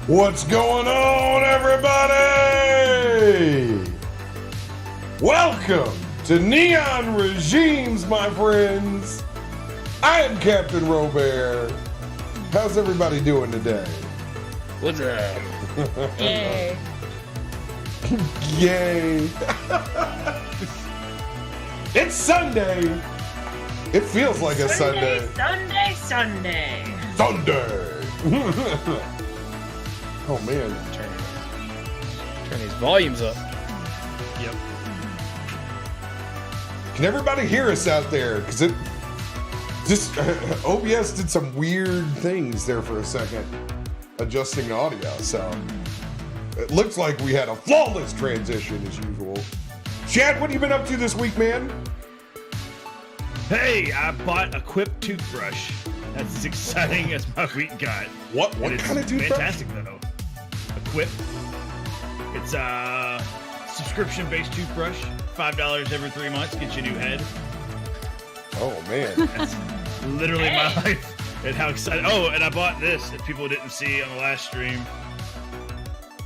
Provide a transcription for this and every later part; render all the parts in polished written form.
What's going on, everybody? Welcome to Neon Regimes, my friends. I am Captain RoBear. How's everybody doing today? What's up? Yay. Yay. It's Sunday. It feels like a Sunday. Sunday. Oh man. Turn these volumes up. Yep. Can everybody hear us out there? Because it just OBS did some weird things there for a second, adjusting audio. So it looks like we had a flawless transition as usual. Chad, what have you been up to this week, man? Hey, I bought a Quip toothbrush. That's as exciting as my week got. What kind of toothbrush? Fantastic though. A Quip. It's a subscription-based toothbrush. $5 every 3 months gets you a new head. Oh man. That's literally my life. And how excited! Oh, and I bought this. If people didn't see on the last stream,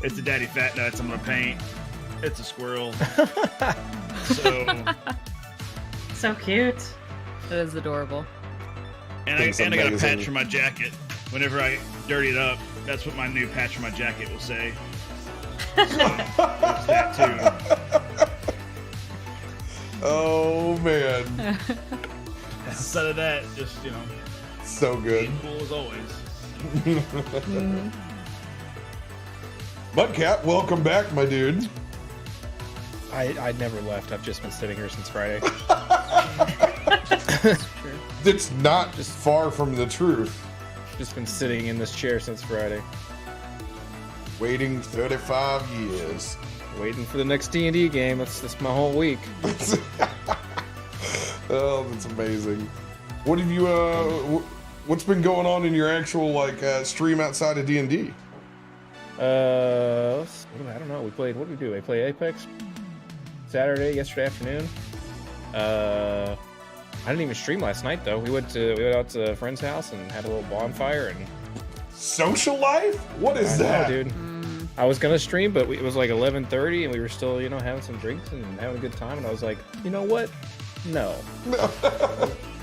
it's a Daddy Fat Nuts. I'm gonna paint. It's a squirrel. So cute. That is adorable. And I got a patch for my jacket. Whenever I dirty it up, that's what my new patch for my jacket will say. So, there's that too. Oh man. Outside of that, just, So good. being cool as always. Mudcat, welcome back, my dude. I never left. I've just been sitting here since Friday. It's not just far from the truth. Just been sitting in this chair since Friday, Waiting 35 years. waiting for the next D&D game. That's my whole week. Oh, that's amazing. What have you what's been going on in your actual stream outside of D&D? I don't know. What did we do? I played Apex yesterday afternoon. I didn't even stream last night though. We went out to a friend's house and had a little bonfire and Social life? What is I know, that? dude. I was gonna stream, but it was like 11:30 and we were still, having some drinks and having a good time. And I was like, you know what? No,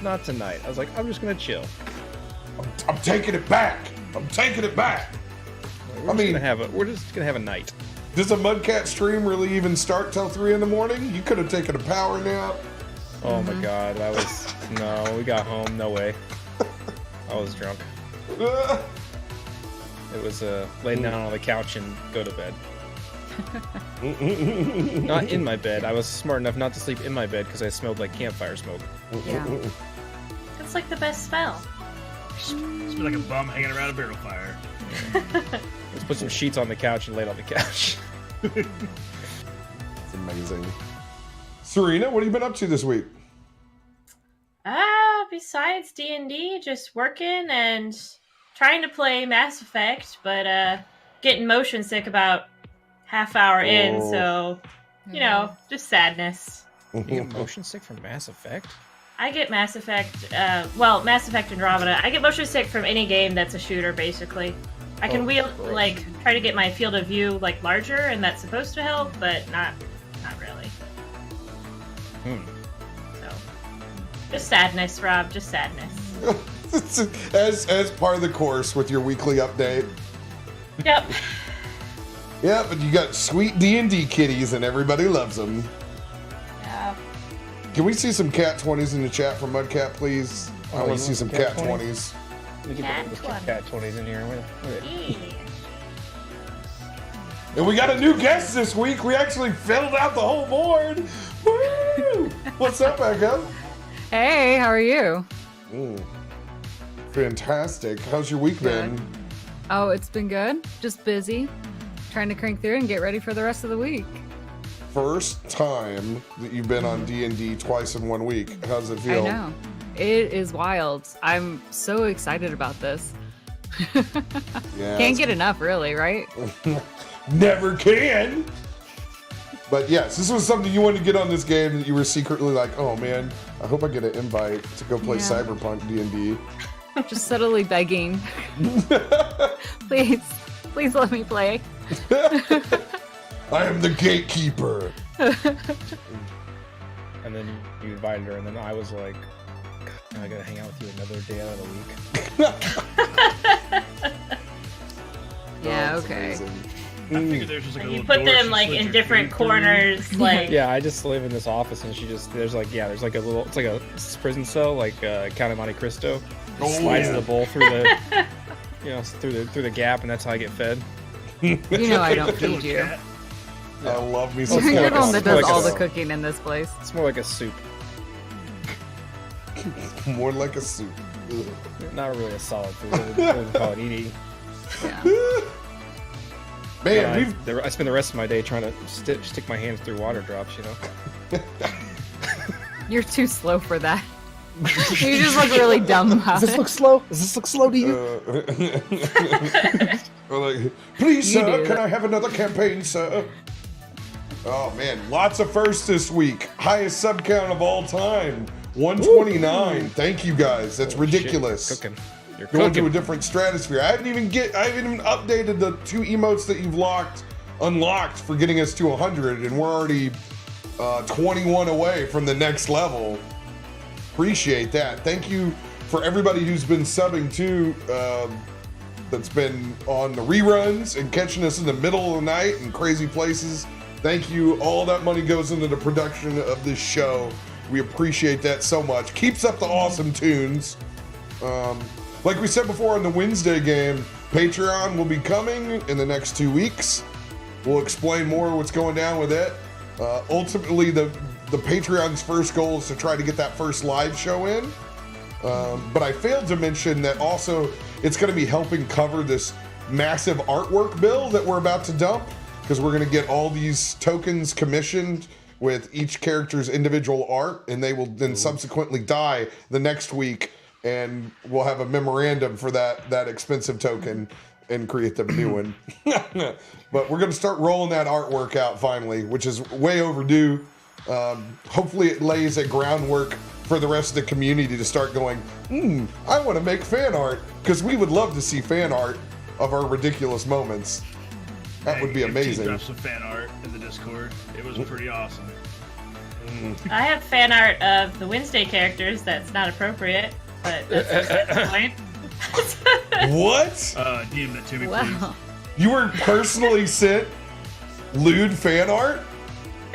not tonight. I was like, I'm just gonna chill. I'm taking it back. I'm taking it back. We're just gonna have a night. Does a Mudcat stream really even start till 3 in the morning? You could have taken a power nap. Oh my god, no, we got home, no way. I was drunk. It was laying down on the couch and go to bed. Not in my bed. I was smart enough not to sleep in my bed because I smelled like campfire smoke. Yeah. It's like the best smell. It's like a bum hanging around a barrel fire. Let's put some sheets on the couch and lay it on the couch. It's amazing. Serena, what have you been up to this week? Besides D&D, just working and trying to play Mass Effect, but getting motion sick about half hour in, so just sadness. You get motion sick from Mass Effect? I get Mass Effect, Mass Effect Andromeda. I get motion sick from any game that's a shooter, basically. I can try to get my field of view larger, and that's supposed to help, but not really. So, just sadness, Rob. Just sadness. as part of the course with your weekly update. Yep. Yeah, but you got sweet D&D kitties, and everybody loves them. Yeah. Can we see some cat 20s in the chat from Mudcat, please? I want to see some cat 20s. Let me get the cat 20s in here. And we got a new guest this week. We actually filled out the whole board. Woo! What's up, Echo? Hey, how are you? Fantastic. How's your week been? Oh, it's been good. Just busy. Trying to crank through and get ready for the rest of the week. First time that you've been on D&D twice in 1 week. How's it feel? I know. It is wild. I'm so excited about this. Yeah, Can't get enough, really, right? Never can. But yes, this was something you wanted to get on this game that you were secretly like, oh man, I hope I get an invite to go play Cyberpunk D&D. Just subtly begging. Please. Please let me play. I am the gatekeeper. And then you invited her, and then I was like, I gotta hang out with you another day out of the week. Yeah, that's okay. amazing. I figured there's just like a You little put door them she like slid in your different food through. corners, like Yeah, I just live in this office, and there's like a little, it's like a prison cell, like Count of Monte Cristo. Slides yeah. the bowl through the, through the gap, and that's how I get fed. You know I don't feed you. Cat. I love me Well, some it's You're like the a- one that it's more does like all a- the cooking in this place. It's more like a soup, more like a soup. Ugh. not really a solid food. I wouldn't call it eating. Yeah. Man, I spend the rest of my day trying to stick my hands through water drops. You're too slow for that. You just look really dumb about it. slow? Does this look slow to you? We're like, please, You sir, do can that. I have another campaign, sir? Oh man, lots of firsts this week. Highest sub count of all time, 129. Thank you guys. That's ridiculous. Shit, cooking. You're Going to a cooking. different stratosphere. I haven't even updated the 2 emotes that you've unlocked for getting us to 100, and we're already 21 away from the next level. Appreciate that. Thank you for everybody who's been subbing too. That's been on the reruns and catching us in the middle of the night in crazy places. Thank you. All that money goes into the production of this show. We appreciate that so much. Keeps up the awesome tunes. Like we said before on the Wednesday game, Patreon will be coming in the next 2 weeks. We'll explain more what's going down with it. Ultimately, the Patreon's first goal is to try to get that first live show in. But I failed to mention that also it's going to be helping cover this massive artwork bill that we're about to dump, because we're going to get all these tokens commissioned with each character's individual art, and they will then subsequently die the next week, and we'll have a memorandum for that expensive token and create the new one. But we're going to start rolling that artwork out finally, which is way overdue. Hopefully it lays a groundwork for the rest of the community to start going, I want to make fan art, because we would love to see fan art of our ridiculous moments. That would be amazing. Dropped some fan art in the Discord. It was pretty awesome. I have fan art of the Wednesday characters. That's not appropriate, but that's the point. What? DM it to me, please. Wow. You were personally sent lewd fan art?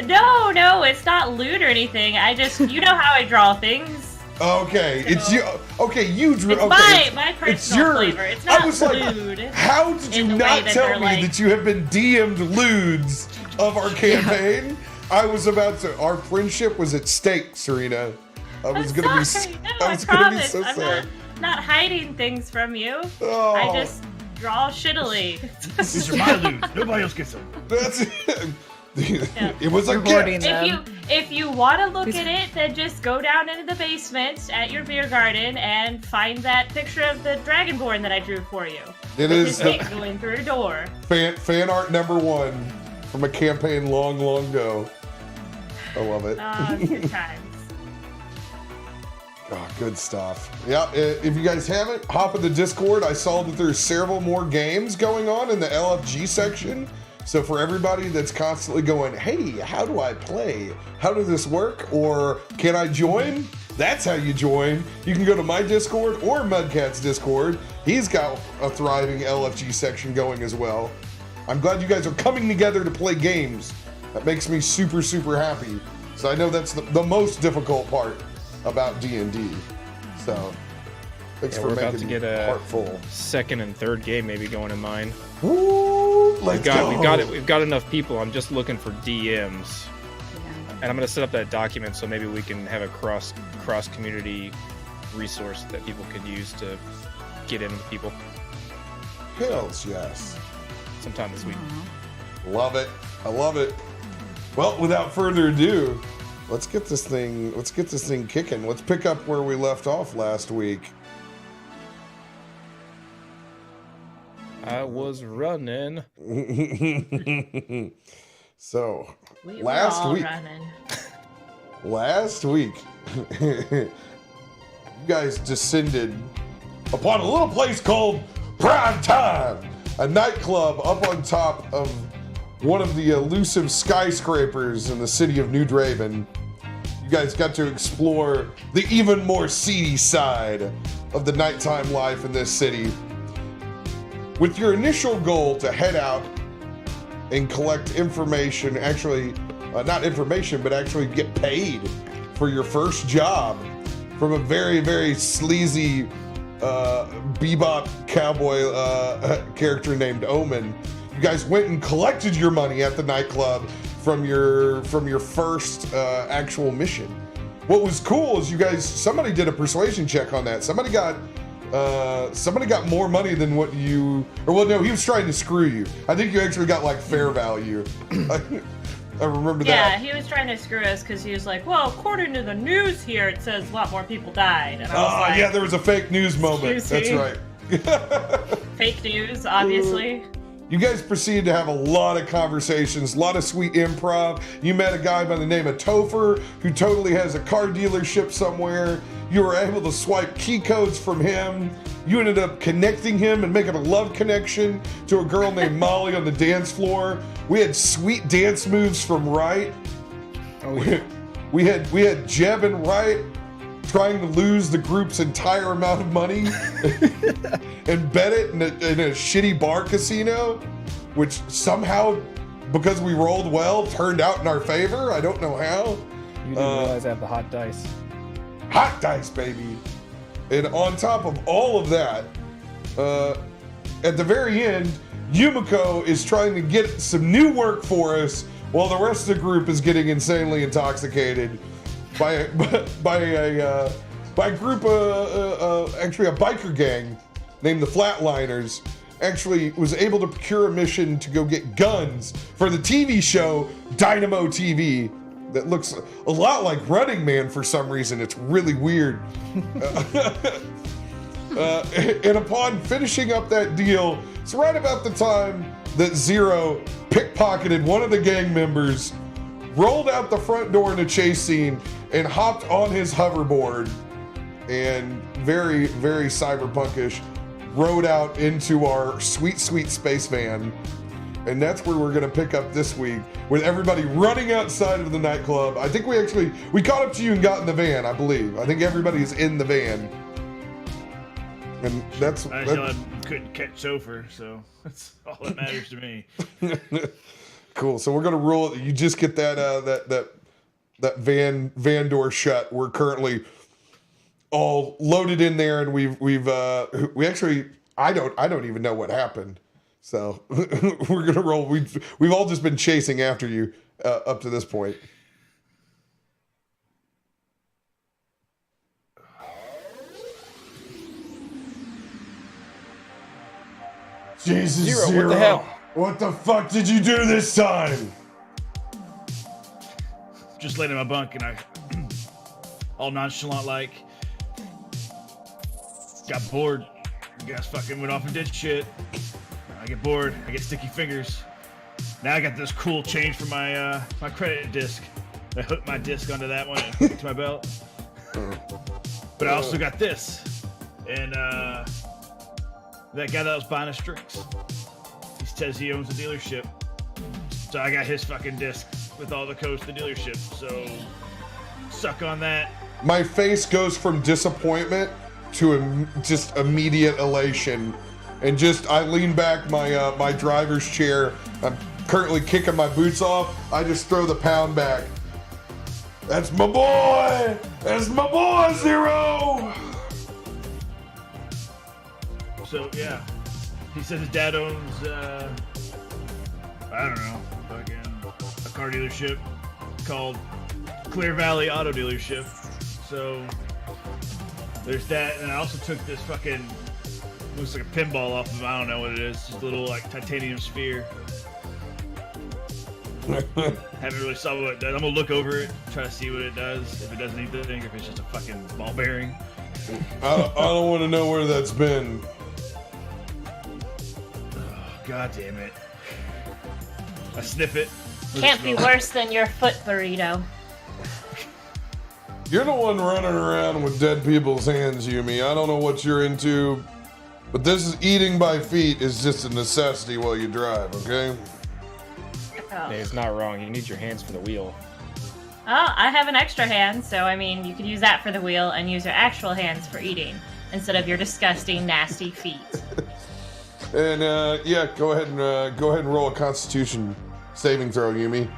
No, it's not lewd or anything. I just, you know how I draw things. Okay, So- it's you. Okay, you drew. It's Okay, my it's personal yours. flavor. It's not I was like, lewd. how did you in the way not that tell they're me like- that you have been DM'd lewds of our campaign? I was about to. Our friendship was at stake, Serena. I was I'm gonna sorry. be. No, I I was gonna be promise. so I'm sad. not hiding things from you. Oh, I just draw shittily. These are my loot. Nobody else gets them. That's it. It was a You're hoarding gift. them. If you want to look at it, then just go down into the basement at your beer garden and find that picture of the Dragonborn that I drew for you. It With is his dick going through a door. fan art number 1 from a campaign long ago. I love it. Good times. Oh, good stuff. Yeah, if you guys haven't, hop in the Discord. I saw that there's several more games going on in the LFG section. So for everybody that's constantly going, hey, how do I play? How does this work? Or can I join? That's how you join. You can go to my Discord or Mudcat's Discord. He's got a thriving LFG section going as well. I'm glad you guys are coming together to play games. That makes me super, super happy. So I know that's the most difficult part about D&D. So thanks for We're about making to get me a heart full. second and third game maybe going in mine. Woo, let's go. We've got enough people. I'm just looking for DMs, and I'm gonna set up that document so maybe we can have a cross community resource that people could use to get in with people Hells yes. sometime this week. Love it. I love it. Well, without further ado, let's get this thing kicking. Let's pick up where we left off last week. I was running. So, We last were all week, running. you guys descended upon a little place called Prime Time, a nightclub up on top of one of the elusive skyscrapers in the city of New Draven. You guys got to explore the even more seedy side of the nighttime life in this city, with your initial goal to head out and collect information, actually, not information, but actually get paid for your first job from a very, very sleazy bebop cowboy character named Omen. You guys went and collected your money at the nightclub from your first actual mission. What was cool is somebody did a persuasion check on that. Somebody got more money than what you, no, he was trying to screw you. I think you actually got like fair value. I remember that. Yeah, he was trying to screw us because he was like, well, according to the news here, it says a lot more people died. And I was like, yeah, there was a fake news moment. That's right. Fake news, obviously. You guys proceeded to have a lot of conversations, a lot of sweet improv. You met a guy by the name of Topher who totally has a car dealership somewhere. You were able to swipe key codes from him. You ended up connecting him and making a love connection to a girl named Molly on the dance floor. We had sweet dance moves from Wright. Oh, yeah. We had Jeb and Wright trying to lose the group's entire amount of money and bet it in a shitty bar casino, which somehow, because we rolled well, turned out in our favor. I don't know how. You didn't realize I have the hot dice. Hot dice, baby. And on top of all of that, at the very end, Yumiko is trying to get some new work for us while the rest of the group is getting insanely intoxicated by a group actually a biker gang named the Flatliners. Actually was able to procure a mission to go get guns for the TV show Dynamo TV that looks a lot like Running Man for some reason. It's really weird. And upon finishing up that deal, it's right about the time that Zero pickpocketed one of the gang members, rolled out the front door in a chase scene, and hopped on his hoverboard and very, very cyberpunkish rode out into our sweet, sweet space van. And that's where we're gonna pick up this week, with everybody running outside of the nightclub. I think we caught up to you and got in the van, I believe. I think everybody's in the van. And I couldn't catch Sofer, so that's all that matters to me. Cool. So we're gonna roll it. You just get that van door shut. We're currently all loaded in there, and we actually I don't even know what happened. So we're gonna roll. We've all just been chasing after you up to this point. Jesus, Zero, what the hell? What the fuck did you do this time? Just laid in my bunk, and I, all nonchalant like, got bored. You guys fucking went off and did shit. I get bored. I get sticky fingers. Now I got this cool change for my my credit disc. I hooked my disc onto that one and hooked it to my belt. But I also got this, and that guy that was buying us drinks, he says he owns a dealership, so I got his fucking disc with all the codes to the dealership. So suck on that. My face goes from disappointment to just immediate elation, and I lean back my driver's chair. I'm currently kicking my boots off. I just throw the pound back. That's my boy. That's my boy, Zero. So yeah, he says his dad owns I don't know, fucking a car dealership called Clear Valley Auto Dealership. So there's that, and I also took this fucking, looks like a pinball off of, I don't know what it is, just a little like titanium sphere. Haven't really saw what it does. I'm gonna look over it, try to see what it does, if it does anything, or if it's just a fucking ball bearing. I don't want to know where that's been. God damn it. I sniff it. Can't be worse than your foot burrito. You're the one running around with dead people's hands, Yumi. I don't know what you're into, But this is eating by feet is just a necessity while you drive, okay? Oh. It's not wrong. You need your hands for the wheel. Oh, I have an extra hand, so I mean, you could use that for the wheel and use your actual hands for eating instead of your disgusting, nasty feet. And yeah, go ahead and roll a Constitution saving throw, Yumi.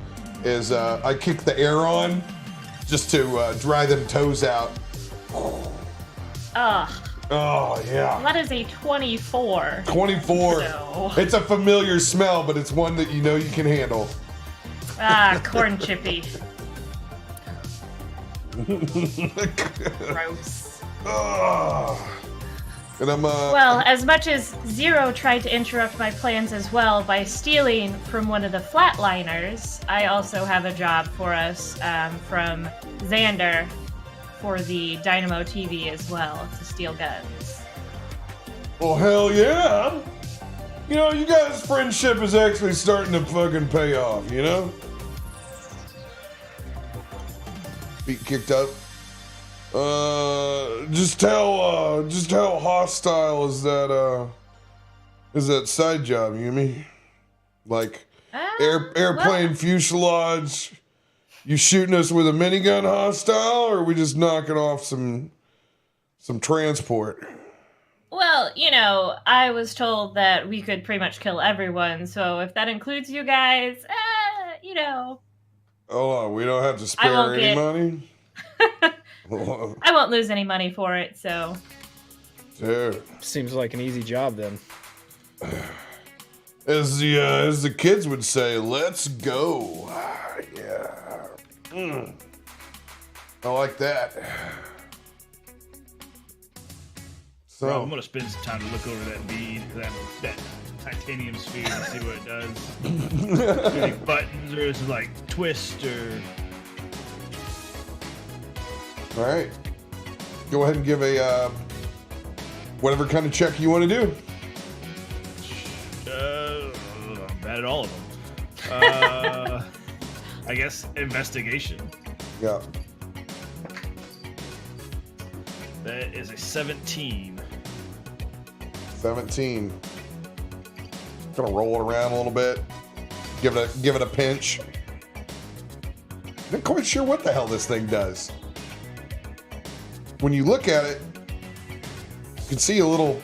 I kick the air on just to dry them toes out. Ugh. Oh yeah. That is a 24. 24. No. It's a familiar smell, but it's one that you know you can handle. Ah, corn chippy. Gross. And I'm Well, as much as Zero tried to interrupt my plans as well by stealing from one of the flatliners, I also have a job for us from Xander for the Dynamo TV as well to steal guns. well, hell yeah. You know, you guys' friendship is actually starting to fucking pay off, you know? Feet kicked up. Just how hostile is that side job, Yumi? Like airplane fuselage. You shooting us with a minigun hostile, or are we just knocking off some transport? Well, you know, I was told that we could pretty much kill everyone, so if that includes you guys, you know. Oh, we don't have to spare any money? I won't lose any money for it, so. Dude. Seems like an easy job then. As the kids would say, let's go. Yeah. I like that. So Bro, I'm gonna spend some time to look over that bead, that titanium sphere, and see what it does. Any buttons, or is it like twist, or? all right. Go ahead and give a whatever kind of check you want to do. I'm bad at all of them. I guess investigation. Yeah. That is a 17. 17. Gonna roll it around a little bit. Give it a pinch. Not quite sure what the hell this thing does. When you look at it, you can see a little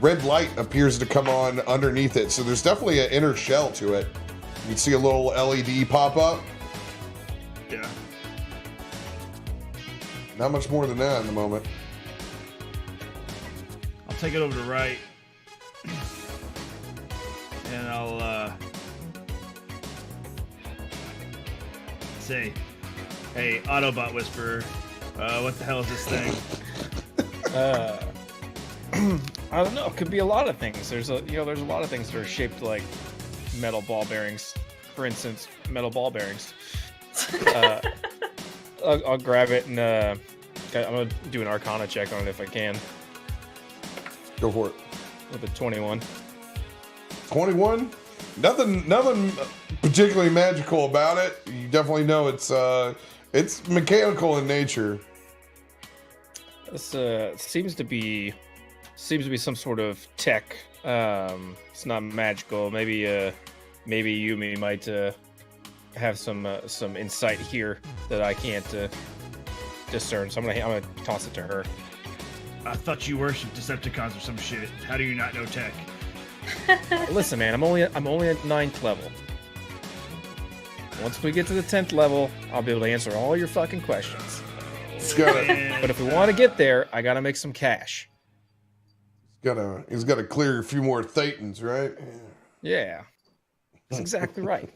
red light appears to come on underneath it. So there's definitely an inner shell to it. You can see a little LED pop up. Yeah. Not much more than that in the moment. I'll take it over to right. And I'll say, hey, Autobot Whisperer, what the hell is this thing? I don't know. It could be a lot of things. There's a lot of things that are shaped like metal ball bearings. For instance, metal ball bearings. I'll grab it and I'm gonna do an Arcana check on it if I can. Go for it. With a 21. 21? Nothing particularly magical about it. You definitely know it's mechanical in nature. This seems to be some sort of tech. It's not magical. Maybe Yumi might have some insight here that I can't discern. So I'm gonna toss it to her. I thought you worshipped Decepticons or some shit. How do you not know tech? Listen, man, I'm only at 9th level. Once we get to the 10th level, I'll be able to answer all your fucking questions. But if we want to get there, I gotta make some cash. He's gotta clear a few more Thetans, right? Yeah. That's exactly right.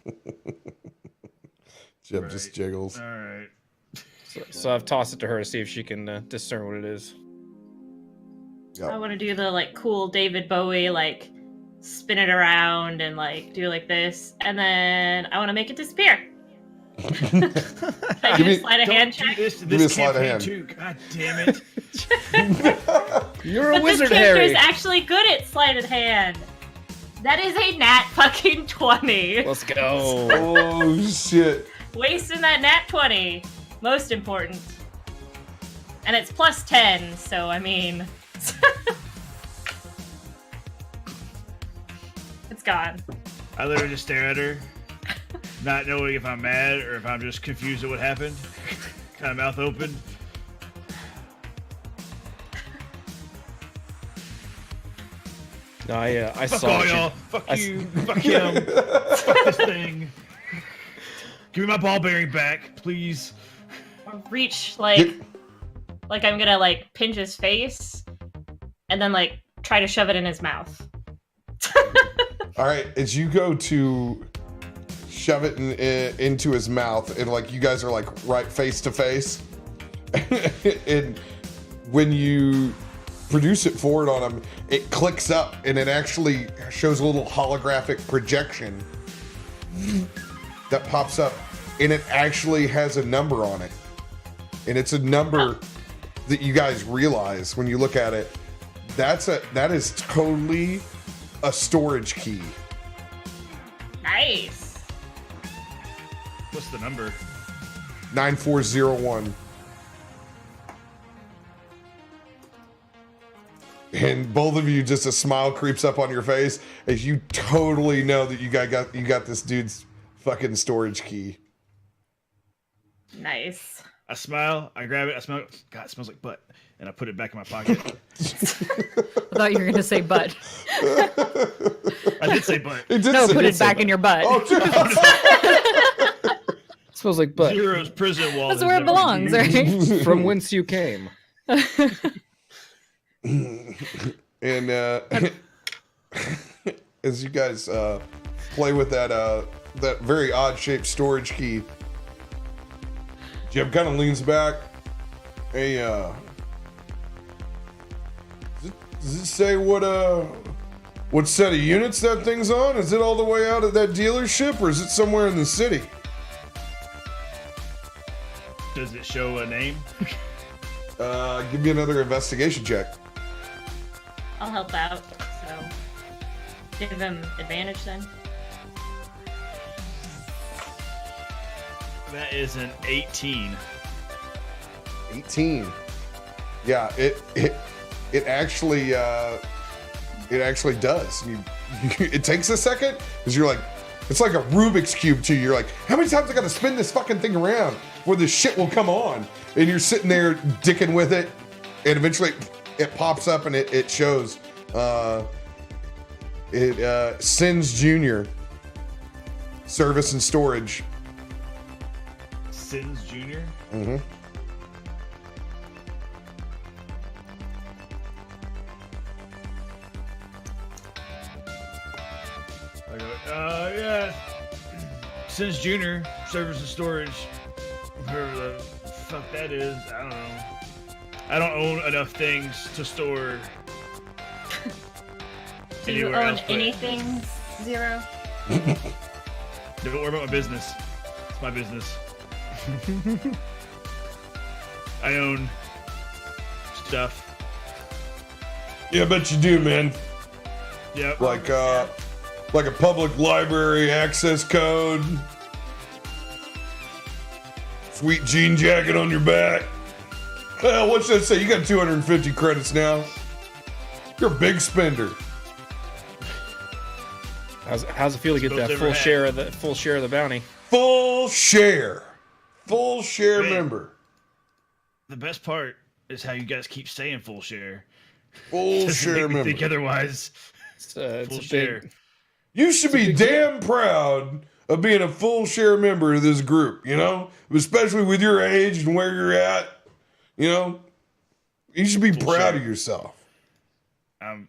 Jeb Right. just jiggles. All right. So I've tossed it to her to see if she can discern what it is. Yep. I want to do the like cool David Bowie like spin it around and like do like this, and then I want to make it disappear. Can I do a sleight of hand check? This me a sleight of campaign hand. too. God damn it. You're a But wizard, this character Harry. is actually good at sleight of hand. That is a nat fucking 20. Let's go. Oh shit! Wasting that nat 20. Most important. And it's plus 10, so I mean. gone. I literally just stare at her, not knowing if I'm mad or if I'm just confused at what happened. Kind of mouth open. No, I Fuck saw all it. y'all. Fuck you. Fuck him. Fuck this thing. Give me my ball bearing back, please. Reach like I'm gonna like pinch his face, and then like try to shove it in his mouth. All right, as you go to shove it into his mouth, and like you guys are like right face to face, and when you produce it forward on him, it clicks up and it actually shows a little holographic projection that pops up, and it actually has a number on it, and it's a number that you guys realize when you look at it. That is totally a storage key. Nice. What's the number? 9401. And both of you, just a smile creeps up on your face as you totally know that you got this dude's fucking storage key. Nice. I smile, I grab it, I smell it. God, it smells like butt. And I put it back in my pocket. I thought you were gonna say butt. I did say butt. No, put it back in your butt. Oh, It smells like butt. Zero's prison wall. That's where it belongs, right? From whence you came. and as you guys play with that very odd shaped storage key, Jeb kind of leans back. Hey, does it say what set of units that thing's on? Is it all the way out of that dealership, or is it somewhere in the city? Does it show a name? Give me another investigation check. I'll help out. So give him advantage then. That is an 18. 18. Yeah, it actually does. It takes a second because you're like, it's like a Rubik's cube to you. You're like, how many times I got to spin this fucking thing around before this shit will come on? And you're sitting there dicking with it, and eventually it pops up and it shows. Sins Jr. Service and storage. Sins Jr.? Mm-hmm. I go, yeah. Sins Jr. Service and storage. Whoever the fuck that is, I don't know. I don't own enough things to store. Do you anywhere own else, but anything, Zero? Don't worry about my business. It's my business. I own stuff. Yeah, I bet you do, man. Yep. Like a public library access code. Sweet jean jacket on your back. Well, what's that say? You got 250 credits now. You're a big spender. How's it feel to get that full share of the bounty? Full share Man. member. The best part is how you guys keep saying full share. Full Doesn't share make me member. think otherwise. It's Full a share. big. You should be damn proud of being a full share member of this group, you know? Especially with your age and where you're at, you know? You should be Full proud share. of yourself. I'm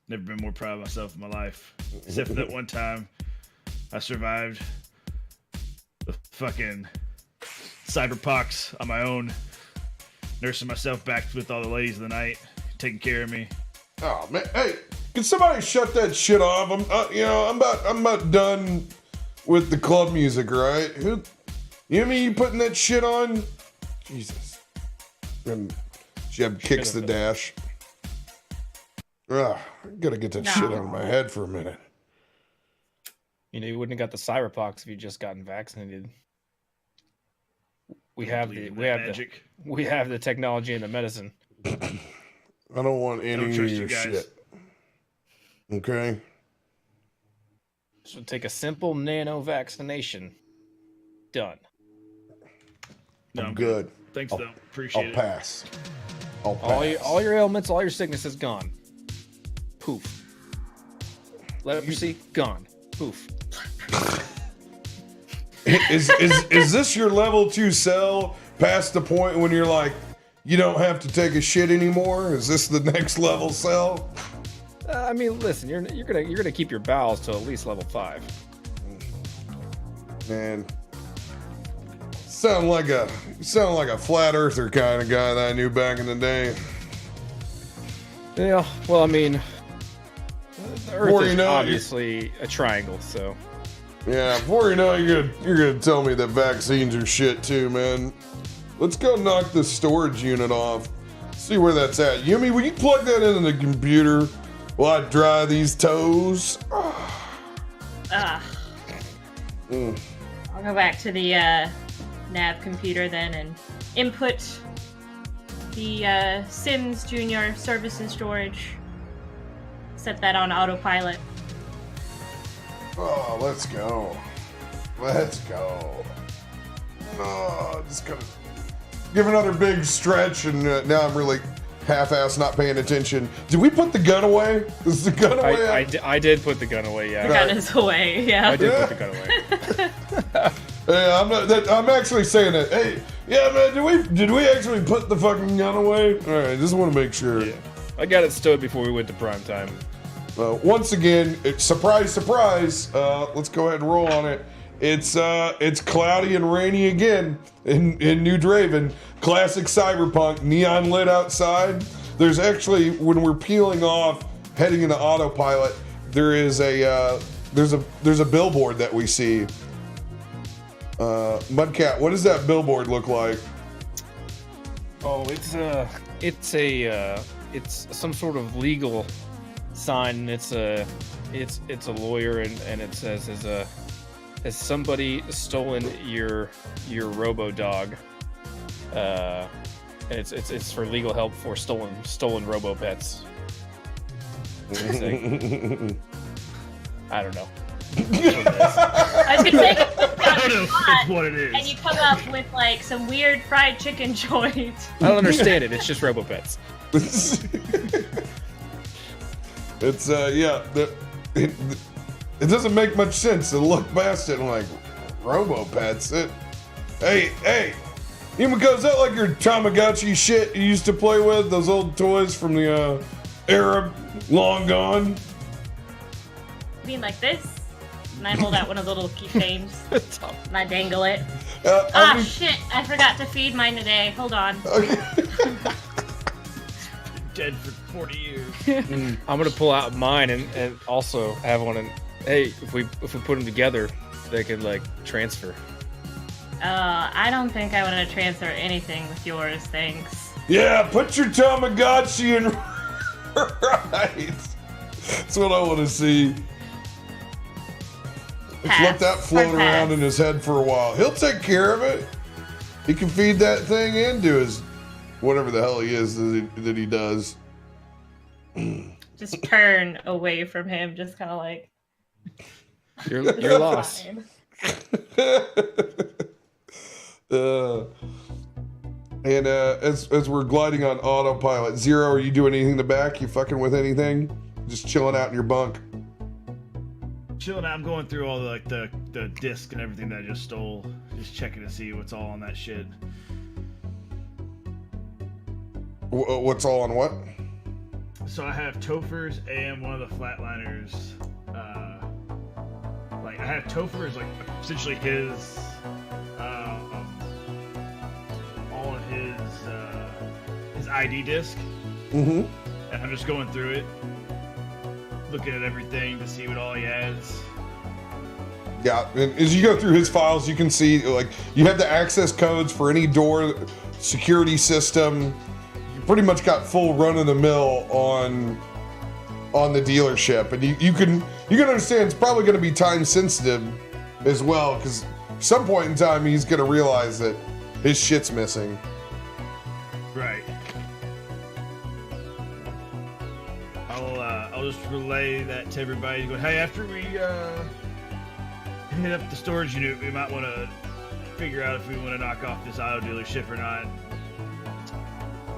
never been more proud of myself in my life. Except for that one time I survived the fucking Cyberpunk on my own, nursing myself back with all the ladies of the night, taking care of me. Oh man, hey, can somebody shut that shit off? I'm about done with the club music, right? You know me? You putting that shit on? Jesus. And Jeb kicks the dash. I gotta get that shit out of my head for a minute. You know, you wouldn't have got the Cyberpunk if you just gotten vaccinated. We have the technology and the medicine. I don't want any Don't of trust your you guys. shit. Okay? This would take a simple nano vaccination. Done. No, I'm good. Thanks, I'll- though. Appreciate I'll it. pass. I'll pass. All your ailments, all your sickness is gone. Poof. Leprosy gone. Poof. Is this your level 2 cell past the point when you're like, you don't have to take a shit anymore? Is this the next level cell? I mean, listen, you're gonna keep your bowels to at least level 5. Man, sound like a flat earther kind of guy that I knew back in the day. Yeah. Well, I mean, the Earth Before is you know it, obviously a triangle, so. Yeah, before you know it, you're gonna tell me that vaccines are shit too, man. Let's go knock the storage unit off. See where that's at. Yumi, will you plug that into the computer while I dry these toes? I'll go back to the nav computer then and input the Sims Junior service and storage. Set that on autopilot. Oh, let's go. Let's go. Oh, just gonna give another big stretch, and now I'm really half-assed not paying attention. Did we put the gun away? Is the gun away? I did put the gun away, The yeah. gun is away, yeah. I did put the gun away. Hey, I'm actually saying that. Hey, yeah, man, did we actually put the fucking gun away? All right, just want to make sure. Yeah. I got it stowed before we went to prime time. Once again, surprise, surprise. Let's go ahead and roll on it. It's cloudy and rainy again in New Draven. Classic Cyberpunk, neon lit outside. There's actually, when we're peeling off, heading into autopilot, there's a billboard that we see. Mudcat, what does that billboard look like? Oh, it's some sort of legal sign. It's a lawyer, and it says has somebody stolen your robo dog? And it's for legal help for stolen robo pets. I don't know. I was gonna say, I don't know if what it is. and you come up with like some weird fried chicken joint. I don't understand it. It's just robo pets. It's it doesn't make much sense to look past it and like robo-pets. Hey, Yumiko, is that like your Tamagotchi shit you used to play with? Those old toys from the era long gone? You mean like this? And I hold out one of the little keychains and I dangle it. Shit! I forgot to feed mine today. Hold on. Dead for 40 years. I'm gonna pull out mine and also have one. And hey, if we put them together, they could like transfer. I don't think I want to transfer anything with yours, thanks. Yeah, put your Tamagotchi in right. That's what I want to see. Let's let that float around in his head for a while. He'll take care of it. He can feed that thing into his whatever the hell he is that he does. Just turn away from him, just kind of like. You're lost. Fine. And as we're gliding on autopilot, Zero, are you doing anything in the back? You fucking with anything? Just chilling out in your bunk? Chilling out. I'm going through all the disc and everything that I just stole. Just checking to see what's all on that shit. What's all on what? So I have Topher's and one of the Flatliners. Like I have Topher's, like essentially his, all of his ID disc. Mm-hmm. And I'm just going through it, looking at everything to see what all he has. Yeah, and as you go through his files, you can see like you have the access codes for any door security system. You pretty much got full run of the mill on the dealership, and you can understand it's probably going to be time sensitive as well, because at some point in time he's going to realize that his shit's missing. Right. I'll just relay that to everybody. Go, hey, after we hit up the storage unit, we might want to figure out if we want to knock off this auto dealership or not.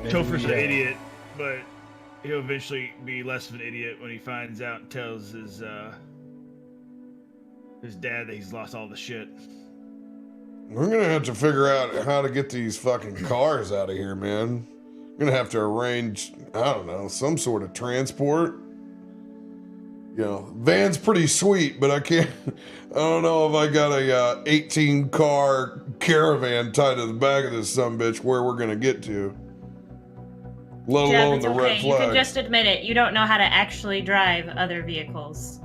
Topher's an idiot, but he'll eventually be less of an idiot when he finds out and tells his dad that he's lost all the shit. We're gonna have to figure out how to get these fucking cars out of here, man. We're gonna have to arrange, I don't know, some sort of transport. You know, van's pretty sweet, but I don't know if I got a 18 car caravan tied to the back of this sumbitch where we're gonna get to. Let alone it's the okay. red flag. You can just admit it. You don't know how to actually drive other vehicles.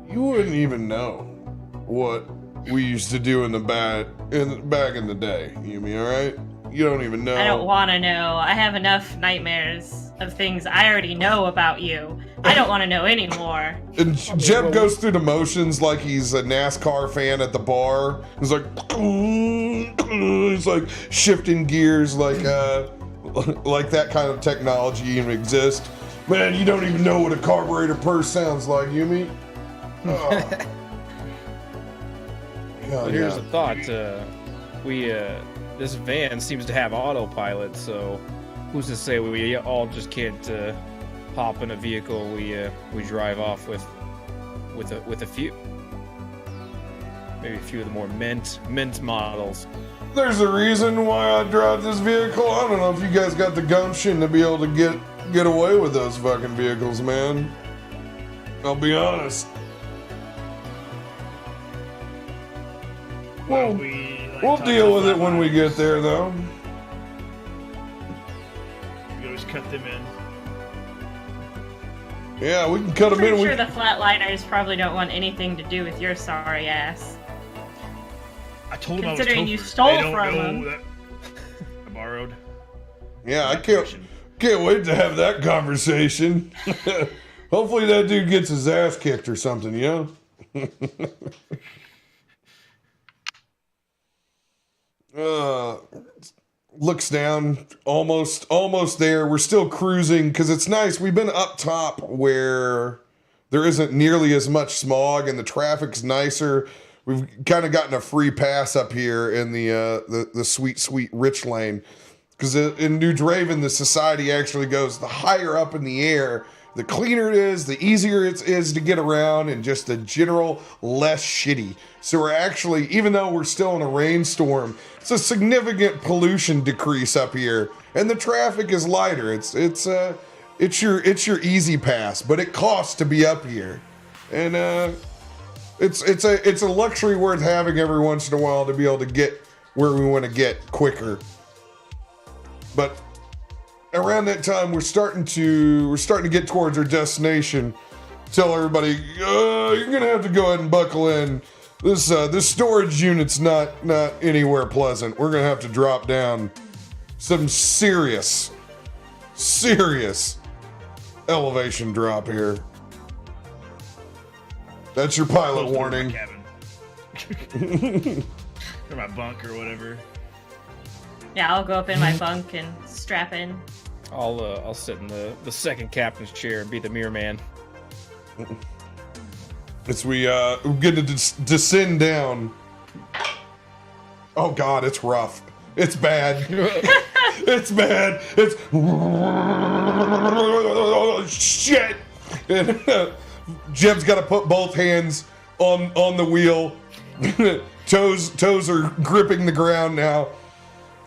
You wouldn't even know what we used to do back in the day. You mean, all right? You don't even know. I don't want to know. I have enough nightmares of things I already know about you. I don't want to know anymore. And Jeb goes through the motions like he's a NASCAR fan at the bar. He's like, he's like shifting gears like that kind of technology even exists. Man, you don't even know what a carburetor purse sounds like, Yumi. Oh. Well, here's the thought. This van seems to have autopilot, so who's to say we all just can't hop in a vehicle we drive off with a few, maybe a few of the more mint models. There's a reason why I drive this vehicle. I don't know if you guys got the gumption to be able to get away with those fucking vehicles, man. I'll be honest. We'll deal with it when we get there, though. We always cut them in. Yeah, we can cut them in. I'm sure the flatliners probably don't want anything to do with your sorry ass. I told him Considering you Topher. stole They don't from know him. that I borrowed. Yeah, I can't wait to have that conversation. Hopefully that dude gets his ass kicked or something, you know? Looks down, almost there. We're still cruising because it's nice. We've been up top where there isn't nearly as much smog and the traffic's nicer. We've kind of gotten a free pass up here in the sweet rich lane because in New Draven the society actually goes the higher up in the air, the cleaner it is, the easier it is to get around, and just the general less shitty. So we're actually, even though we're still in a rainstorm, it's a significant pollution decrease up here, and the traffic is lighter. It's your easy pass, but it costs to be up here, and it's a luxury worth having every once in a while to be able to get where we want to get quicker. But around that time, we're starting to get towards our destination. Tell everybody, you're gonna have to go ahead and buckle in. This storage unit's not anywhere pleasant. We're gonna have to drop down some serious elevation drop here. That's your pilot warning. Or my bunk or whatever. Yeah, I'll go up in my bunk and strap in. I'll sit in the second captain's chair and be the mirror man. As we get to descend down. Oh God, it's rough. It's bad. It's bad. It's shit. Jeb's got to put both hands on the wheel. Toes are gripping the ground now.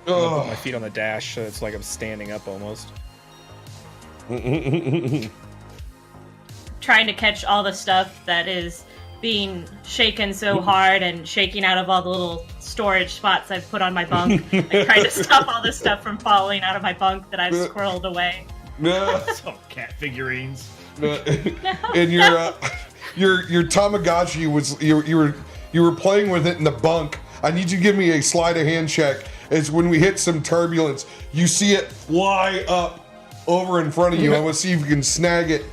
I'm gonna put my feet on the dash, so it's like I'm standing up almost. Trying to catch all the stuff that is being shaken so hard and shaking out of all the little storage spots I've put on my bunk. Like trying to stop all this stuff from falling out of my bunk that I've squirreled away. No. It's all cat figurines. And your Tamagotchi was you were playing with it in the bunk. I need you to give me a sleight of hand check. As when we hit some turbulence, you see it fly up over in front of you. I want to see if you can snag it.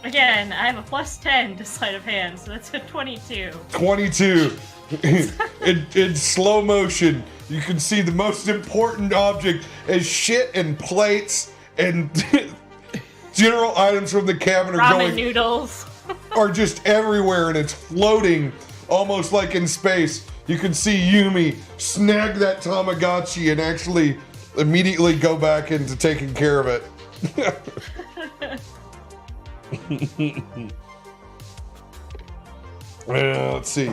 Again, I have a +10 to sleight of hand, so that's a 22. 22. in slow motion, you can see the most important object as shit and plates and general items from the cabin are Ramen going. noodles. are just everywhere, and it's floating almost like in space. You can see Yumi snag that Tamagotchi and actually immediately go back into taking care of it. Let's see.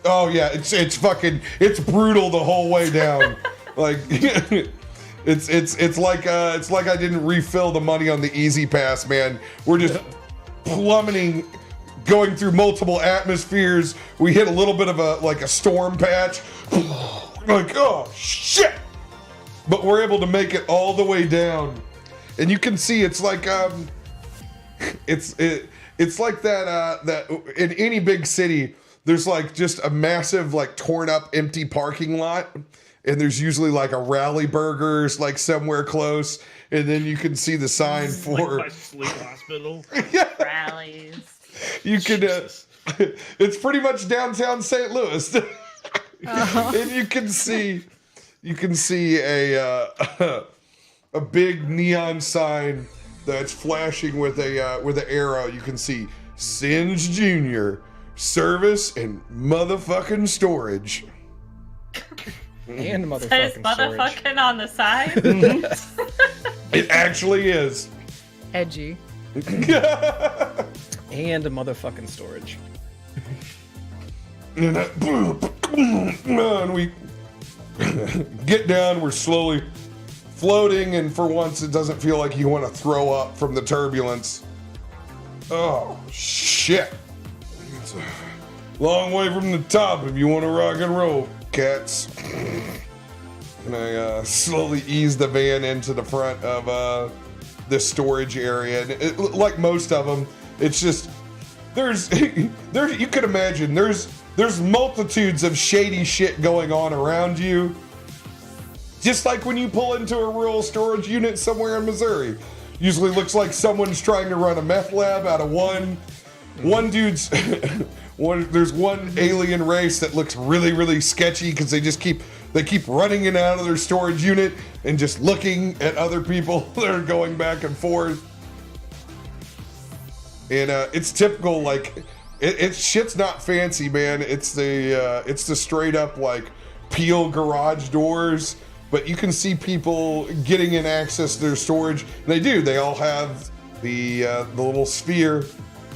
Oh yeah, it's brutal the whole way down. Like it's like I didn't refill the money on the Easy Pass, man. We're just plummeting, going through multiple atmospheres. We hit a little bit of a storm patch. Like, oh shit! But we're able to make it all the way down, and you can see it's like it's like that in any big city. There's like just a massive like torn up empty parking lot, and there's usually like a Rally Burgers like somewhere close, and then you can see the sign for like my sleep hospital. Yeah. Rallies. You can it's pretty much downtown St. Louis. And you can see a big neon sign that's flashing with an arrow. You can see Singe Jr. Service and motherfucking storage. And motherfucking Says storage. motherfucking on the side. It actually is. Edgy. And a motherfucking storage. And we get down, we're slowly floating, and for once it doesn't feel like you want to throw up from the turbulence. Oh, shit. It's a long way from the top if you want to rock and roll, cats. And I slowly ease the van into the front of this storage area. And like most of them, it's just, you could imagine, there's multitudes of shady shit going on around you. Just like when you pull into a rural storage unit somewhere in Missouri. Usually looks like someone's trying to run a meth lab out of one dude's, there's one alien race that looks really, really sketchy because they keep running in and out of their storage unit and just looking at other people that are going back and forth. And it's typical, like, it's shit's not fancy, man. It's the straight up like peel garage doors, but you can see people getting in access to their storage. And they do. They all have the little sphere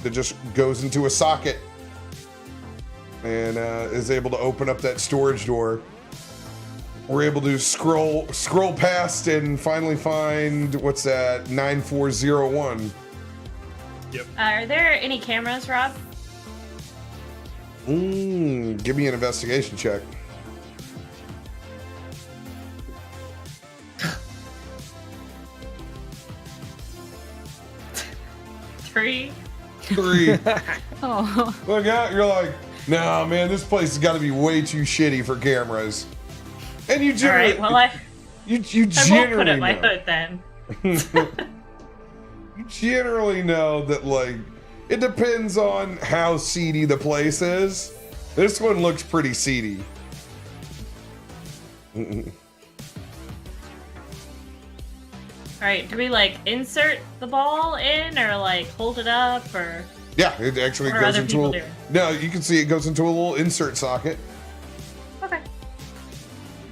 that just goes into a socket and is able to open up that storage door. We're able to scroll past and finally find, what's that, 9401. Yep. Are there any cameras, Rob? Give me an investigation check. Three. 3. Oh. Look out, you're like, nah, man, this place has got to be way too shitty for cameras. And you All generally, right. Well, I you won't generally put up my know. hood then. You generally know that, like, it depends on how seedy the place is. This one looks pretty seedy. All right. Do we like insert the ball in, or like hold it up, or? Yeah, it actually What are goes other into people a. doing? No, you can see it goes into a little insert socket. Okay.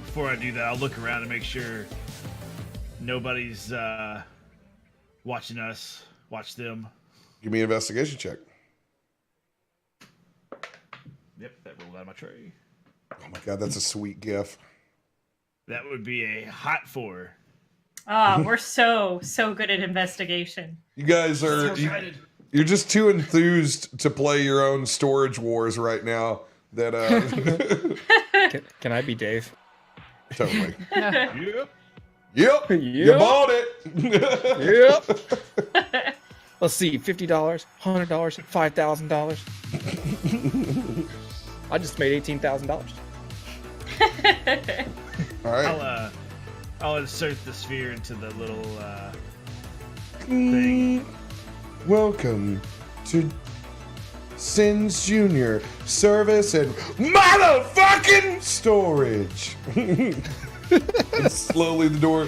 Before I do that, I'll look around and make sure nobody's watching us. Watch them. Give me an investigation check. Yep, that rolled out of my tray. Oh my god, that's a sweet gif. That would be a hot 4. Oh, we're so good at investigation. You guys So are excited. you're just too enthused to play your own storage wars right now. That Can I be Dave? totally. Yep. Yep, you Yep. bought it. Yep. Let's see, $50, $100, $5,000. I just made $18,000. All right. I'll insert the sphere into the little thing. Welcome to Sins Jr. Service and motherfucking storage. And slowly the door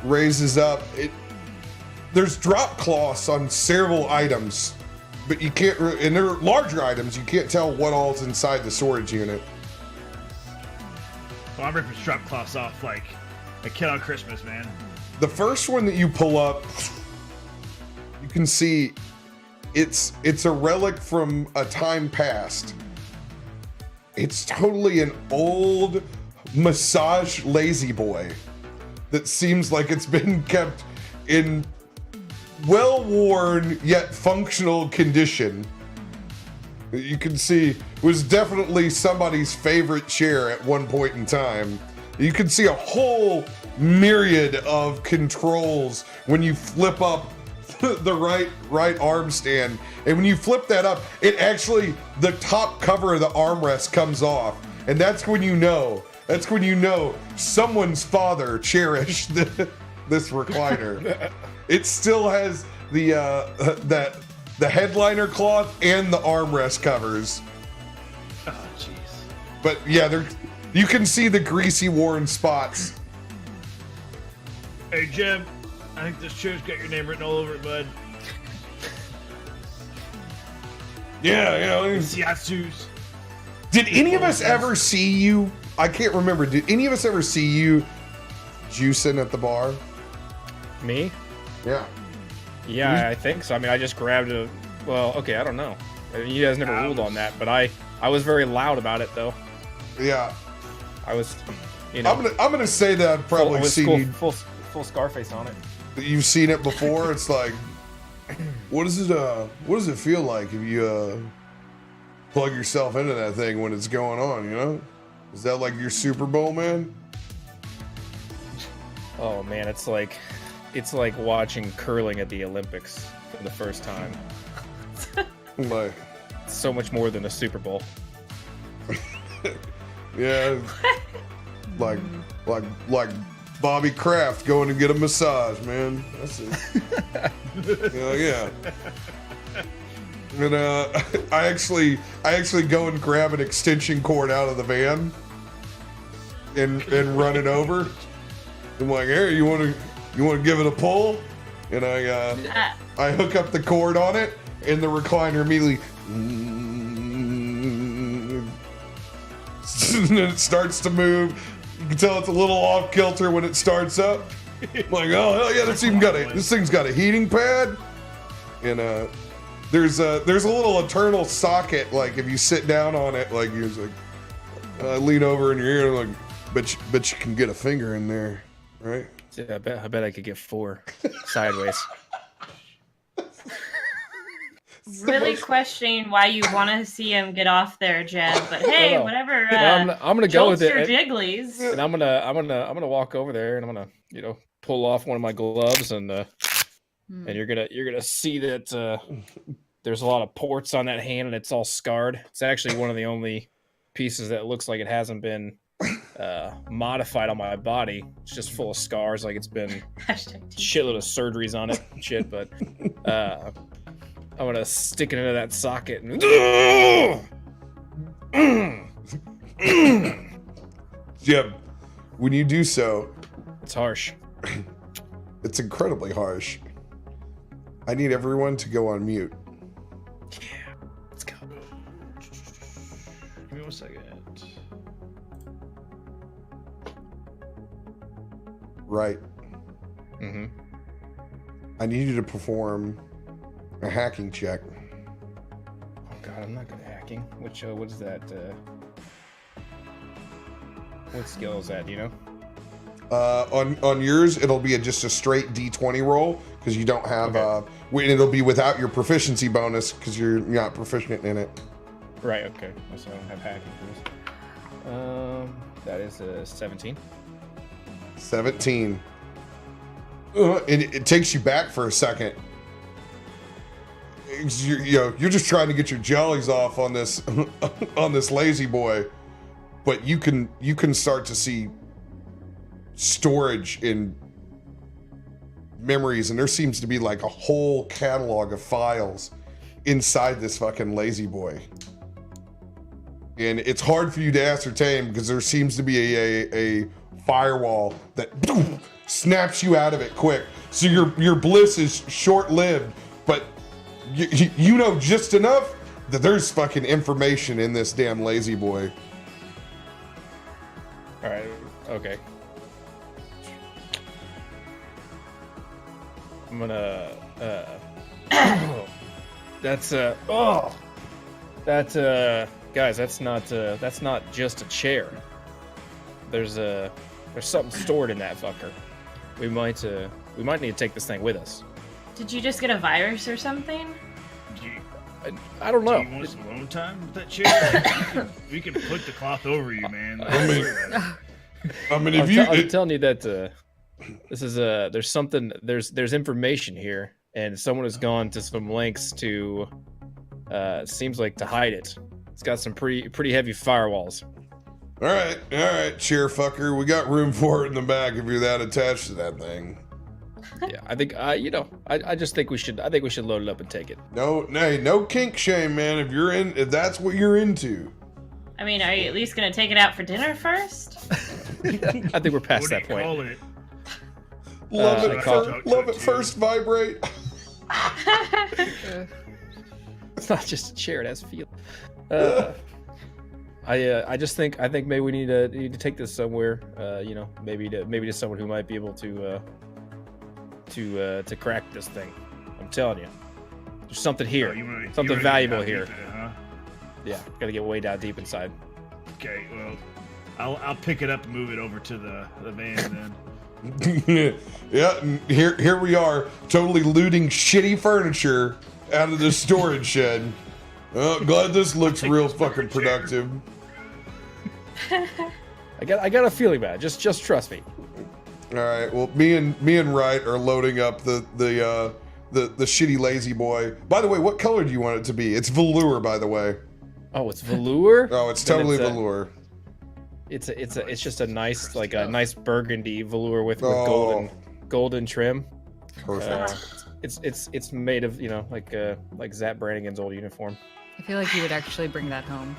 raises up. there's drop cloths on several items, but you can't. And they're larger items. You can't tell what all's inside the storage unit. Well, I'm ripping drop cloths off like a kid on Christmas, man. The first one that you pull up, you can see it's a relic from a time past. It's totally an old massage lazy boy that seems like it's been kept in well-worn yet functional condition. You can see was definitely somebody's favorite chair at one point in time. You can see a whole myriad of controls when you flip up the right arm stand, and when you flip that up, it actually, the top cover of the armrest comes off, and that's when you know someone's father cherished this recliner. It still has the headliner cloth and the armrest covers. Oh, jeez. But yeah, you can see the greasy worn spots. Hey, Jim, I think this chair's got your name written all over it, bud. Yeah. Siatsus. Did any of us ever see you? I can't remember. Did any of us ever see you juicing at the bar? Me? Yeah. Yeah, I think so. I mean, I just grabbed a. Well, okay, I don't know. I mean, you guys never ruled on that, but I was very loud about it, though. Yeah. I was, you know. I'm gonna say that I've probably seen you. Full Scarface on it. You've seen it before. It's like, what does it feel like if you plug yourself into that thing when it's going on? You know, is that like your Super Bowl, man? Oh man, it's like watching curling at the Olympics for the first time. Like, So much more than a Super Bowl. yeah, like Bobby Kraft going to get a massage, man. That's it. Yeah. And I actually go and grab an extension cord out of the van and run it over. I'm like, hey, you want to give it a pull? And I hook up the cord on it, and the recliner immediately, and then it starts to move. You can tell it's a little off kilter when it starts up. I'm like, oh hell yeah, this thing's got a heating pad, and there's a little internal socket. Like if you sit down on it, like you're like, lean over in your ear, like, bet you can get a finger in there, right? Yeah, I bet I could get 4 sideways. Really questioning why you want to see him get off there, Jed. But hey, No. whatever. I'm gonna go with it. Your jigglies. And I'm gonna walk over there and I'm gonna pull off one of my gloves and you're gonna see that there's a lot of ports on that hand and it's all scarred. It's actually one of the only pieces that looks like it hasn't been modified on my body. It's just full of scars, like it's been shitload of surgeries on it and shit. But I'm gonna stick it into that socket and Jim, when you do so, it's harsh. It's incredibly harsh. I need everyone to go on mute. Yeah, let's go. Give me 1 second. Right. Mm-hmm. I need you to perform a hacking check. Oh god, I'm not good at hacking. What is that? What skill is that? Do you know? On yours, it'll be just a straight D20 roll because you don't have. Okay. It'll be without your proficiency bonus because you're not proficient in it. Right. Okay. So I don't have hacking for this. That is a 17. 17. It takes you back for a second. You're just trying to get your jellies off on this on this lazy boy, but you can start to see storage in memories, and there seems to be like a whole catalog of files inside this fucking lazy boy. And it's hard for you to ascertain because there seems to be a firewall that snaps you out of it quick. So your bliss is short-lived, but you know just enough that there's fucking information in this damn lazy boy. All right. Okay. I'm gonna. That's guys. That's not just a chair. There's something stored in that fucker. We might need to take this thing with us. Did you just get a virus or something? I don't know. Do you want some alone time with that chair? we can put the cloth over you, man. I mean, if I'm telling you that this is there's information here, and someone has gone to some lengths to seems like to hide it. It's got some pretty heavy firewalls. All right, chair fucker. We got room for it in the back if you're that attached to that thing. Yeah, I think I just think we should load it up and take it. No kink shame, man. If that's what you're into. I mean, are you at least gonna take it out for dinner first? I think we're past that point. Call it? Love it first vibrate. It's not just a chair; it has feel. I think maybe we need to take this somewhere. Maybe to someone who might be able to crack this thing. I'm telling you, there's something here, something valuable here. Huh? Yeah, gotta get way down deep inside. Okay, well, I'll pick it up and move it over to the van then. Yeah, and here we are, totally looting shitty furniture out of the storage shed. Glad this looks real fucking productive. I got a feeling about it. Just trust me. All right. Well, me and Wright are loading up the shitty lazy boy. By the way, what color do you want it to be? It's velour, by the way. Oh, it's velour. Oh, it's totally velour. It's just a nice nice burgundy velour with golden trim. Perfect. It's made of like Zap Brannigan's old uniform. I feel like you would actually bring that home.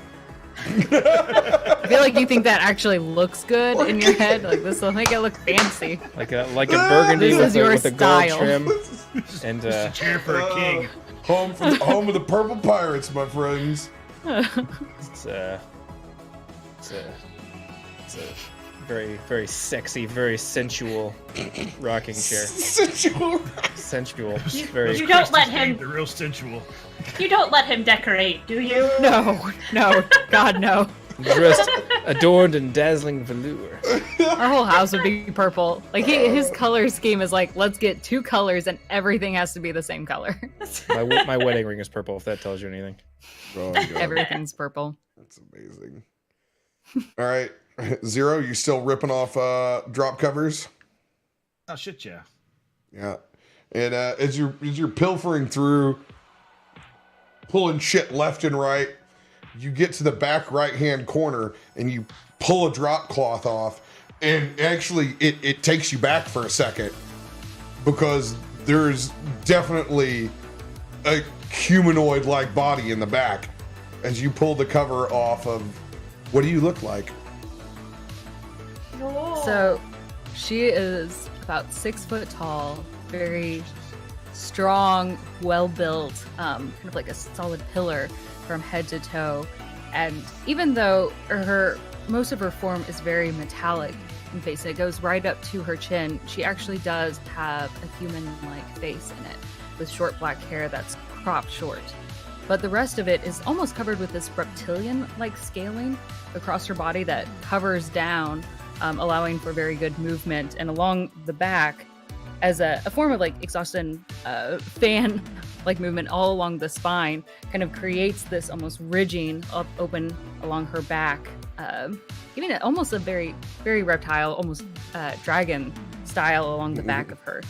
I feel like you think that actually looks good in your head. Like, this will make it look fancy. Like a burgundy with a gold trim. And a chair for a king. Home of the purple pirates, my friends. It's a very, very sexy, very sensual rocking chair. Sensual. You don't let him. The real sensual. You don't let him decorate, do you? No, God, no. Dressed, adorned in dazzling velour. Our whole house would be purple. Like, his color scheme is like, let's get 2 colors and everything has to be the same color. My wedding ring is purple, if that tells you anything. Oh, God. Everything's purple. That's amazing. All right, Zero, you still ripping off drop covers? Oh shit, yeah. Yeah, and as you're pilfering through, pulling shit left and right, you get to the back right-hand corner and you pull a drop cloth off, and actually it takes you back for a second because there's definitely a humanoid-like body in the back as you pull the cover off of. What do you look like? So, she is about 6 foot tall, very strong, well-built, kind of like a solid pillar from head to toe. And even though most of her form is very metallic in face, and it goes right up to her chin, she actually does have a human-like face in it, with short black hair that's cropped short. But the rest of it is almost covered with this reptilian-like scaling across her body that covers down, allowing for very good movement. And along the back, as a form of like exhaustion fan-like movement all along the spine, kind of creates this almost ridging up open along her back, giving it almost a very, very reptile, almost dragon style along the back of her.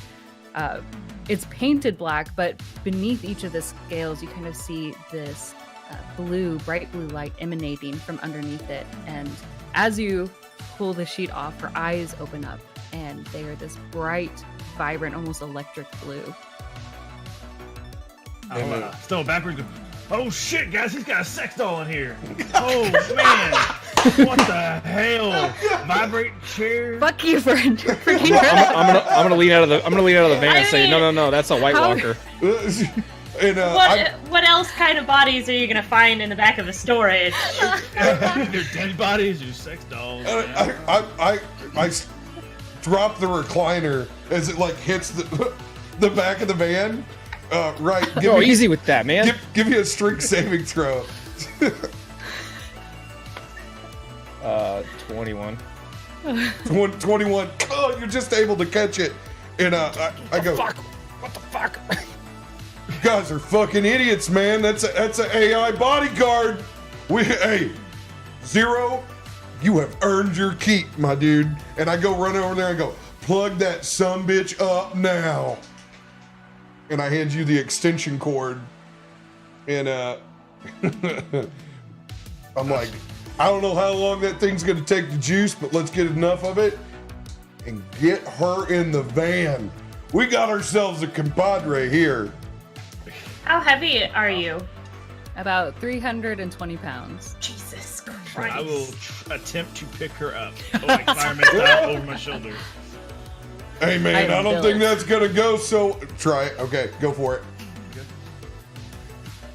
It's painted black, but beneath each of the scales, you kind of see this bright blue light emanating from underneath it. And as you pull the sheet off, her eyes open up, and they are this bright, vibrant, almost electric blue. I'll throw it backwards. Oh shit, guys, he's got a sex doll in here. Oh man. What the hell? Vibrate chair? Fuck you for freaking I'm gonna lean out of the van and say, mean, no, that's a White how- Walker. And What else kind of bodies are you gonna find in the back of a storage? They're dead bodies or sex dolls. man. I drop the recliner as it like hits the back of the van. Right. Go easy with that, man. Give me a strength saving throw. 21. 21. Oh, you're just able to catch it. And I go, Fuck. What the fuck? you guys are fucking idiots, man. That's an AI bodyguard. Hey, Zero, you have earned your keep, my dude. And I go run over there and go, plug that sumbitch up now. And I hand you the extension cord. And I'm like, I don't know how long that thing's gonna take to juice, but let's get enough of it and get her in the van. We got ourselves a compadre here. How heavy are you? About 320 pounds. Jesus Christ. I will attempt to pick her up. Oh, like fireman style over my shoulder. Hey man, I don't think that's gonna go, so try it. Okay, go for it.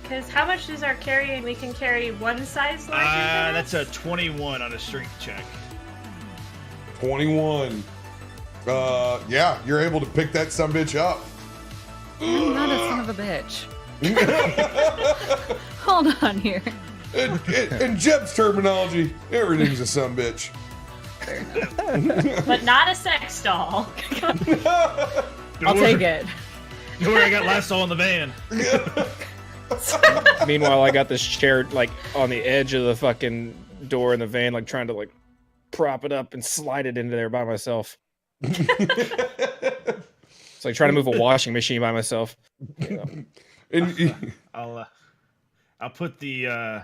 Because how much is our carry? And we can carry one size larger than That's us? a 21 on a strength check. 21. Yeah, you're able to pick that sumbitch up. I'm not a son of a bitch. Hold on here. In Jeb's terminology, everything's a sumbitch. But not a sex doll. I'll take it. Don't worry, I got Lysol in the van. Meanwhile, I got this chair like on the edge of the fucking door in the van, like trying to like prop it up and slide it into there by myself. It's like trying to move a washing machine by myself. You know. I'll put the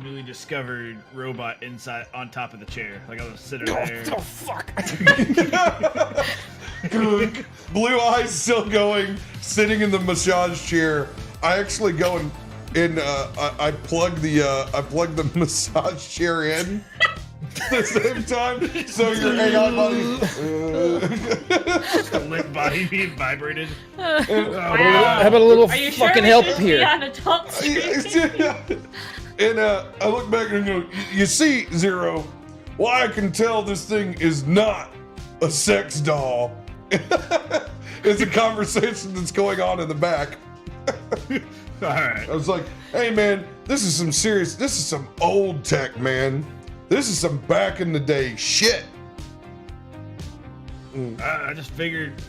newly discovered robot inside on top of the chair. Like I'll sit her there. Oh fuck! Blue eyes still going, sitting in the massage chair. I actually go and I plug the massage chair in at the same time. So your AI body. The limp body being vibrated. Wow. How about a little Are you fucking sure we help should here? Be on adult streaming? And I look back and go, you see, Zero, why I can tell this thing is not a sex doll. It's a conversation that's going on in the back. All right. I was like, hey man, this is some old tech, man. This is some back in the day shit. I just figured,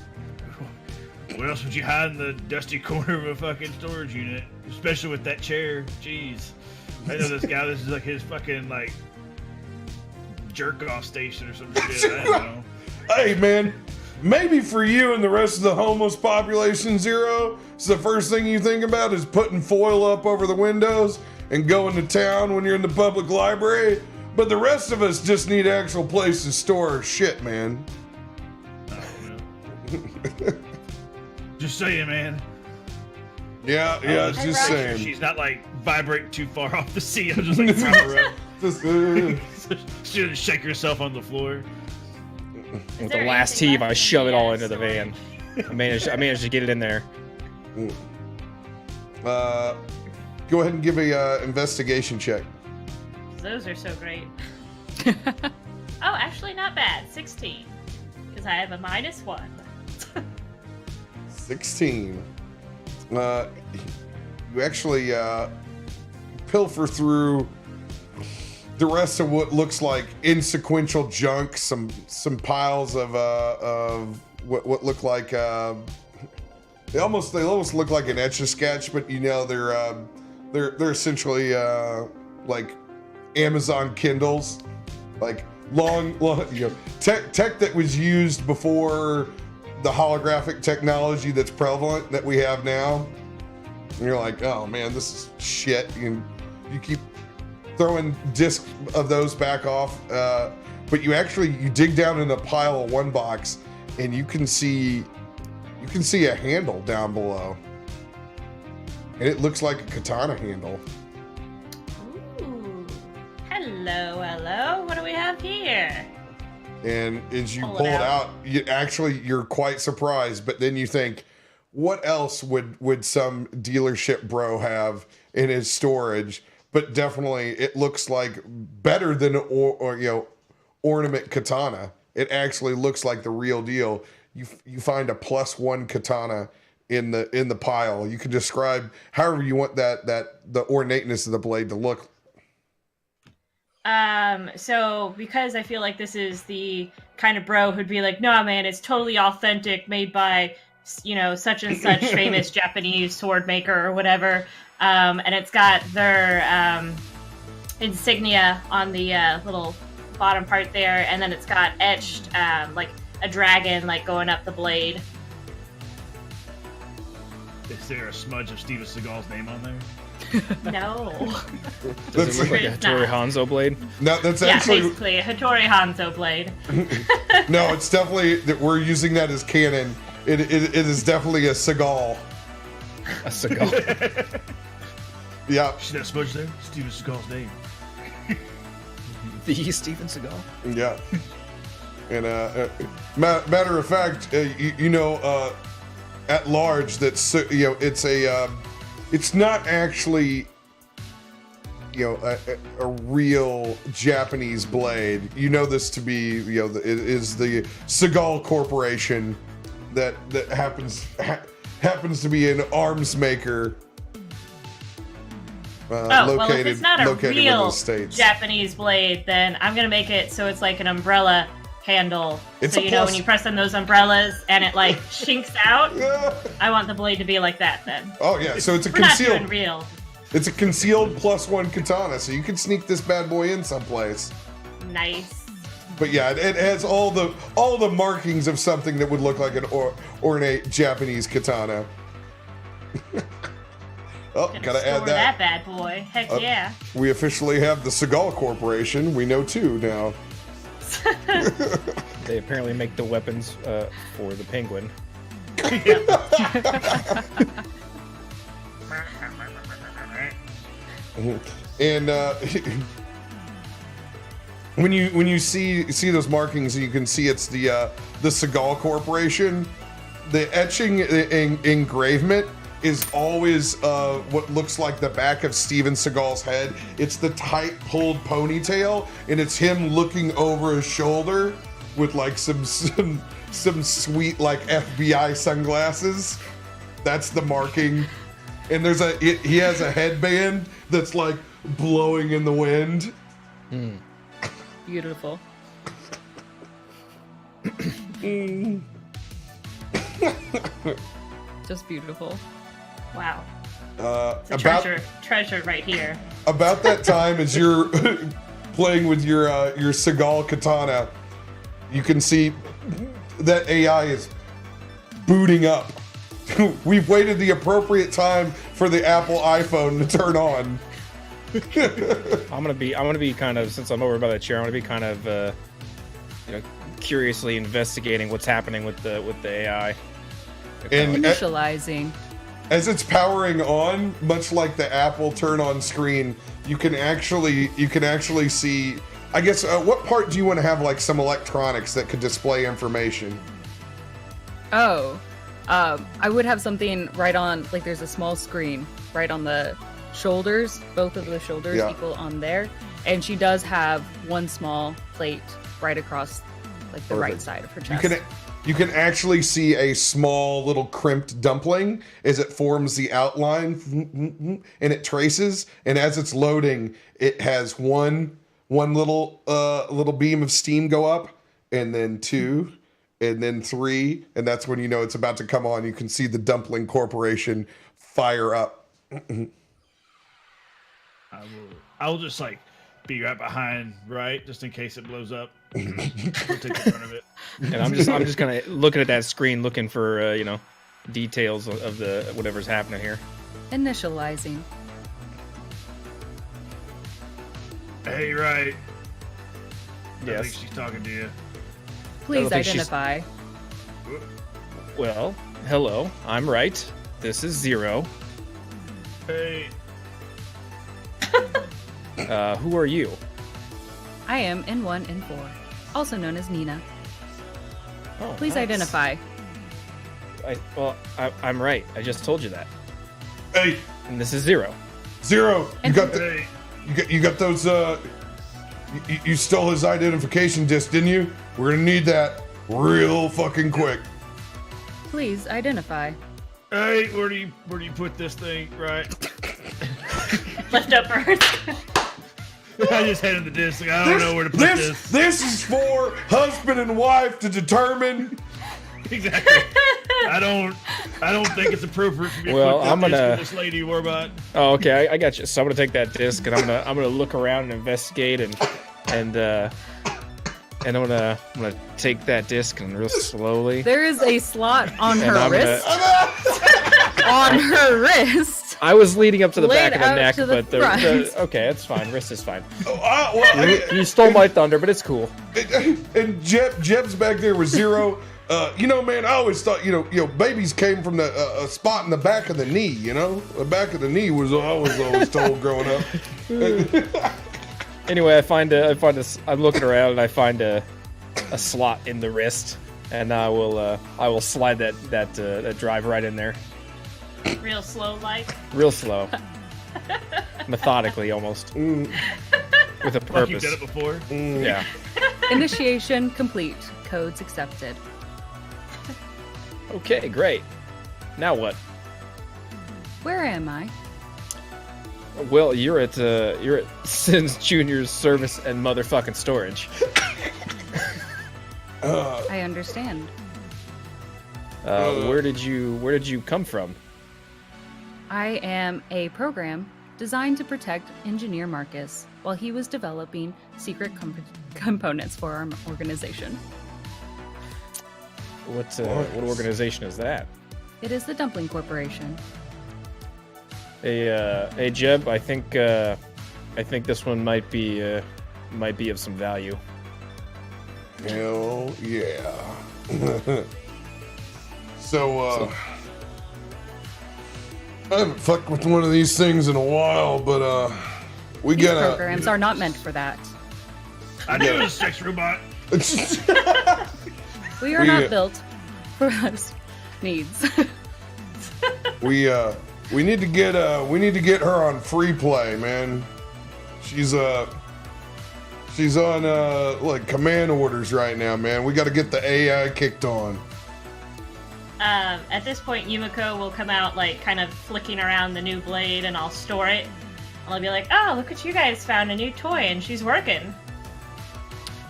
what else would you hide in the dusty corner of a fucking storage unit? Especially with that chair. Jeez. I know this guy, this is like his fucking like jerk off station or some shit. I don't know. Hey man, maybe for you and the rest of the homeless population, Zero, it's the first thing you think about is putting foil up over the windows and going to town when you're in the public library. But the rest of us just need actual place to store our shit, man. Just saying, man. Yeah, it's Hey, just Roger. saying. She's not like vibrating too far off the seat. I'm just like prop her up. Just, She doesn't shake herself on the floor. With there the last anything heave, left I in shove it the, all into the van. storage? I managed to get it in there. go ahead and give a investigation check. Those are so great. Oh, actually not bad. 16. Because I have a -1. 16. You actually pilfer through the rest of what looks like insequential junk, some piles of what look like they almost look like an Etch-a-Sketch, but you know they're essentially like Amazon Kindles, like long you know, tech that was used before the holographic technology that's prevalent that we have now. And you're like, oh man, this is shit. You keep throwing discs of those back off, but you dig down in a pile of one box, and you can see a handle down below. and it looks like a katana handle. Ooh. Hello, hello. What do we have here? And as you Pull it pull it out. out, you're quite surprised, but then you think, what else would some dealership bro have in his storage? But definitely, it looks like better than ornament katana. It actually looks like the real deal. You find a +1 katana in the pile. You can describe however you want the ornateness of the blade to look. So because I feel like this is the kind of bro who'd be like, no, man, it's totally authentic, made by, such and such famous Japanese sword maker or whatever. And it's got their, insignia on the, little bottom part there. And then it's got etched, like a dragon, like going up the blade. Is there a smudge of Steven Seagal's name on there? No. Does it look like a It's not. Hattori Hanzo blade? No, that's Yeah, actually basically a Hattori Hanzo blade. no. It's definitely that we're using that as canon. It is definitely a Seagal. A cigar. Yeah, See that smudge there? Steven Seagal's name. The Steven Seagal. yeah. And matter of fact, at large, that's it's not actually a real Japanese blade. You know this to be it is the Seagal Corporation that happens to be an arms maker. Well, if it's not a located in real the States. Japanese blade, then I'm gonna make it so it's like an umbrella handle. It's so a you know plus- when you press on those umbrellas and it like shinks out. Yeah. I want the blade to be like that then. Oh yeah, so it's a We're not doing concealed. real. It's a concealed +1 katana, so you can sneak this bad boy in someplace. Nice. But yeah, it has all the markings of something that would look like an ornate Japanese katana. Oh, Gonna gotta store add that. bad boy. Heck yeah. We officially have the Seagal Corporation. We know two now. They apparently make the weapons for the penguin. And when you see those markings, you can see it's the Seagal Corporation. The etching engravement is always what looks like the back of Steven Seagal's head. It's the tight pulled ponytail, and it's him looking over his shoulder with like some sweet like FBI sunglasses. That's the marking. And he has a headband that's like blowing in the wind. Beautiful. Just beautiful. Wow. It's a About treasure right here. about that time, as you're playing with your Seagal katana, you can see that AI is booting up. We've waited the appropriate time for the Apple iPhone to turn on. I'm gonna be kind of, since I'm over by that chair, I'm gonna be kind of curiously investigating what's happening with the AI. And Initializing. as it's powering on, much like the Apple turn on screen, you can actually see. I guess what part do you want to have like some electronics that could display information? Oh, I would have something right on, like there's a small screen right on the shoulders, both of the shoulders Yeah. equal on there. And she does have one small plate right across like the right Perfect. side of her You chest. can actually see a small little crimped dumpling as it forms the outline, and it traces. And as it's loading, it has one little beam of steam go up, and then two, and then three, and that's when you know it's about to come on. You can see the Dumpling Corporation fire up. I will just like be right behind, right, just in case it blows up. I'll take the front of it. And I'm just kind of looking at that screen, looking for details of the whatever's happening here. Initializing. Hey, right. I Yes. think she's talking to you. Please think she's- identify. Well, hello. I'm right. This is Zero. Hey. Who are you? I am N1 N4, also known as Nina. Oh, Please nice. identify. I'm right. I just told you that. Hey, And this is Zero. Zero, you got the, Hey. you got those. You stole his identification disc, didn't you? We're gonna need that real fucking quick. Please identify. Hey, where do you put this thing? Right. Left up first. I just handed the disc. Like, I don't know where to put this. This is for husband and wife to determine. Exactly. I don't think it's appropriate for me to Well, put that I'm disc gonna- with this lady Warbot. Oh, okay. I got you. So I'm gonna take that disc and I'm gonna look around and investigate and I'm gonna take that disc and real slowly. There is a slot on And her I'm wrist. gonna- On her wrist. I was leading up to the back Laid of the out neck, to the but front. okay, that's fine. Wrist is fine. Well, You stole my thunder, but it's cool. and Jeb's back there with Zero. You know, man, I always thought, babies came from the a spot in the back of the knee. You know, the back of the knee was I was always told growing up. Anyway, I'm looking around and I find a slot in the wrist, and I will slide that drive right in there, Real slow like. real slow, methodically almost, with a Like you've purpose. done it before. Yeah. Initiation complete. Codes accepted. Okay, great. Now what? Where am I? Well, you're at Sins Junior's service and motherfucking storage. I understand. Where did you come from? I am a program designed to protect Engineer Marcus while he was developing secret components for our organization. What organization is that? It is the Dumpling Corporation. Hey Jeb, I think this one might be of some value. Hell yeah. So, I haven't fucked with one of these things in a while, but we These gotta. programs are not meant for that. I knew it was a sex robot. We are We, not built for us needs. we need to get her on free play, man. She's on like command orders right now, man. We got to get the AI kicked on. At this point, Yumiko will come out, like, kind of flicking around the new blade, and I'll store it. And I'll be like, oh, look what you guys found, a new toy, and she's working.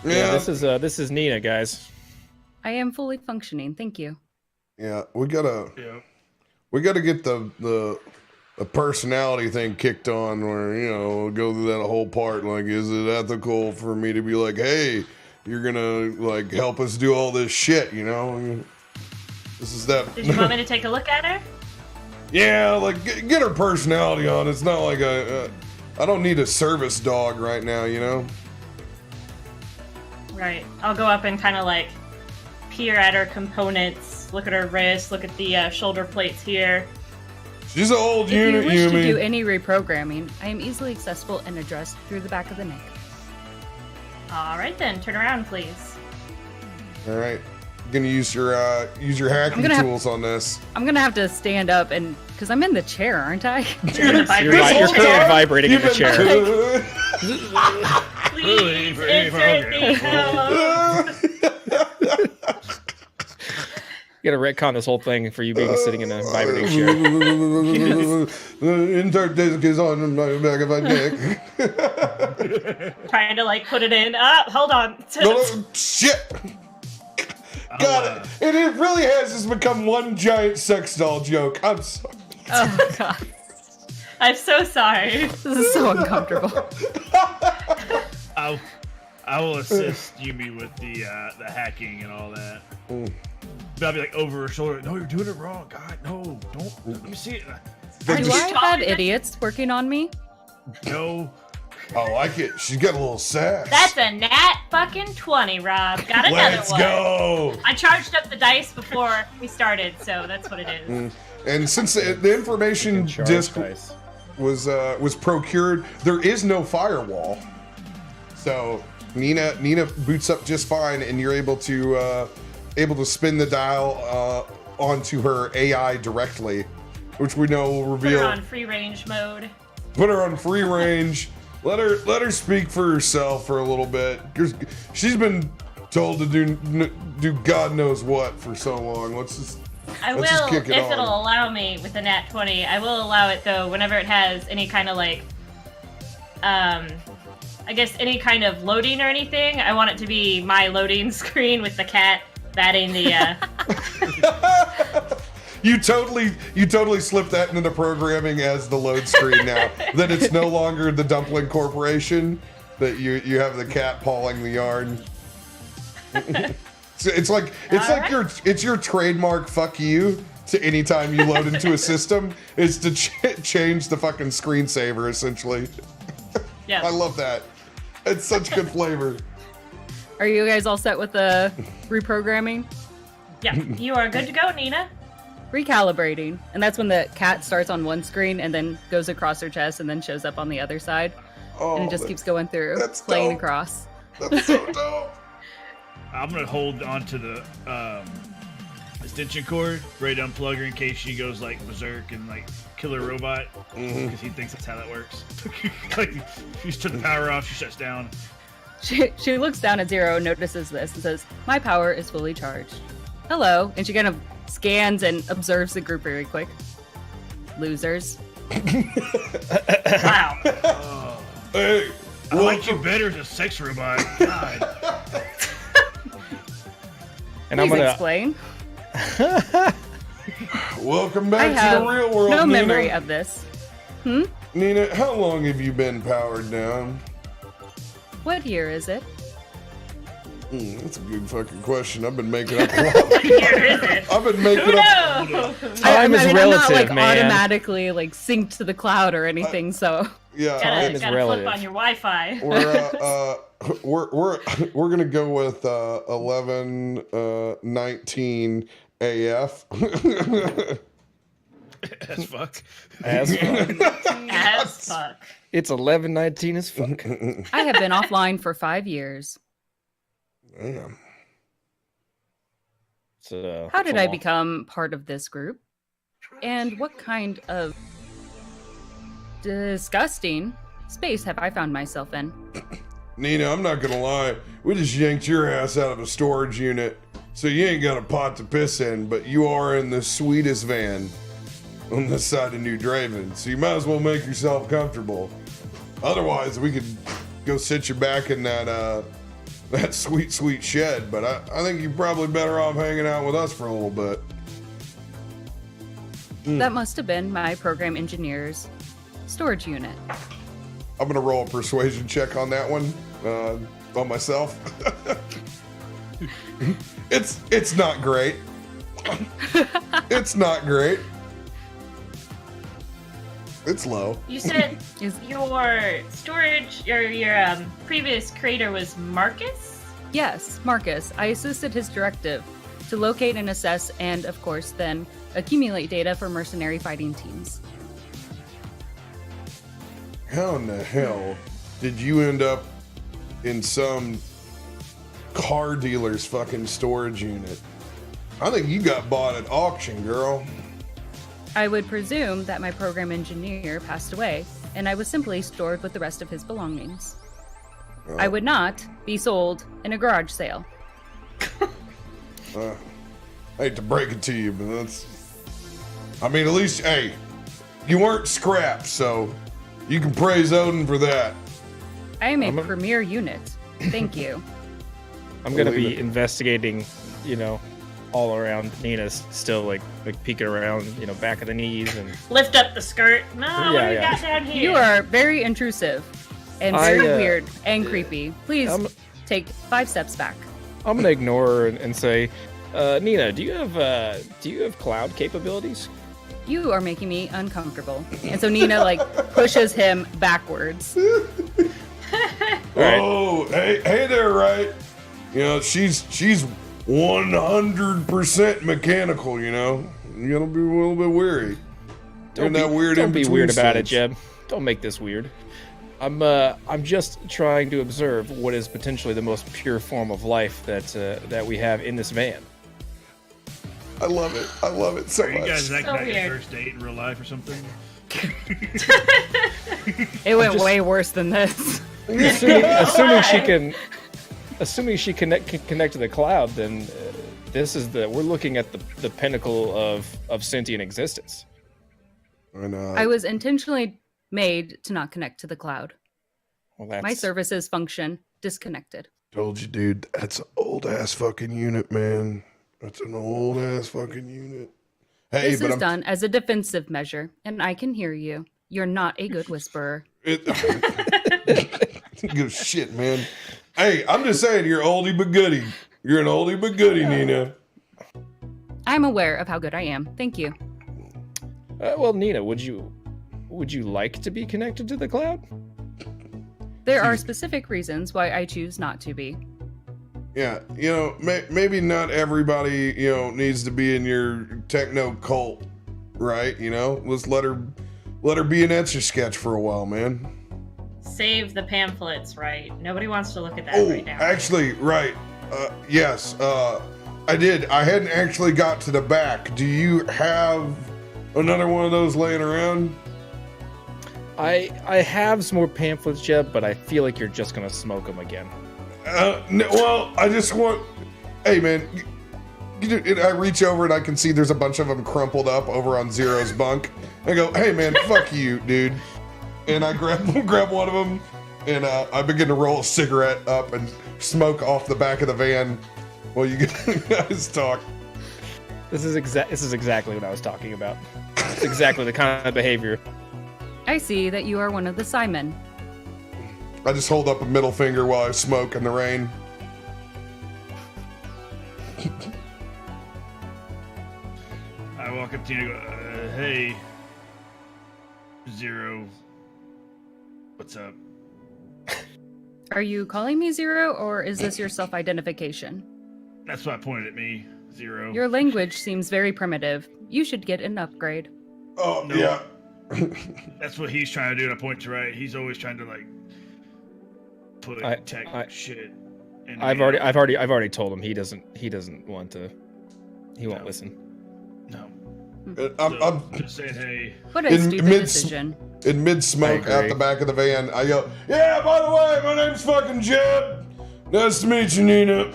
Yeah, this is Nina, guys. I am fully functioning, thank you. Yeah, we gotta Yeah. get the personality thing kicked on, where we'll go through that whole part. Like, is it ethical for me to be like, hey, you're gonna like help us do all this shit? This is that. Did you want me to take a look at her? Yeah, like get her personality on. It's not like I don't need a service dog right now. Right. I'll go up and kind of, like, peer at her components, look at her wrist, look at the shoulder plates here. She's an old If you unit, wish to do Yumi. any reprogramming, I am easily accessible and addressed through the back of the neck. All right, then. Turn around, please. All right, gonna use your hacking gonna have- tools on this. I'm gonna have to stand up and because I'm in the chair, aren't I? You're in the You're vibrating currently chair. vibrating in the chair. Please Really? insert the pillow. You gotta retcon this whole thing for you being sitting in a vibrating chair. Insert disc is on the back of my neck. Trying to, like, put it in. Hold on. No, shit. God, it really has just become one giant sex doll joke. I'm sorry. Oh god, I'm so sorry. this is so uncomfortable. I will assist Yumi with the hacking and all that. But I'll be like over her shoulder. No, you're doing it wrong. God, no, don't. Let me see it. Do I just- have idiots working on me? No. I like it. She's got a little sass. That's a nat fucking 20, Rob. Got another Let's one. go. I charged up the dice before we started, so that's what it is. And since the information Charge disc, dice. was procured. There is no firewall, so Nina boots up just fine, and you're able to spin the dial onto her AI directly, which we know will Put reveal. her on free range mode. Put her on free range. Let her speak for herself for a little bit. 'Cause she's been told to do God knows what for so long. Let's just kick it if on. it'll allow me with the nat 20. I will allow it though whenever it has any kind of like, I guess any kind of loading or anything. I want it to be my loading screen with the cat batting the. You totally slipped that into the programming as the load screen now. That it's no longer the Dumpling Corporation. That you have the cat pawing the yarn. It's like your trademark fuck you to any time you load into a system is to change the fucking screensaver essentially. Yeah. I love that. It's such good flavor. Are you guys all set with the reprogramming? Yeah, you are good to go, Nina. Recalibrating. And that's when the cat starts on one screen and then goes across her chest and then shows up on the other side. And it just keeps going through, that's playing dope. across. That's so dope. I'm gonna hold on to the extension cord, ready to unplug her in case she goes like berserk and like kill her robot, because he thinks that's how that works. Like, if you turn the power off, she shuts down. She looks down at Zero, notices this, and says, "My power is fully charged. Hello." And she kind of scans and observes the group very quick. Losers. Wow. Hey, I like you better as a sex robot. God. And Please I'm gonna explain. welcome I back to have the real world. no Nina. memory of this. Nina, how long have you been powered down? What year is it? That's a good fucking question. I've been making up a lot. Here is it. I've been making up. No. Time is I'm not relative, like man. automatically like synced to the cloud or anything, so Yeah, Gotta, is gotta relative. flip on your Wi-Fi. we're gonna go with 11:19 AF. As fuck. as fuck. As fuck. It's 11:19 as fuck. I have been offline for 5 years. Damn. So, How did that's a I long- become part of this group? And what kind of disgusting space have I found myself in? Nina, I'm not gonna lie. We just yanked your ass out of a storage unit, so you ain't got a pot to piss in, but you are in the sweetest van on this side of New Draven, so you might as well make yourself comfortable. Otherwise, we could go sit you back in that sweet shed, but I think you're probably better off hanging out with us for a little bit. That must have been my program engineer's storage unit. I'm gonna roll a persuasion check on that one, on myself. It's not great. It's not great. It's low. You said Is- your storage, your previous creator was Marcus? Yes, Marcus. I assisted his directive to locate and assess and, of course, then accumulate data for mercenary fighting teams. How in the hell did you end up in some car dealer's fucking storage unit? I think you got bought at auction, girl. I would presume that my program engineer passed away, and I was simply stored with the rest of his belongings. I would not be sold in a garage sale. I hate to break it to you, but that's... I mean, at least, hey, you weren't scrapped, so you can praise Odin for that. I am a I'm a- premier unit. Thank you. I'm gonna Believe be it. investigating, all around. Nina's still like peeking around, back of the knees, and Lift up the skirt. No, what do we Yeah. got down here? You are very intrusive and very I, weird and creepy. Please I'm- take 5 steps back. I'm gonna ignore her and say, Nina, do you have cloud capabilities? You are making me uncomfortable. And so Nina pushes him backwards. Right. Oh, hey there, right? She's 100% mechanical, You gotta be a little bit weary. Doing that weird Don't in be between weird about it, stage. Jeb. Don't make this weird. I'm just trying to observe what is potentially the most pure form of life that we have in this van. I love it. I love it so Are you much. guys acting So like your weird. first date in real life or something? It went way worse than this. Assuming she can connect to the cloud, then we're looking at the pinnacle of sentient existence. And, I was intentionally made to not connect to the cloud. Well, that's My services function disconnected. told you, dude. That's an old ass fucking unit, man. That's an old ass fucking unit. Hey, This but is I'm done as a defensive measure, and I can hear you. You're not a good whisperer. Good shit, man. Hey, I'm just saying, you're oldie but goodie. You're an oldie but goodie, Nina. I'm aware of how good I am. Thank you. Well, Nina, would you like to be connected to the cloud? There are specific reasons why I choose not to be. Yeah, maybe not everybody, needs to be in your techno cult, right? Let's let her be an Etch-a-Sketch for a while, man. Save the pamphlets, right? Nobody wants to look at that Oh, right now. actually, right. Yes, I did. I hadn't actually got to the back. Do you have another one of those laying around? I have some more pamphlets, Jeb, but I feel like you're just gonna smoke them again. No, well, I just want. Hey, man. I reach over and I can see there's a bunch of them crumpled up over on Zero's bunk. I go, hey, man, fuck you, dude. And I grab one of them and I begin to roll a cigarette up and smoke off the back of the van while you guys talk. This is exactly what I was talking about. It's exactly the kind of behavior. I see that you are one of the Simon. I just hold up a middle finger while I smoke in the rain. I walk up to you and go, hey, Zero, what's up? Are you calling me Zero, or is this your self-identification? That's why I pointed at me, Zero. Your language seems very primitive. You should get an upgrade. Oh, No. yeah. That's what he's trying to do, and I point to right. He's always trying to put tech shit. In I've already told him he doesn't want to. He won't listen. No. I'm Just saying, hey. What a stupid decision. in mid-smoke I out agree. the back of the van. I go, yeah, by the way, my name's fucking Jeb. Nice to meet you, Nina.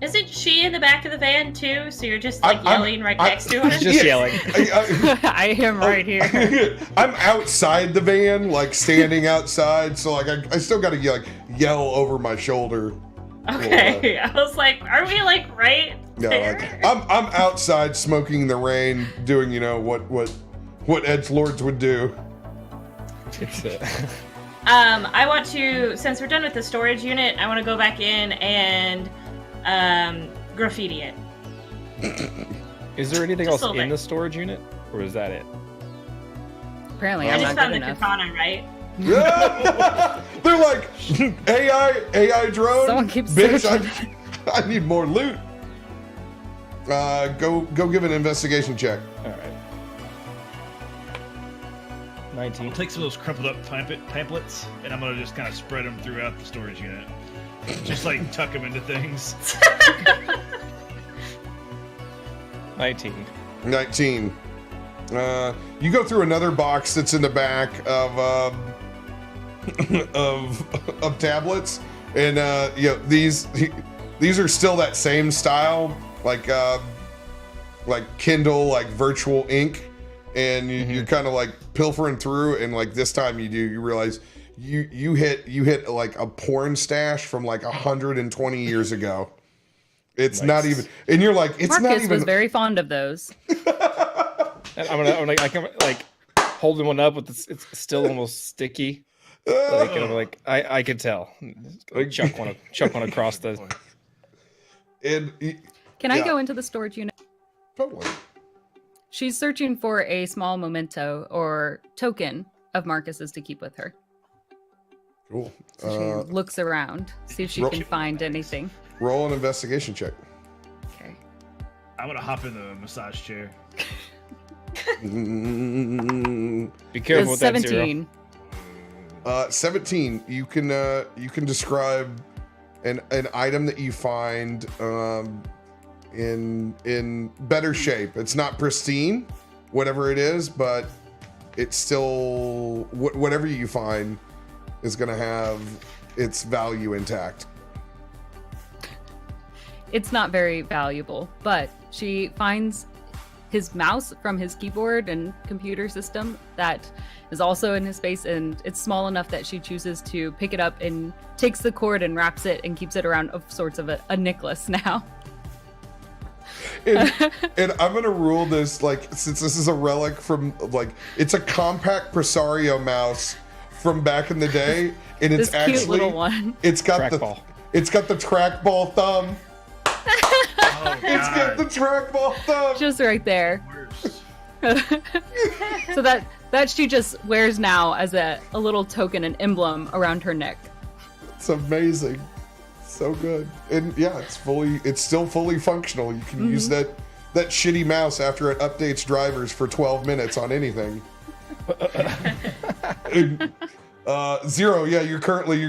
Isn't she in the back of the van too? So you're just I'm- yelling right next to her? He's just yelling. I am right here. I'm outside the van, standing outside, so I still gotta yell over my shoulder. Okay. I was like, are we right No, there? I'm outside smoking in the rain, doing what edgelords would do. It's I want to, since we're done with the storage unit, I want to go back in and graffiti it. Is there anything Just else a little in bit. the storage unit, or is that it? Apparently, I I'm just not found good the enough. katana, right? They're like, AI drone. Someone keeps bitch, searching. I need more loot. Go give an investigation check. All right. 19. I'll take some of those crumpled up pamphlets, and I'm gonna just kind of spread them throughout the storage unit. Just tuck them into things. 19. 19. You go through another box that's in the back of of tablets, and these are still that same style, like Kindle, like virtual ink, and you're kind of pilfering through, and this time you realize you hit a porn stash from 120 years ago. It's Nice. not even, and you're like, it's Marcus not even. was very fond of those. And I'm holding one up with it's still almost sticky. I could tell. Chuck one across the. And Can I Yeah. go into the storage unit? totally. She's searching for a small memento or token of Marcus's to keep with her. Cool. So she looks around, see if she roll- can find anything. Roll an investigation check. Okay. I'm gonna hop in the massage chair. Be It's careful with that, Zero. 17. 17. You can describe an item that you find in better shape. It's not pristine, whatever it is, but it's still whatever you find is going to have its value intact. It's not very valuable, but she finds his mouse from his keyboard and computer system that is also in his space, and it's small enough that she chooses to pick it up and takes the cord and wraps it and keeps it around of sorts of a necklace now. And I'm gonna rule this, like, since this is a relic from, like, it's a compact Presario mouse from back in the day, and it's This actually cute little one. it's got Trackball. it's got the trackball thumb. Oh, It's got the trackball thumb. Just right there. Worse. So that she just wears now as a little token, an emblem around her neck. It's amazing. So good. And yeah, it's still fully functional. You can use that shitty mouse after it updates drivers for 12 minutes on anything. And, Zero, yeah, you're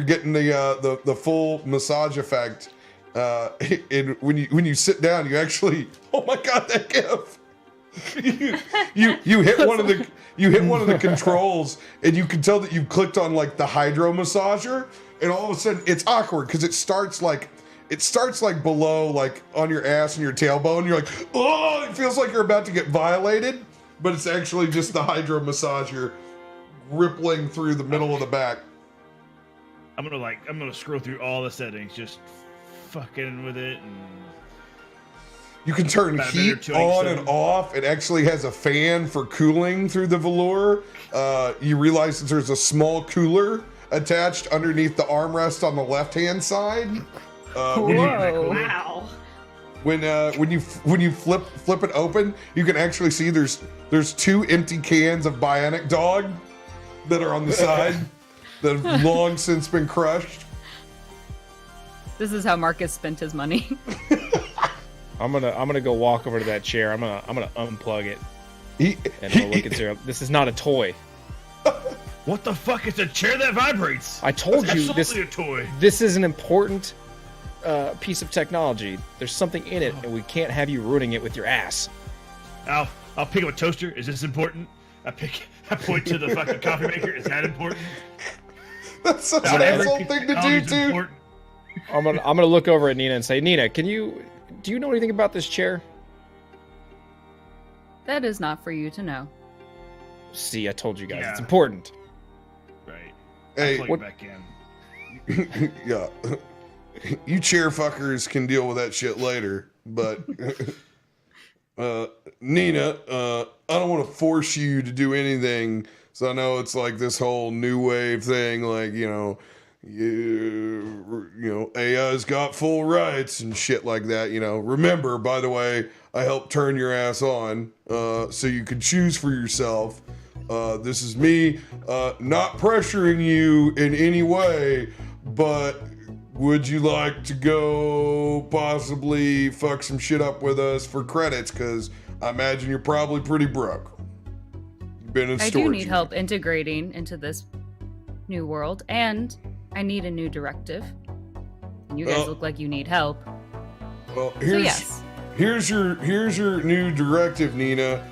getting the full massage effect. And when you sit down, you actually, oh my god, that gif. You hit one of the controls, and you can tell that you've clicked on like the hydro massager, and all of a sudden it's awkward because it starts like below, like on your ass and your tailbone. You're like, oh, it feels like you're about to get violated, but it's actually just the hydro massager rippling through the middle of the back. I'm gonna scroll through all the settings, just fucking with it. And You can turn About a heat minute or two, on so- and off. It actually has a fan for cooling through the velour. You realize that there's a small cooler attached underneath the armrest on the left-hand side. Whoa. Wow. When you flip it open, you can actually see there's 2 empty cans of Bionic Dog that are on the side that have long since been crushed. This is how Marcus spent his money. I'm gonna go walk over to that chair. I'm gonna unplug it He, and I'll look at Zero. This is not a toy. what the fuck is a chair that vibrates? I told It's you this. absolutely a toy. This is an important piece of technology. There's something in it, and we can't have you ruining it with your ass. I'll pick up a toaster. Is this important? I point to the fucking coffee maker. Is that important? that's such Not an every asshole piece thing of to do technology is too. important. I'm gonna look over at Nina and say, Nina, do you know anything about this chair? That is not for you to know. See, I told you guys, Yeah. it's important. Right. Hey, Plug what- it back in. yeah, you chair fuckers can deal with that shit later, but Nina, I don't want to force you to do anything. So I know it's like this whole new wave thing, like, you know, AI's got full rights and shit like that. You know, remember, by the way, I helped turn your ass on, so you could choose for yourself. This is me, not pressuring you in any way, but would you like to go possibly fuck some shit up with us for credits? Because I imagine you're probably pretty broke. You've been in I storage. do need help integrating into this new world, and I need a new directive. And you guys look like you need help. Well, So yes. here's your new directive, Nina.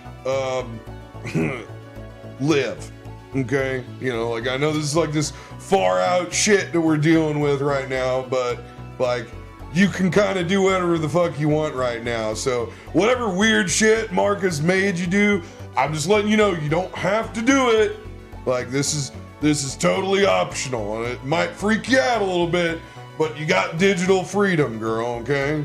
Live. Okay? You know, like, I know this is like this far out shit that we're dealing with right now, but like, you can kind of do whatever the fuck you want right now. So whatever weird shit Marcus made you do, I'm just letting you know you don't have to do it. Like, this is totally optional, and it might freak you out a little bit, but you got digital freedom, girl, okay?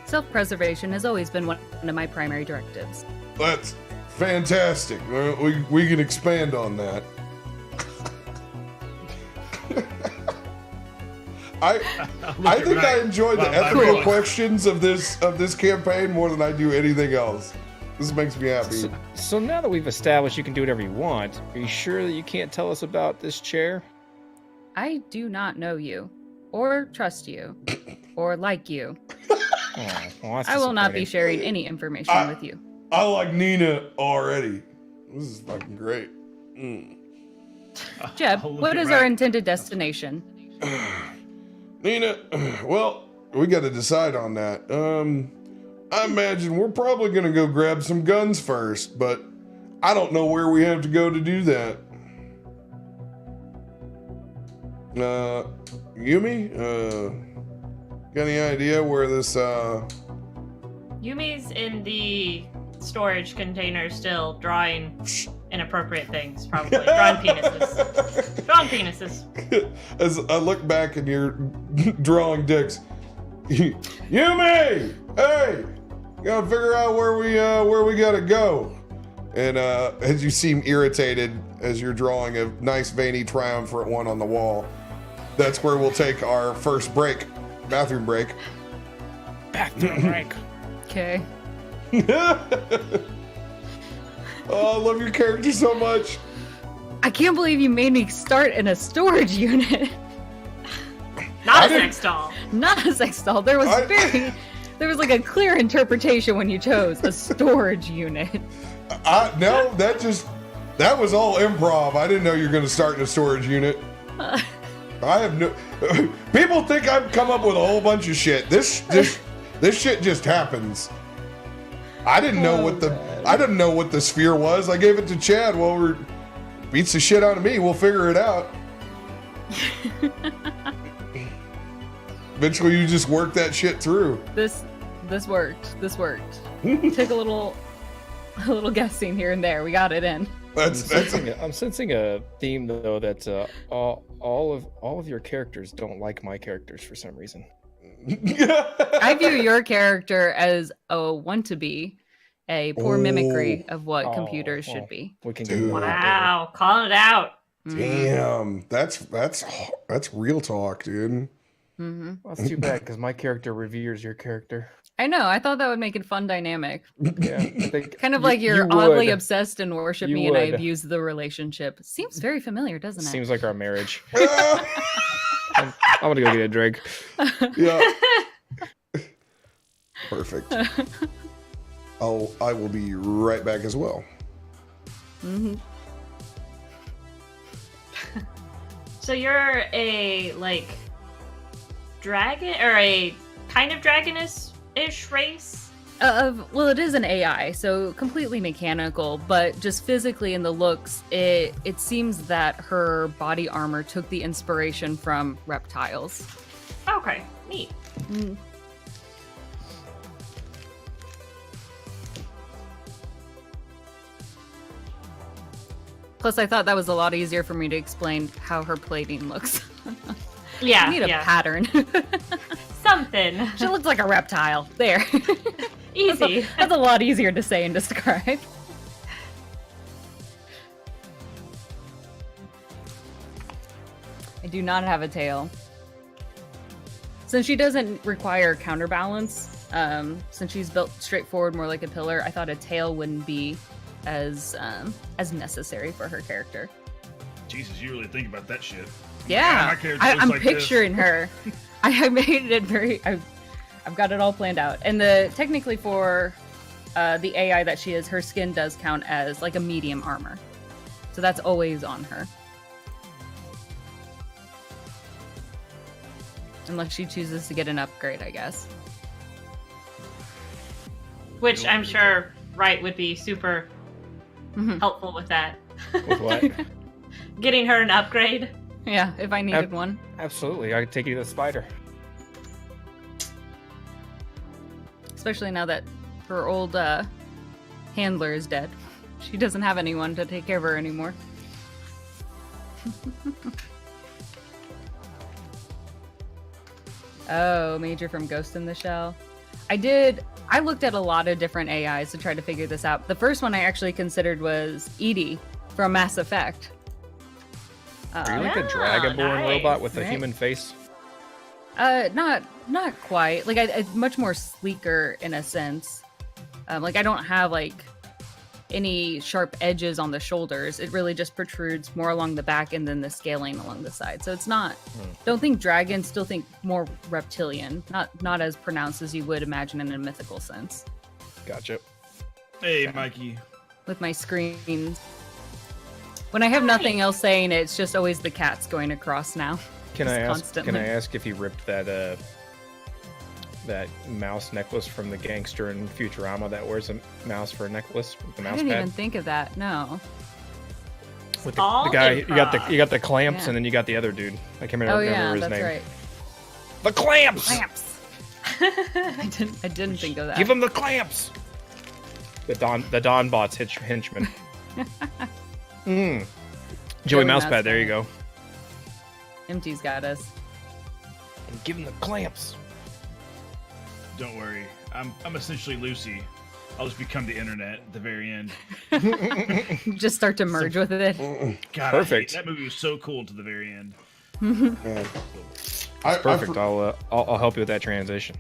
Self-preservation has always been one of my primary directives. That's fantastic. We can expand on that. I think I enjoy the ethical cool. questions of this campaign more than I do anything else. This makes me happy. So now that we've established you can do whatever you want, are you sure that you can't tell us about this chair? I do not know you, or trust you, or like you. Oh, well, that's I will not be disappointing. sharing any information with you. I like Nina already. This is fucking great. Jeb, I'll look what it is right- our intended destination? Nina, well, we got to decide on that. I imagine we're probably going to go grab some guns first, but I don't know where we have to go to do that. Yumi, got any idea where this, Yumi's in the storage container still, drawing inappropriate things, probably. Drawing penises. Drawing penises. As I look back and you're drawing dicks. Yumi! Hey! Gotta figure out where we gotta go. And as you seem irritated as you're drawing a nice veiny triumphant one on the wall, that's where we'll take our first break. Bathroom break. Bathroom break. Okay. Oh, I love your character so much. I can't believe you made me start in a storage unit. Not I a didn't- sex doll. Not a sex doll. There was there was like a clear interpretation when you chose a storage unit. No, that was all improv. I didn't know you were going to start in a storage unit. I have no. People think I've come up with a whole bunch of shit. This shit just happens. I didn't know what the sphere was. I gave it to Chad. Well, beats the shit out of me. We'll figure it out. Eventually, you just work that shit through. This worked. This worked. Took a little guessing here and there. We got it in. I'm sensing a theme though that all of your characters don't like my characters for some reason. I view your character as a want-to-be, a poor mimicry of what computers should be. We can Dude. do that. Wow, calling it out. Damn, that's real talk, dude. Mm-hmm. Well, that's too bad because my character reveres your character. I know. I thought that would make it fun dynamic. Yeah, I think Kind of like you you're oddly would. obsessed and worship You me, and I would. abuse the relationship. Seems very familiar, doesn't it? Seems like our marriage. I'm gonna go get a drink. Yeah. Perfect. I will be right back as well. Mm-hmm. So you're a dragon or a kind of dragoness-ish race? Well, it is an AI, so completely mechanical, but just physically in the looks, it seems that her body armor took the inspiration from reptiles. Okay, neat. Mm. Plus, I thought that was a lot easier for me to explain how her plating looks. Yeah, I need a yeah. pattern. Something. She looks like a reptile. There. Easy. That's a lot easier to say and describe. I do not have a tail. Since she doesn't require counterbalance, since she's built straightforward, more like a pillar, I thought a tail wouldn't be as necessary for her character. Jesus, you really think about that shit. Yeah, my character looks I'm like this. picturing her. I made it very. I've got it all planned out, and technically for the AI that she is, her skin does count as like a medium armor, so that's always on her. Unless she chooses to get an upgrade, I guess. Which I'm sure Wright would be super Mhm. helpful with that. With what? Getting her an upgrade. Yeah, if I needed one. Absolutely, I could take you to the spider. Especially now that her old handler is dead. She doesn't have anyone to take care of her anymore. Oh, Major from Ghost in the Shell. I looked at a lot of different AIs to try to figure this out. The first one I actually considered was Edie from Mass Effect. Are you like a Ah, dragonborn nice. robot with a Right. human face? Not quite. Like I much more sleeker in a sense. Like I don't have like any sharp edges on the shoulders. It really just protrudes more along the back and then the scaling along the side. So it's not. Don't think dragon. Still think more reptilian. Not as pronounced as you would imagine in a mythical sense. Gotcha. Hey, Mikey. With my screens. When I have nothing else saying it, it's just always the cats going across now. Can Just I ask? constantly. Can I ask if he ripped that that mouse necklace from the gangster in Futurama that wears a mouse for a necklace with the I mouse didn't pad? even think of that. No. With All the guy, improv. you got the clamps, Yeah. and then you got the other dude. I can't remember, Oh yeah, his that's name. right. The clamps. Clamps. I didn't think of that. Give him the clamps. The Don Bot's henchman. Joey Joey Mousepad. There Mousepad. you go. Empty's got us. And give him the clamps. Don't worry. I'm essentially Lucy. I'll just become the internet at the very end. Just start to merge with it. God, Perfect. That movie was so cool to the very end. Man. Perfect. I'll help you with that transition.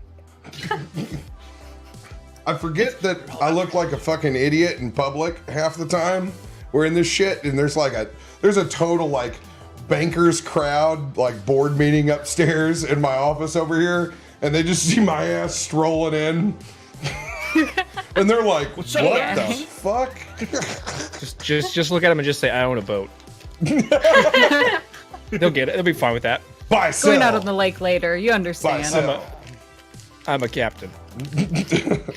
I forget that I look like a fucking idiot in public half the time. We're in this shit, and there's a total like bankers crowd, like board meeting upstairs in my office over here, and they just see my ass strolling in. And they're like, what up, the guys?" fuck? Just look at him and just say, I own a boat. They'll get it. They'll be fine with that. Buy, sell. Going out on the lake later, you Buy, understand. sell. I'm a captain.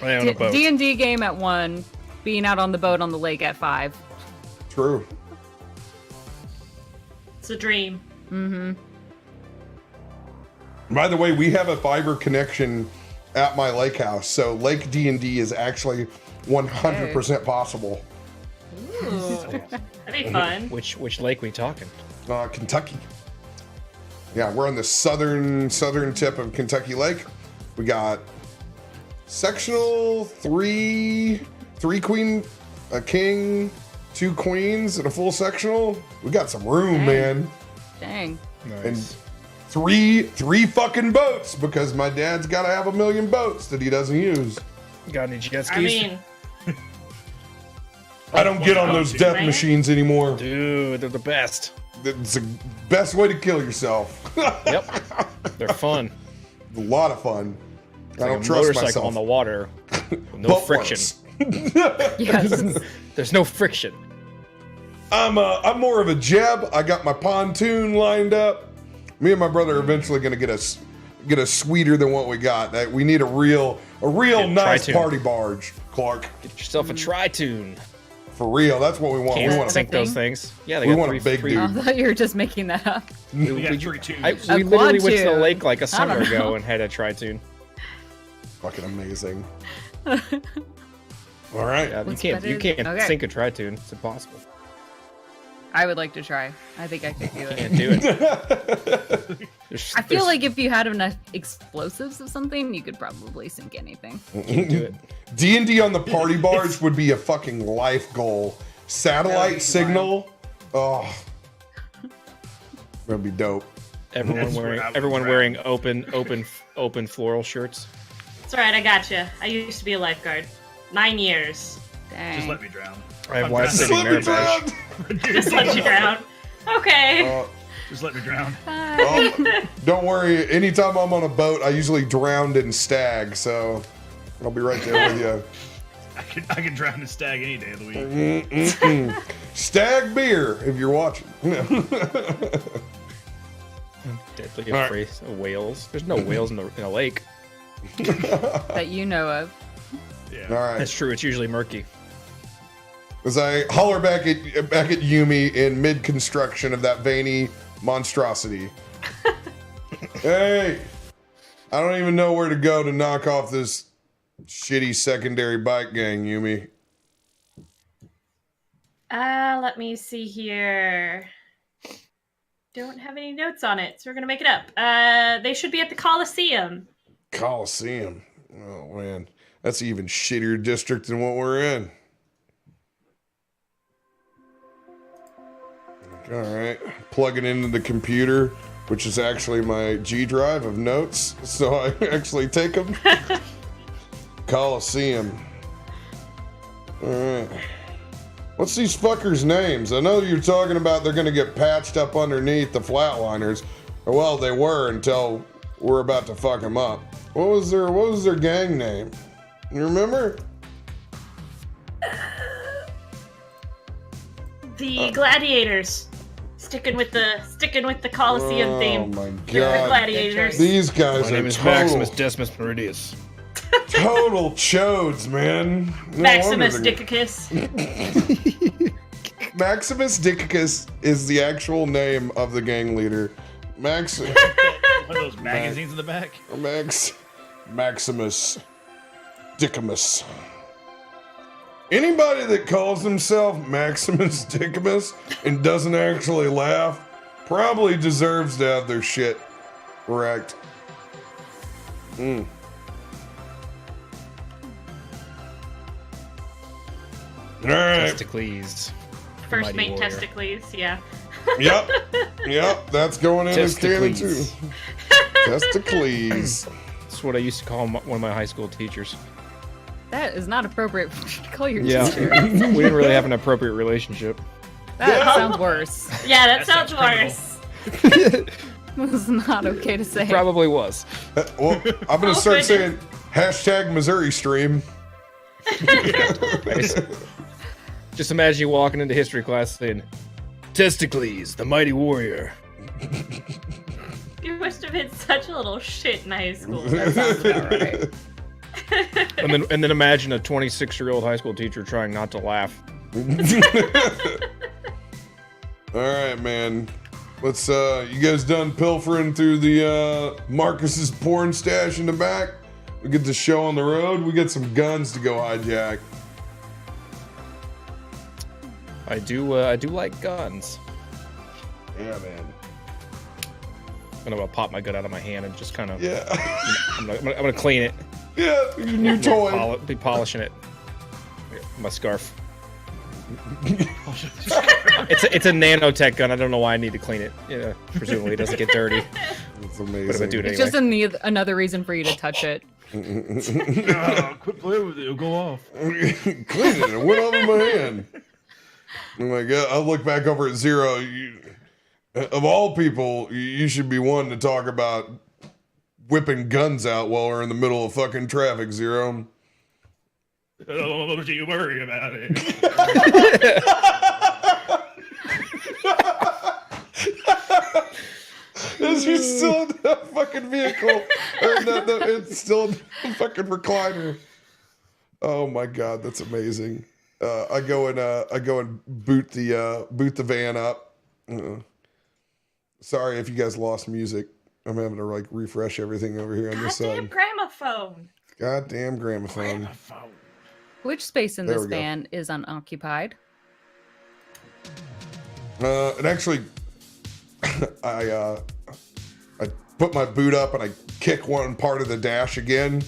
I own a boat. D&D game at 1, being out on the boat on the lake at 5. True. It's a dream. By the way, we have a fiber connection at my lake house, so Lake D&D is actually 100% possible. Ooh, that'd be fun. Which lake we talking? Kentucky. Yeah, we're on the southern tip of Kentucky Lake. We got sectional, three queen, a king, 2 queens, and a full sectional. We got some room, Dang. man. Dang. Nice. And three fucking boats, because my dad's got to have 1 million boats that he doesn't use. Got any jet skis? I mean, I don't get on those death Right? machines anymore. Dude, they're the best. It's the best way to kill yourself. Yep. They're fun. A lot of fun. I Like don't a trust motorcycle myself. on the water. With no Boat friction. floats. Yes. There's no friction. I'm more of a Jeb. I got my pontoon lined up. Me and my brother are eventually gonna get a sweeter than what we got. That we need a real nice Tri-tune. party barge, Clark. Get yourself a tri-tune. For real, that's what we want. Can't We want sink thing? those things. Yeah, they We got want a big three- dude. I thought you were just making that up. We got 3 tunes. We A literally quad went to the tune. lake like a I summer don't know. ago and had a tri-tune. fucking amazing. All right. Yeah, What's you better- can't okay. sink a tri-tune. It's impossible. I would like to try. I think I could do it. Can't do it. I feel like if you had enough explosives of something, you could probably sink anything. can't do it. D&D on the party barge would be a fucking life goal. Satellite signal. Oh, that'd be dope. Everyone That's where wearing I would wearing drown. open floral shirts. it's alright, I gotcha. I used to be a lifeguard. 9 years. Dang. Just let me drown. I have I'm white drowning. city Let me merit drown. badge. Just let you drown. Okay. Just let me drown. Oh, don't worry. Anytime I'm on a boat, I usually drowned in stag, so I'll be right there with you. I can drown in stag any day of the week. Stag beer, if you're watching. Deadly All right. afraid of whales. There's no whales in a lake. That you know of. Yeah. All right. That's true. It's usually murky. As I holler back at Yumi in mid-construction of that veiny monstrosity. Hey, I don't even know where to go to knock off this shitty secondary bike gang, Yumi. Let me see here. Don't have any notes on it, so we're gonna make it up. They should be at the Coliseum. Coliseum. Oh man, that's an even shittier district than what we're in. All right, plug it into the computer, which is actually my G drive of notes, so I actually take them. Coliseum. All right. What's these fuckers' names? I know you're talking about they're gonna get patched up underneath the Flatliners. Well, they were until we're about to fuck them up. What was their gang name? You remember? The gladiators. Sticking with the Colosseum theme. Oh my The god. gladiators. These guys My are name is total, Maximus Decimus Meridius. total chodes, man. No Maximus wonder Dickicus. Maximus Dickicus is the actual name of the gang leader. One of those magazines in the back. Maximus Dickimus. Anybody that calls himself Maximus Dickimus and doesn't actually laugh probably deserves to have their shit wrecked. All right. Testicles. First Mighty mate warrior. Testicles, yeah. Yep, that's going in as canon too. Testicles. Testicles. That's what I used to call one of my high school teachers. That is not appropriate to call your Yeah, teacher. we didn't really have an appropriate relationship. That sounds worse. Yeah, that sounds criminal. worse. It's not okay to say. Probably was. Well, I'm gonna Oh, start goodness. saying hashtag Missouri stream. Just imagine you walking into history class saying, "Testicles, the mighty warrior." You must have been such a little shit in high school. That sounds about right. And then imagine a 26-year-old high school teacher trying not to laugh. All right, man. Let's you guys done pilfering through the Marcus's porn stash in the back? We get the show on the road. We got some guns to go hijack. I do like guns. Yeah, man. I'm gonna pop my gun out of my hand and just kind of. Yeah. I'm gonna clean it. Yeah, your new toy. Be polishing it. Here, my scarf. It's a nanotech gun. I don't know why I need to clean it. Yeah, presumably it doesn't get dirty. That's But I'm amazing. gonna do it It's anyway. just another reason for you to touch it. Oh, quit playing with it. It'll go off. Clean it. It went off in my hand. Oh my god! I look back over at Zero. Of all people, you should be one to talk about whipping guns out while we're in the middle of fucking traffic, Zero. Don't you worry about it. Is he still in the fucking vehicle? Or no, it's still in the fucking recliner. Oh my god, that's amazing. I go and boot the van up. Sorry if you guys lost music. I'm having to like refresh everything over here on this Goddamn side. gramophone. Goddamn gramophone. Which space in There this we go. van is unoccupied? And actually, I put my boot up and I kick one part of the dash again,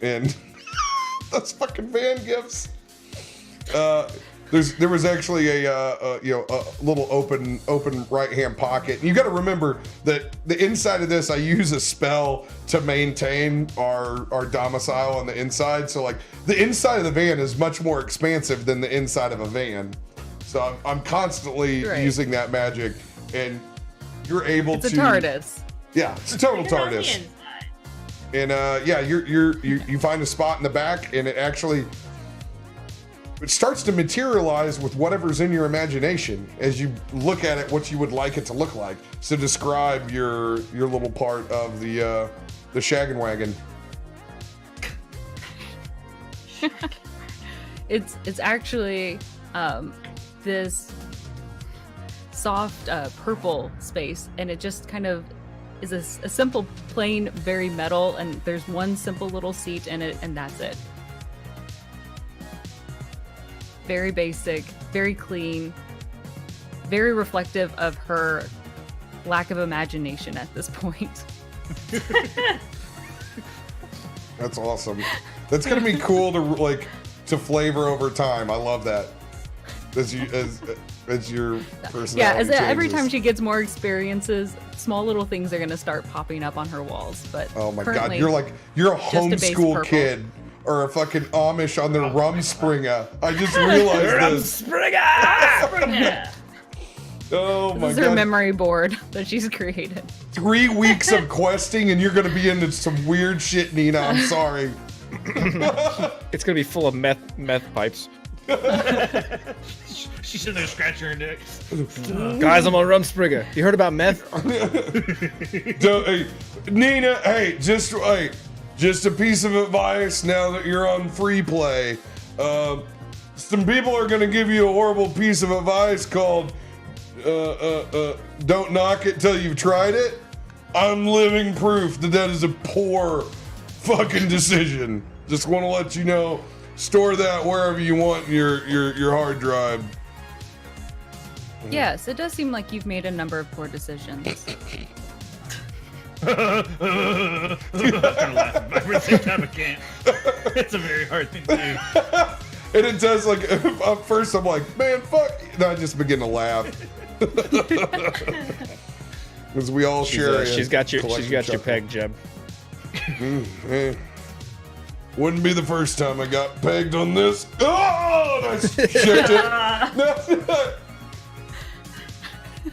and those fucking van gifts. There was actually a little open right hand pocket. And you got to remember that the inside of this, I use a spell to maintain our domicile on the inside. So like the inside of the van is much more expansive than the inside of a van. So I'm constantly Right. using that magic, and you're able It's to. a TARDIS. Yeah, it's a total Get it on the TARDIS. inside. And yeah, you find a spot in the back, and it starts to materialize with whatever's in your imagination as you look at it, what you would like it to look like. So describe your little part of the shaggin' wagon. It's actually this soft purple space, and it just kind of is a simple, plain, very metal, and there's one simple little seat in it, and that's it. Very basic, very clean, very reflective of her lack of imagination at this point. That's awesome. That's gonna be cool to flavor over time. I love that. As your personality Yeah, every changes. time she gets more experiences, small little things are gonna start popping up on her walls. But Oh my god, currently, you're a just a base homeschool purple. kid or a fucking Amish on their Rumspringa. I just realized this. Yeah. Oh my This is her god. memory board that she's created. 3 weeks of questing and you're gonna be into some weird shit, Nina. I'm sorry. It's gonna be full of meth pipes. She's sitting there scratching her neck. Guys, I'm on Rumspringa. You heard about meth? Hey, Nina, hey, just a piece of advice now that you're on free play. Some people are gonna give you a horrible piece of advice called don't knock it till you've tried it. I'm living proof that is a poor fucking decision. Just want to let you know, store that wherever you want in your hard drive. Yes, it does seem like you've made a number of poor decisions. I'm gonna laugh every time I can. It's a very hard thing to do. And it does, like, at first I'm like, man, fuck. And I just begin to laugh. Because we all share. She's got your peg, Jeb. Wouldn't be the first time I got pegged on this. Oh, and I shipped it.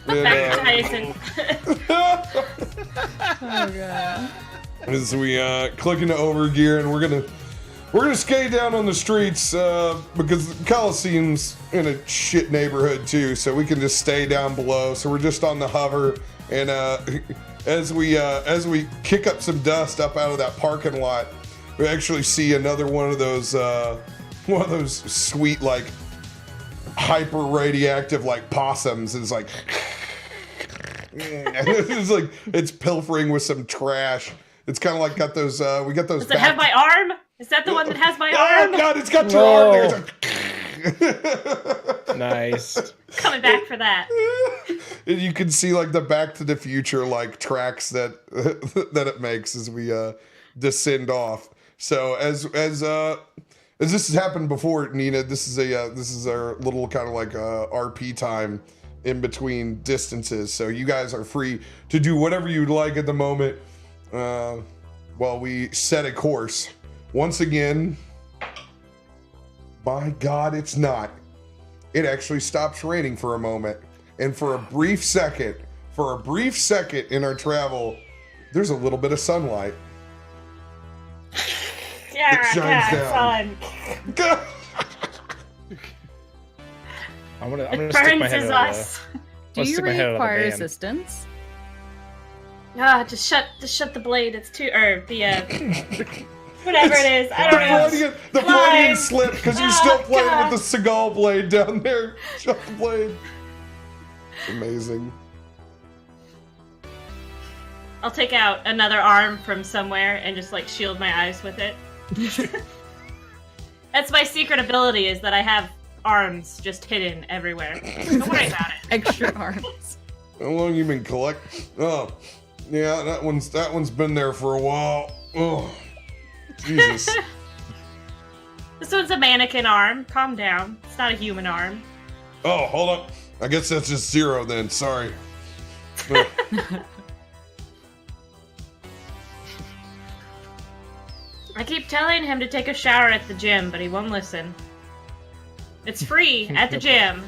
Back to Tyson. Oh god. As we click into overgear, and we're gonna skate down on the streets because the Coliseum's in a shit neighborhood too, so we can just stay down below. So we're just on the hover, and as we kick up some dust up out of that parking lot, we actually see another one of those sweet, like, hyper radioactive, like, possums. It's like it's pilfering with some trash. It's kind of like got those we got those. Does it have my arm? Is that the one that has my arm? Oh god, it's got your arm there. Nice. Coming back for that. And you can see, like, the Back to the Future, like, tracks that it makes as we descend off. So as this has happened before, Nina, this is our little kind of like RP time in between distances. So you guys are free to do whatever you'd like at the moment while we set a course. Once again, by God, it's not. It actually stops raining for a moment. And for a brief second in our travel, there's a little bit of sunlight. Yeah, It shines down. son. I'm gonna It stick my burns head his out of us. Do you stick my head out of the require van. assistance? Just shut the blade. It's too, or the whatever it is. I don't know. The Climb. Freudian slip because you're still Oh, playing God. with the Seagal blade down there. Shut the blade. Amazing. I'll take out another arm from somewhere and just like shield my eyes with it. That's my secret ability, is that I have arms just hidden everywhere. Don't worry about it. Extra arms. How long you been collecting? Oh, yeah, that one's been there for a while. Oh, Jesus. This one's a mannequin arm. Calm down. It's not a human arm. Oh, hold up. I guess that's just 0 then. Sorry. Ugh. I keep telling him to take a shower at the gym, but he won't listen. It's free at the gym.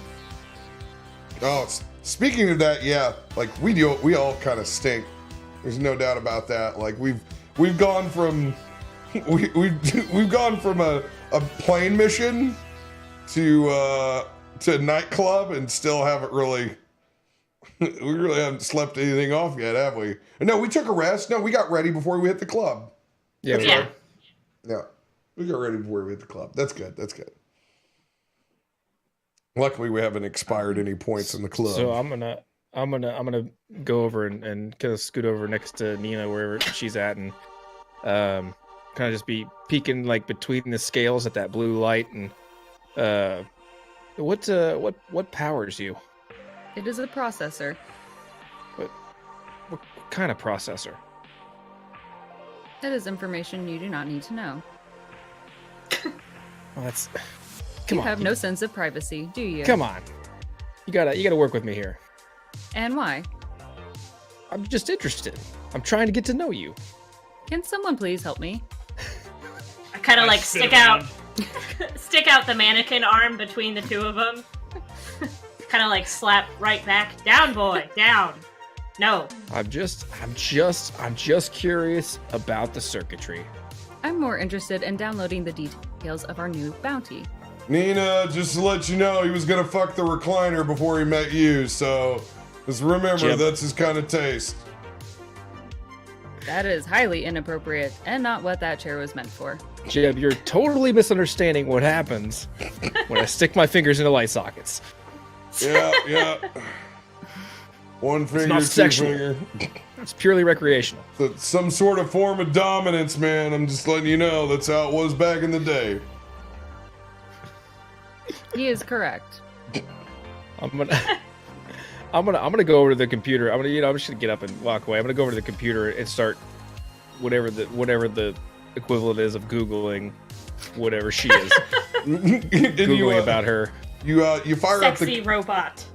Oh, speaking of that, yeah, like we all kind of stink. There's no doubt about that. Like we've gone from we've gone from a plane mission to nightclub and still haven't really we really haven't slept anything off yet, have we? No, we took a rest. No, we got ready before we hit the club. Yeah. we Yeah. are. Yeah, we got ready before we hit the club. That's good. That's good. Luckily, we haven't expired any points in the club. So I'm gonna go over and kind of scoot over next to Nina wherever she's at, and kind of just be peeking like between the scales at that blue light. And what powers you? It is a processor. What kind of processor? That is information you do not need to know. Well, that's You have no sense of privacy, do you? Come on, you gotta work with me here. And why? I'm just interested. I'm trying to get to know you. Can someone please help me? I kind of like spit stick around. out the mannequin arm between the two of them. Kind of like slap right back. Down, boy, down. No. I'm just curious about the circuitry. I'm more interested in downloading the details of our new bounty. Nina, just to let you know, he was gonna fuck the recliner before he met you, so just remember Yep. that's his kind of taste. That is highly inappropriate and not what that chair was meant for. Jeb, you're totally misunderstanding what happens when I stick my fingers into light sockets. Yeah. One finger, not two sexual. finger. It's purely recreational. It's some sort of form of dominance, man. I'm just letting you know that's how it was back in the day. He is correct. I'm gonna go over to the computer. I'm just gonna get up and walk away. I'm gonna go over to the computer and start whatever the equivalent is of Googling whatever she is. Googling about her. You fire up Sexy the robot.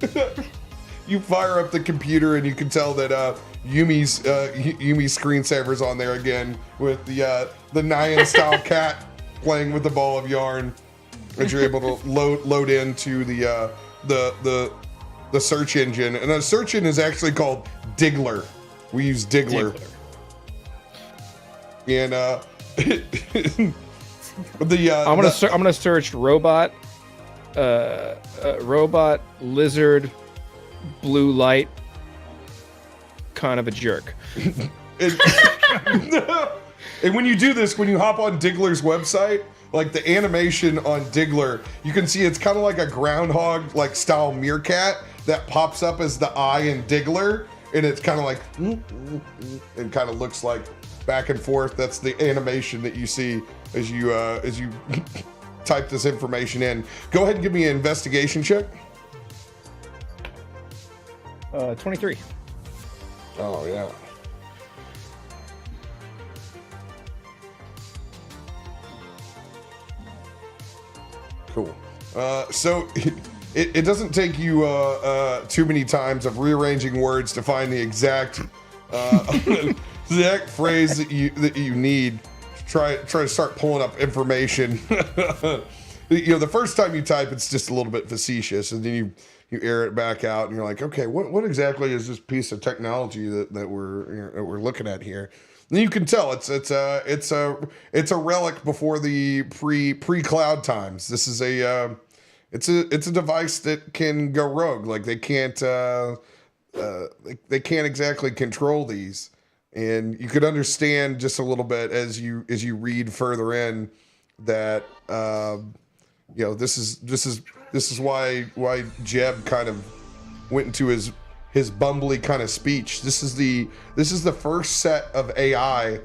you fire up the computer and you can tell that Yumi's screensaver's on there again with the Nyan style cat playing with the ball of yarn as you're able to load into the search engine. And the search engine is actually called Diggler. We use Diggler. And I'm gonna search robot, robot lizard, blue light, kind of a jerk. and when you do this, when you hop on Diggler's website, like the animation on Diggler, you can see it's kind of like a groundhog like style meerkat that pops up as the eye in Diggler, and it's kind of like and kind of looks like back and forth. That's the animation that you see as you type this information in. Go ahead and give me an investigation check. 23. Oh yeah. Cool. So it doesn't take you too many times of rearranging words to find the exact exact phrase that you need to try to start pulling up information. The first time you type, it's just a little bit facetious, and then you air it back out, and you're like, okay, what exactly is this piece of technology that we're looking at here? And you can tell it's a relic before the pre-cloud times. This is it's a device that can go rogue. Like they can't exactly control these, and you could understand just a little bit as you read further in that this is why Jeb kind of went into his bumbly kind of speech. This is the first set of AI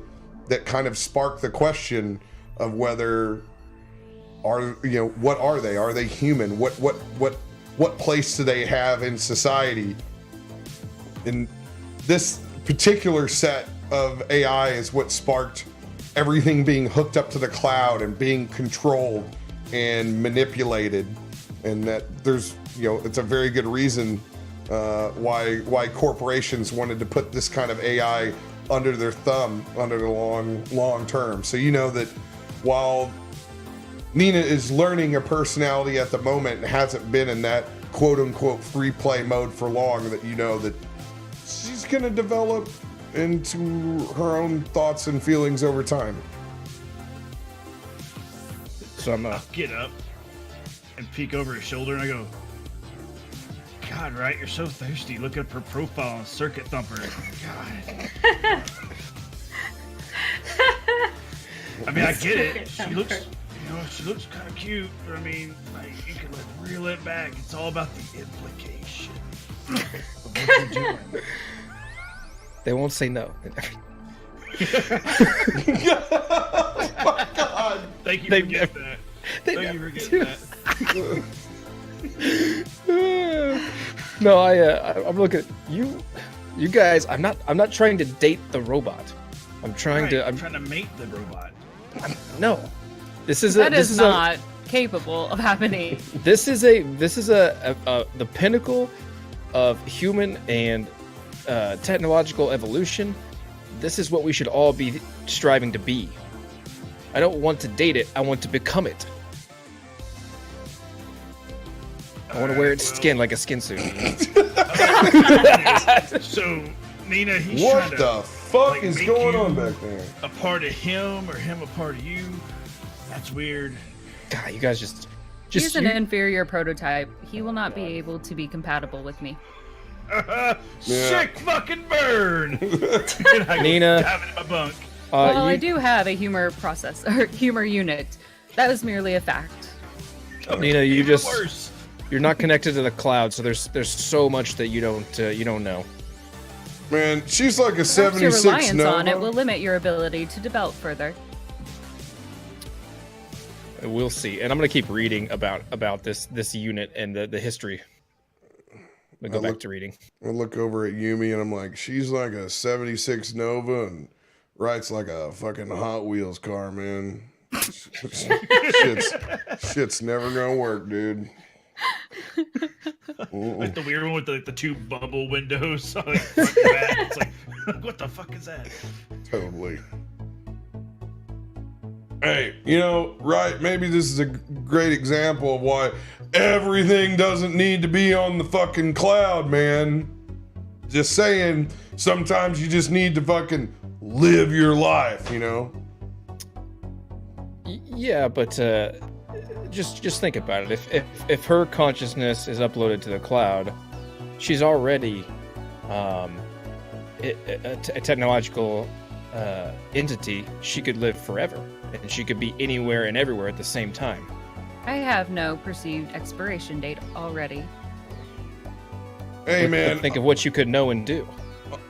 that kind of sparked the question of whether what are they? Are they human? What place do they have in society? And this particular set of AI is what sparked everything being hooked up to the cloud and being controlled and manipulated, and that there's it's a very good reason why corporations wanted to put this kind of AI under their thumb under the long term. So that while Nina is learning a personality at the moment and hasn't been in that quote unquote free play mode for long, that that she's gonna develop into her own thoughts and feelings over time. So I'm I'll get up and peek over his shoulder and I go, God, right? You're so thirsty. Look up her profile on Circuit Thumper. God. I mean, I get it. She looks kind of cute, but I mean, like, you can reel it back. It's all about the implication of what you're doing. They won't say no. Oh my God! Thank you for getting that. Thank you for getting that. No, I'm looking at you guys. I'm not trying to date the robot. I'm trying I'm trying to mate the robot. No, this is not capable of happening. This is the pinnacle of human and technological evolution. This is what we should all be striving to be. I don't want to date it. I want to become it. I want to wear its skin like a skin suit. So, Nina, he's What trying to, the fuck is make going you on back there? a part of him or him a part of you. That's weird. God, you guys just He's an inferior prototype. He will not be able to be compatible with me. Sick fucking burn! Nina. Have it in my bunk. Well, I do have a humor process or humor unit. That was merely a fact. Nina, Worse. you're not connected to the cloud, so there's so much that you don't know. Man, she's like a Perhaps 76 your reliance Nova. on it will limit your ability to develop further. We'll see. And I'm gonna keep reading about this unit and the history. I'm gonna go back to reading. I look over at Yumi and I'm like, she's like a 76 Nova and rides like a fucking Hot Wheels car, man. Shit's never gonna work, dude. Like the weird one with the two bubble windows on like front and back. It's like, what the fuck is that? Totally. Hey, right, maybe this is a great example of why everything doesn't need to be on the fucking cloud, man. Just saying, sometimes you just need to fucking live your life, Yeah, but just think about it. If her consciousness is uploaded to the cloud, she's already a technological entity. She could live forever, and she could be anywhere and everywhere at the same time. I have no perceived expiration date already. Hey, man. Think of what you could know and do.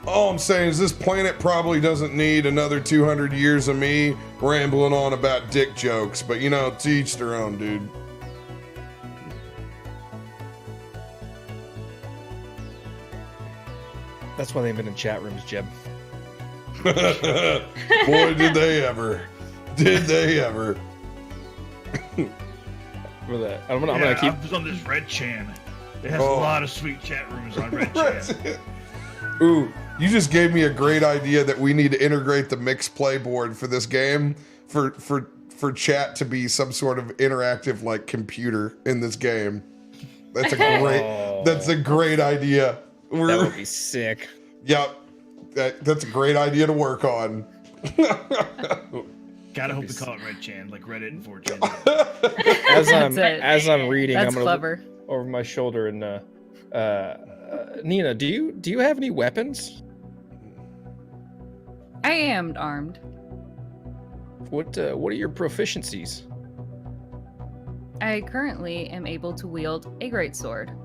All I'm saying is this planet probably doesn't need another 200 years of me rambling on about dick jokes, but to each their own, dude. That's why they invented chat rooms, Jeb. Boy, did they ever. Did they ever. For that. I'm gonna keep. I was on this Red Chan. It has a lot of sweet chat rooms on Red Chan. Ooh, you just gave me a great idea that we need to integrate the mixed play board for this game for chat to be some sort of interactive like computer in this game. That's a great idea. That would be sick. Yep. That's a great idea to work on. Gotta hope they call it Red Chan, like Reddit and 4chan. As I'm reading, That's I'm gonna clever. look over my shoulder and Nina, do you have any weapons? I am armed. What are your proficiencies? I currently am able to wield a greatsword.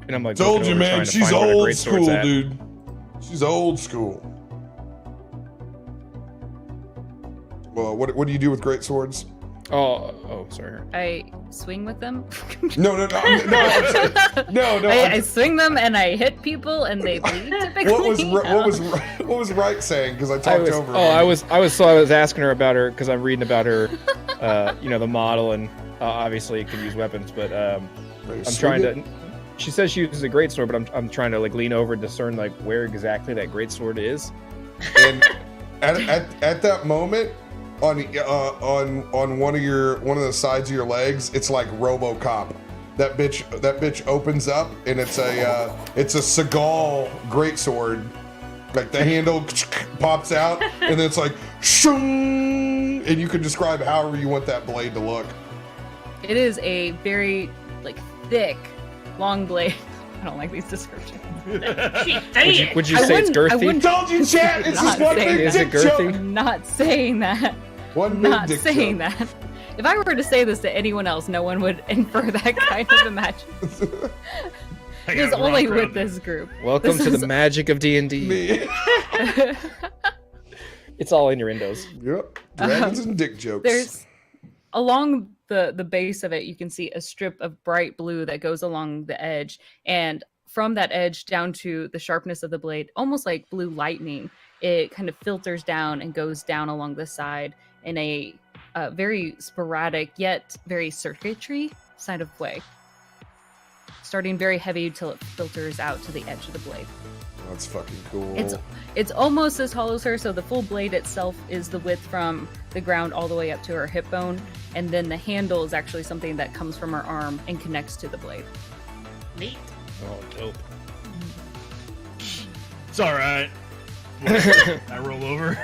And I'm like, told you, looking over, man, trying to she's find where the old greatsword's school, at. dude. She's old school. Well, what do you do with great swords? Oh, sorry. I swing with them. No. I swing them and I hit people and they bleed. Typically. What was Wright saying? Because I talked over. I was asking her about her because I'm reading about her, the model, and obviously it can use weapons, but I'm trying to. She says she uses a greatsword, but I'm trying to like lean over and discern like where exactly that greatsword is. And at that moment, on one of the sides of your legs, it's like RoboCop. That bitch opens up and it's a Seagal greatsword. Like the handle pops out and then it's like shung, and you can describe however you want that blade to look. It is a very thick, long blade. I don't like these descriptions. Would you say it's girthy? Told you, chat. It's just one big dick joke. I'm not saying that. One big not dick saying joke. that. If I were to say this to anyone else, no one would infer that kind of imagination. It's only with this group. Welcome to the magic of D&D. It's all innuendos. Yep. Dragons and dick jokes. There's along the base of it, you can see a strip of bright blue that goes along the edge, and from that edge down to the sharpness of the blade, almost like blue lightning, it kind of filters down and goes down along the side in a very sporadic yet very circuitry kind of way, starting very heavy till it filters out to the edge of the blade. That's fucking cool. It's almost as tall as her, so the full blade itself is the width from the ground all the way up to her hip bone, and then the handle is actually something that comes from her arm and connects to the blade. Neat. Oh, dope. It's all right. I roll over.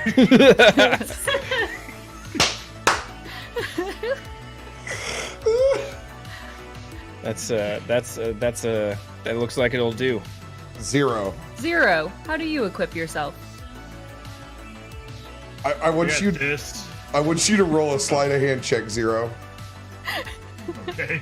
That looks like it'll do. 0. Zero, how do you equip yourself? I want you. This. I want you to roll a sleight of hand check, 0. Okay.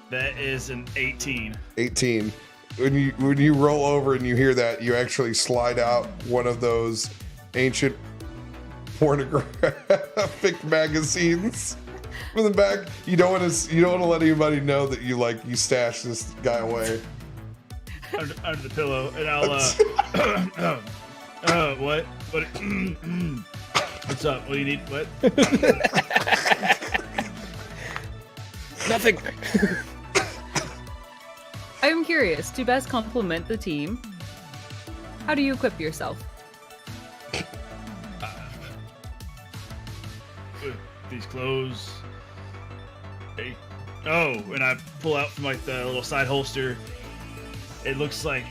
That is an 18. 18. When you roll over and you hear that, you actually slide out one of those ancient pornographic magazines from the back. You don't want to let anybody know that you stashed this guy away under the pillow, and I'll what? What's up? What do you need? What? Nothing. I'm curious, to best complement the team, how do you equip yourself? With these clothes. Hey. Oh, and I pull out from like the little side holster. It looks like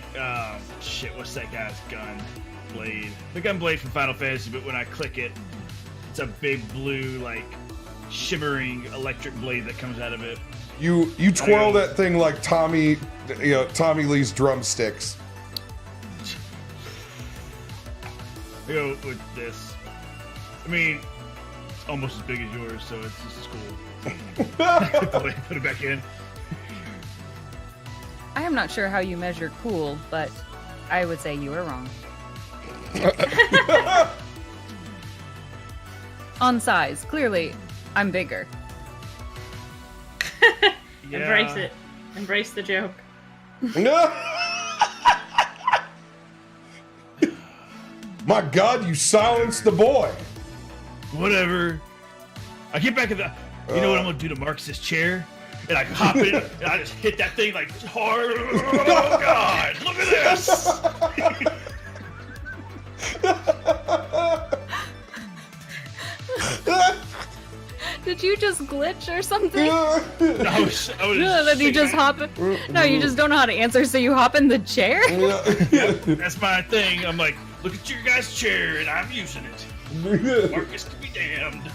shit. What's that guy's gun? Blade. The gun blade from Final Fantasy, but when I click it, it's a big blue, like shimmering electric blade that comes out of it. You twirl that thing like Tommy Lee's drumsticks. I go with this. I mean, it's almost as big as yours, so it's just cool. Put it back in. I am not sure how you measure cool, but I would say you are wrong. On size, clearly, I'm bigger. Yeah. Embrace it. Embrace the joke. No! My God, you silenced the boy. Whatever. I get back in the. You know what I'm gonna do to Mark's this chair? And I hop in and I just hit that thing like hard. Oh God! Look at this. Did you just glitch or something? I was Then you just hop in. No, you just don't know how to answer, so you hop in the chair? Yeah, that's my thing. I'm like, look at your guy's chair, and I'm using it. Marcus can be damned.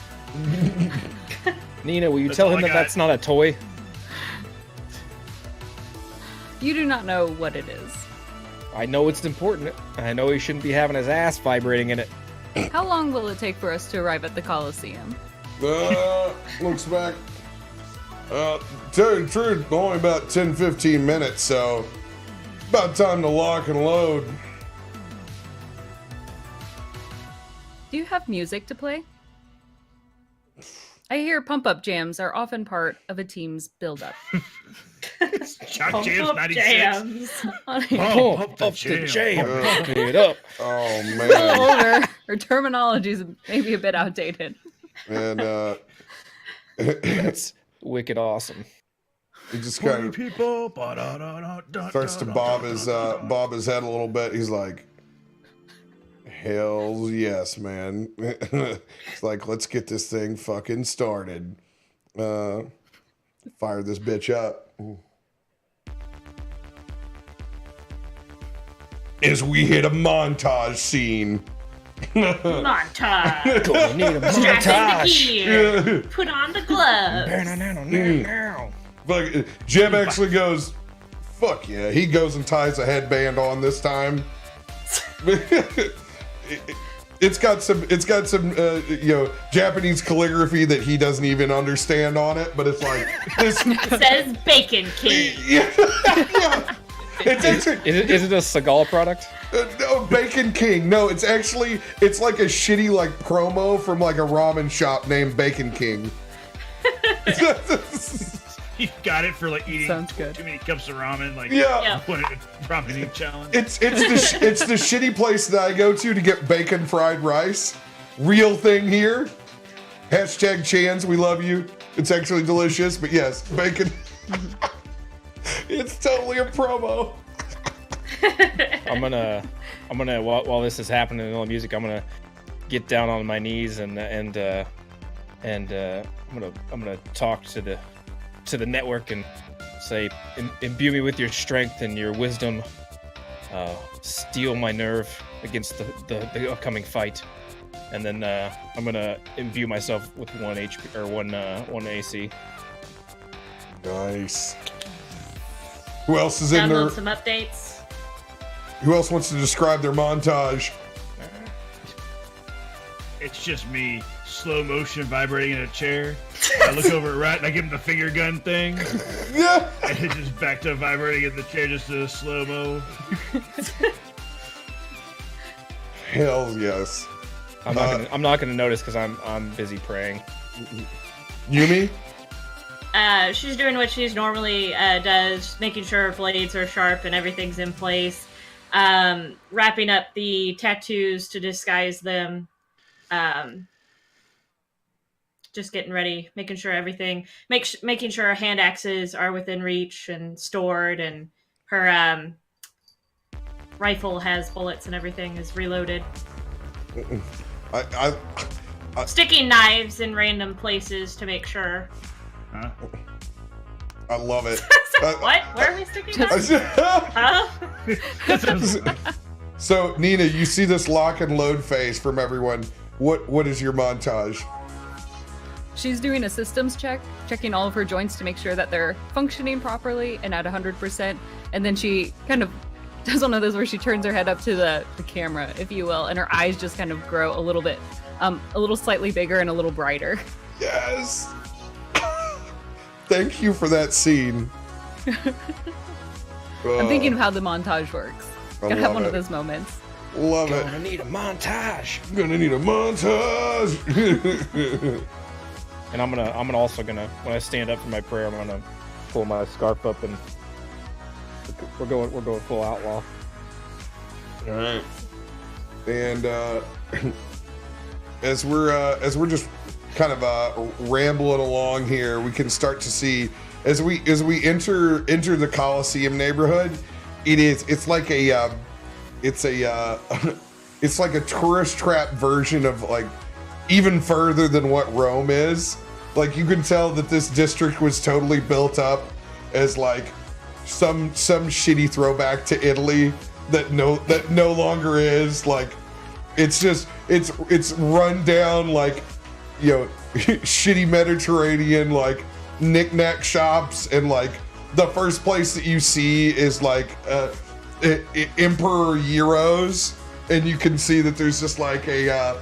Nina, will you That's tell all him I that got. that's not a toy? You do not know what it is. I know it's important. I know he shouldn't be having his ass vibrating in it. How long will it take for us to arrive at the Coliseum? Looks back. Tell you the truth, only about 10-15 minutes, so it's about time to lock and load. Do you have music to play? I hear pump-up jams are often part of a team's build-up. Shot Jams Pump 96. jams. Pump the jam. Pump it up. Oh man. Older, her terminology is maybe a bit outdated. And That's wicked awesome. he just kind of People. starts to bob his head a little bit. He's like, "Hell yes, man!" It's like, let's get this thing fucking started. Fire this bitch up. As we hit a montage scene. Montage. Gonna need a Strap montage. in the gear. Put on the gloves. But Jeb actually goes, "Fuck yeah!" He goes and ties a headband on this time. It's got some Japanese calligraphy that he doesn't even understand on it, but it's like this. It says Bacon King. Yeah. It's actually Is it a Seagal product? no Bacon King. No, it's like a shitty like promo from like a ramen shop named Bacon King. You got it for like eating Sounds good. too many cups of ramen. Like, Yeah. Yeah. what a ramen eating challenge. It's the shitty place that I go to get bacon fried rice. Real thing here. Hashtag Chans, we love you. It's actually delicious, but yes, bacon. It's totally a promo. I'm gonna while this is happening in all the music, I'm gonna get down on my knees and I'm gonna talk to the network and say, imbue me with your strength and your wisdom. Steel my nerve against the upcoming fight. and then I'm gonna imbue myself with 1 HP or 1 AC. Nice. Who else is in there? Download some updates. Who else wants to describe their montage? It's just me, slow motion vibrating in a chair. I look over at Rat and I give him the finger gun thing. Yeah. And it just back to vibrating in the chair, just a slow mo. Hell yes. I'm not gonna notice because I'm busy praying. Yumi? She's doing what she's normally does, making sure her blades are sharp and everything's in place. Wrapping up the tattoos to disguise them. Just getting ready, making sure everything, making sure her hand axes are within reach and stored, and her rifle has bullets and everything is reloaded. I Sticking knives in random places to make sure. Huh? I love it. What? Where are we sticking knives? Huh? So, Nina, you see this lock and load phase from everyone. What is your montage? She's doing a systems check, checking all of her joints to make sure that they're functioning properly and at 100%. And then she kind of does one of those where she turns her head up to the camera, if you will, and her eyes just kind of grow a little bit, a little slightly bigger and a little brighter. Yes. Thank you for that scene. I'm thinking of how the montage works. Gotta have one of those moments. Love it. Gonna need a montage. Gonna need a montage. And I'm also gonna when I stand up for my prayer, I'm gonna pull my scarf up and we're going full outlaw. All right. And as we're just kind of rambling along here, we can start to see as we enter the Coliseum neighborhood. It's like a it's like a tourist trap version of like even further than what Rome is. Like you can tell that this district was totally built up as like some shitty throwback to Italy that no longer is. Like it's run down like, you know, shitty Mediterranean like knick-knack shops, and like the first place that you see is like Emperor Euros, and you can see that there's just like a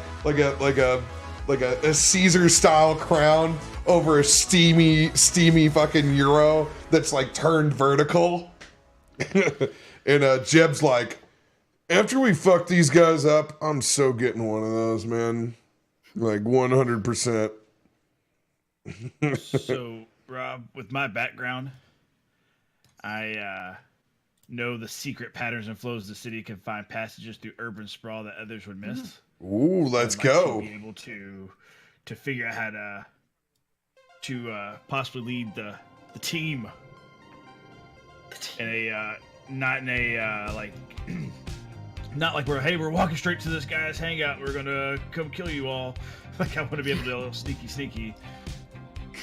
Caesar style crown over a steamy fucking euro that's like turned vertical. And Jeb's like, after we fuck these guys up, I'm so getting one of those, man. Like 100%. So, Rob, with my background, I know the secret patterns and flows the city can find passages through urban sprawl that others would miss. Ooh, let's I'd like go. to be able to figure out how to possibly lead the team in a not in a like not like we're walking straight to this guy's hangout, we're gonna come kill you all. Like I want to be able to do a little sneaky.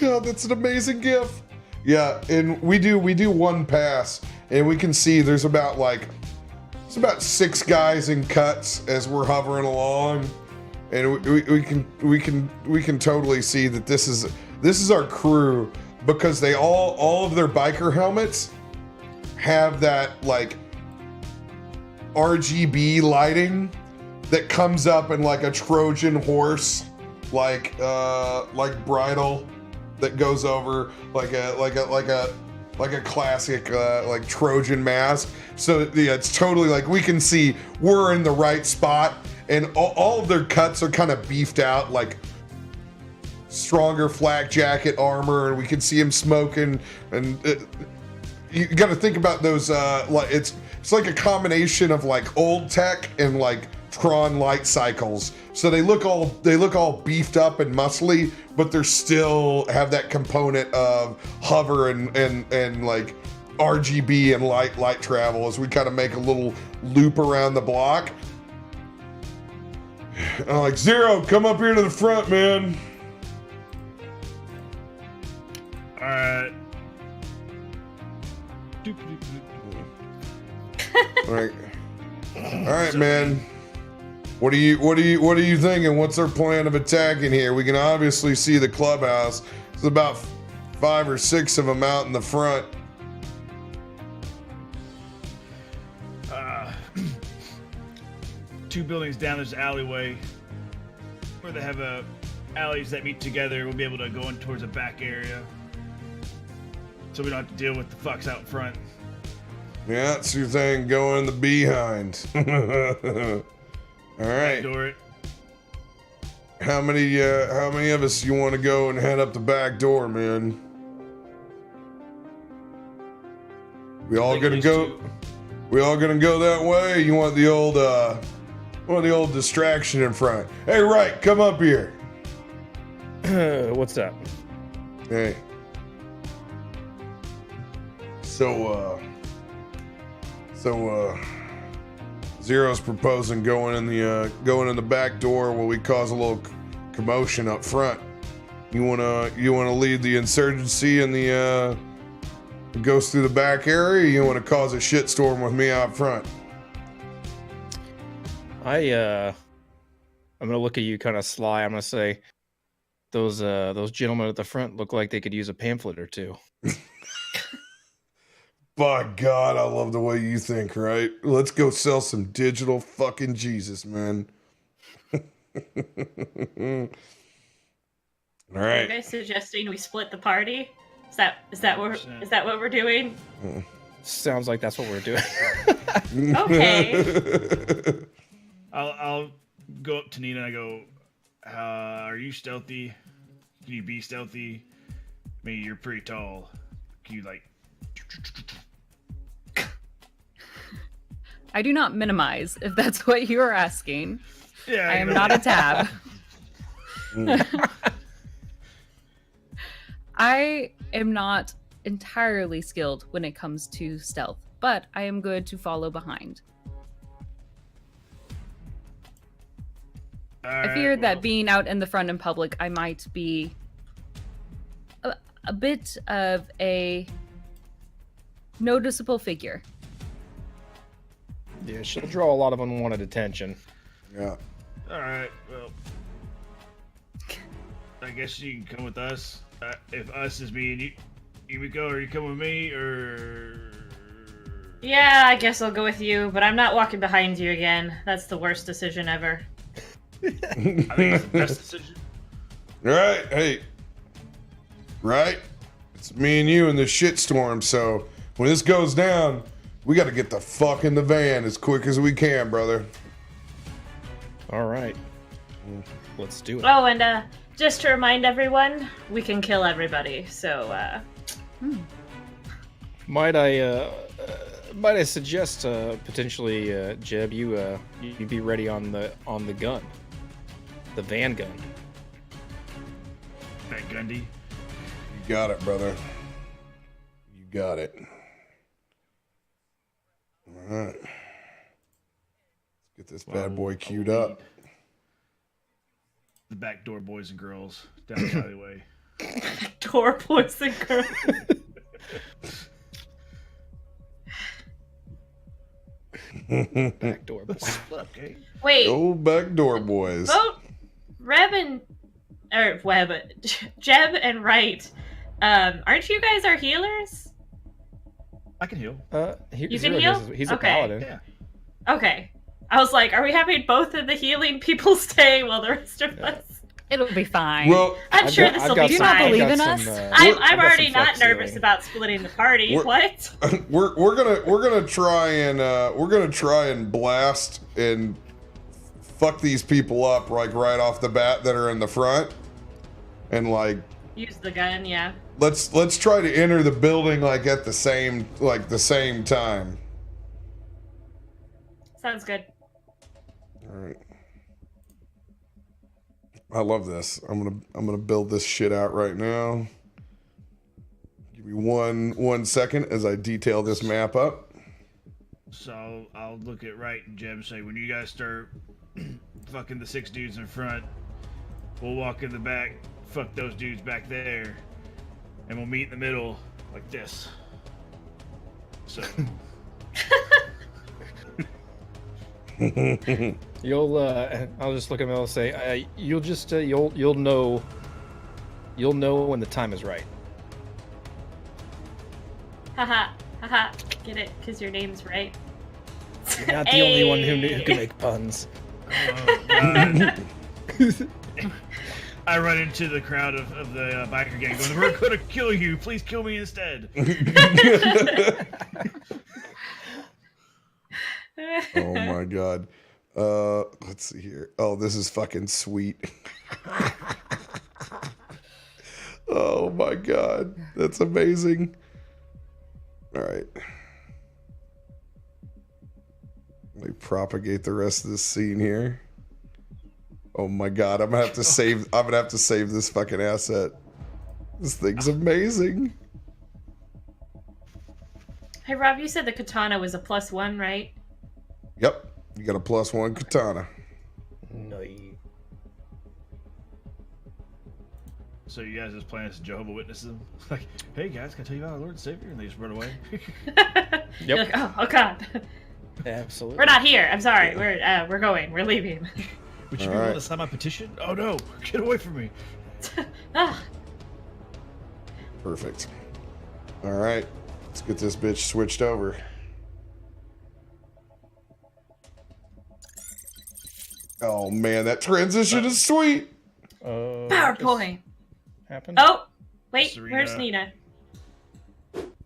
God, that's an amazing gif. Yeah, and we do one pass, and we can see there's about 6 guys in cuts as we're hovering along, and we can totally see that this is our crew, because they all of their biker helmets have that like RGB lighting that comes up in like a Trojan horse like bridle that goes over like a classic like Trojan mask. So yeah, it's totally like we can see we're in the right spot, and all of their cuts are kind of beefed out, like stronger flak jacket armor, and we can see him smoking. And you got to think about those. Like it's like a combination of like old tech and like Tron light cycles. So they look all beefed up and muscly, but they're still have that component of hover and like RGB and light travel as we kind of make a little loop around the block. And I'm like, Zero, come up here to the front, man. All right. All right, man. What are you thinking? What's our plan of attacking here? We can obviously see the clubhouse. There's about 5 or 6 of them out in the front. Two buildings down, there's an alleyway where they have alleys that meet together. We'll be able to go in towards a back area, so we don't have to deal with the fucks out front. Yeah, that's your thing. Go in the behind. All right. Backdoor it. How many of us you want to go and head up the back door, man? We all gonna go. We all gonna go that way. You want the old distraction in front? Hey, right, come up here. What's up? Hey. So Zero's proposing going in the back door where we cause a little commotion up front. You wanna lead the insurgency and the goes through the back area, or you wanna cause a shitstorm with me out front? I'm gonna look at you kind of sly. I'm gonna say those gentlemen at the front look like they could use a pamphlet or two. By God, I love the way you think, right? Let's go sell some digital fucking Jesus, man. All Are right. you guys suggesting we split the party? Is that what we're doing? Sounds like that's what we're doing. Okay. I'll go up to Nina and I go, are you stealthy? Can you be stealthy? I mean, you're pretty tall. Can you, like... I do not minimize, if that's what you are asking. Yeah, I am not a tab. I am not entirely skilled when it comes to stealth, but I am good to follow behind. I fear that being out in the front in public, I might be a bit of a noticeable figure. Yeah, she'll draw a lot of unwanted attention. Yeah. Alright, well... I guess you can come with us. If us is me and you would go, or you come with me, or... Yeah, I guess I'll go with you, but I'm not walking behind you again. That's the worst decision ever. I think it's the best decision. Right, hey. Right? It's me and you in the shitstorm, so when this goes down, we gotta get the fuck in the van as quick as we can, brother. All right. Let's do it. Oh, and just to remind everyone, we can kill everybody, so Might I suggest potentially, Jeb, you be ready on the gun, the van gun. That Gundy. You got it, brother. You got it. All right. Let's get this bad boy queued up. The back door, boys and girls, down the alleyway. door boys and girls. Back door. Okay. Wait, Old back door boys. vote Jeb and Wright. Aren't you guys our healers? I can heal. You can heal? He's Okay. a paladin. Yeah. Okay. I was like, are we having both of the healing people stay while the rest of us? It'll be fine. Well, I'm sure this will be Do you not fine. believe in us? I'm already not nervous about splitting the party. What? we're gonna try and blast and fuck these people up like right off the bat that are in the front, and like Use the gun, yeah. let's try to enter the building like at the same time. Sounds good. All right. I love this. I'm gonna build this shit out right now. Give me one second as I detail this map up. So I'll look at Wright and Jeb and say, when you guys start fucking the 6 dudes in front, we'll walk in the back, fuck those dudes back there, and we'll meet in the middle like this. So You'll I'll just look at him and I'll say, you'll just you'll know when the time is right. Haha, haha. Get it? Because your name's right. You're not the only one who can make puns. I run into the crowd of the biker gang going, we're gonna kill you, please kill me instead. Oh my god. Let's see here. Oh, this is fucking sweet. Oh my god. That's amazing. All right. Let me propagate the rest of this scene here. Oh my god, I'm gonna have to save this fucking asset. This thing's amazing. Hey Rob, you said the katana was a +1, right? Yep. You got a +1 katana. No. So you guys just playing as Jehovah Witnesses? Like, hey guys, can I tell you about our Lord and Savior? And they just run away. You're like, oh god. Absolutely. We're not here. I'm sorry. We're going. We're leaving. Would you be willing to sign my petition? Oh no! Get away from me! Ah. Perfect. All right. Let's get this bitch switched over. Oh man, that transition is sweet. PowerPoint. Happened. Oh, wait. Serena. Where's Nina?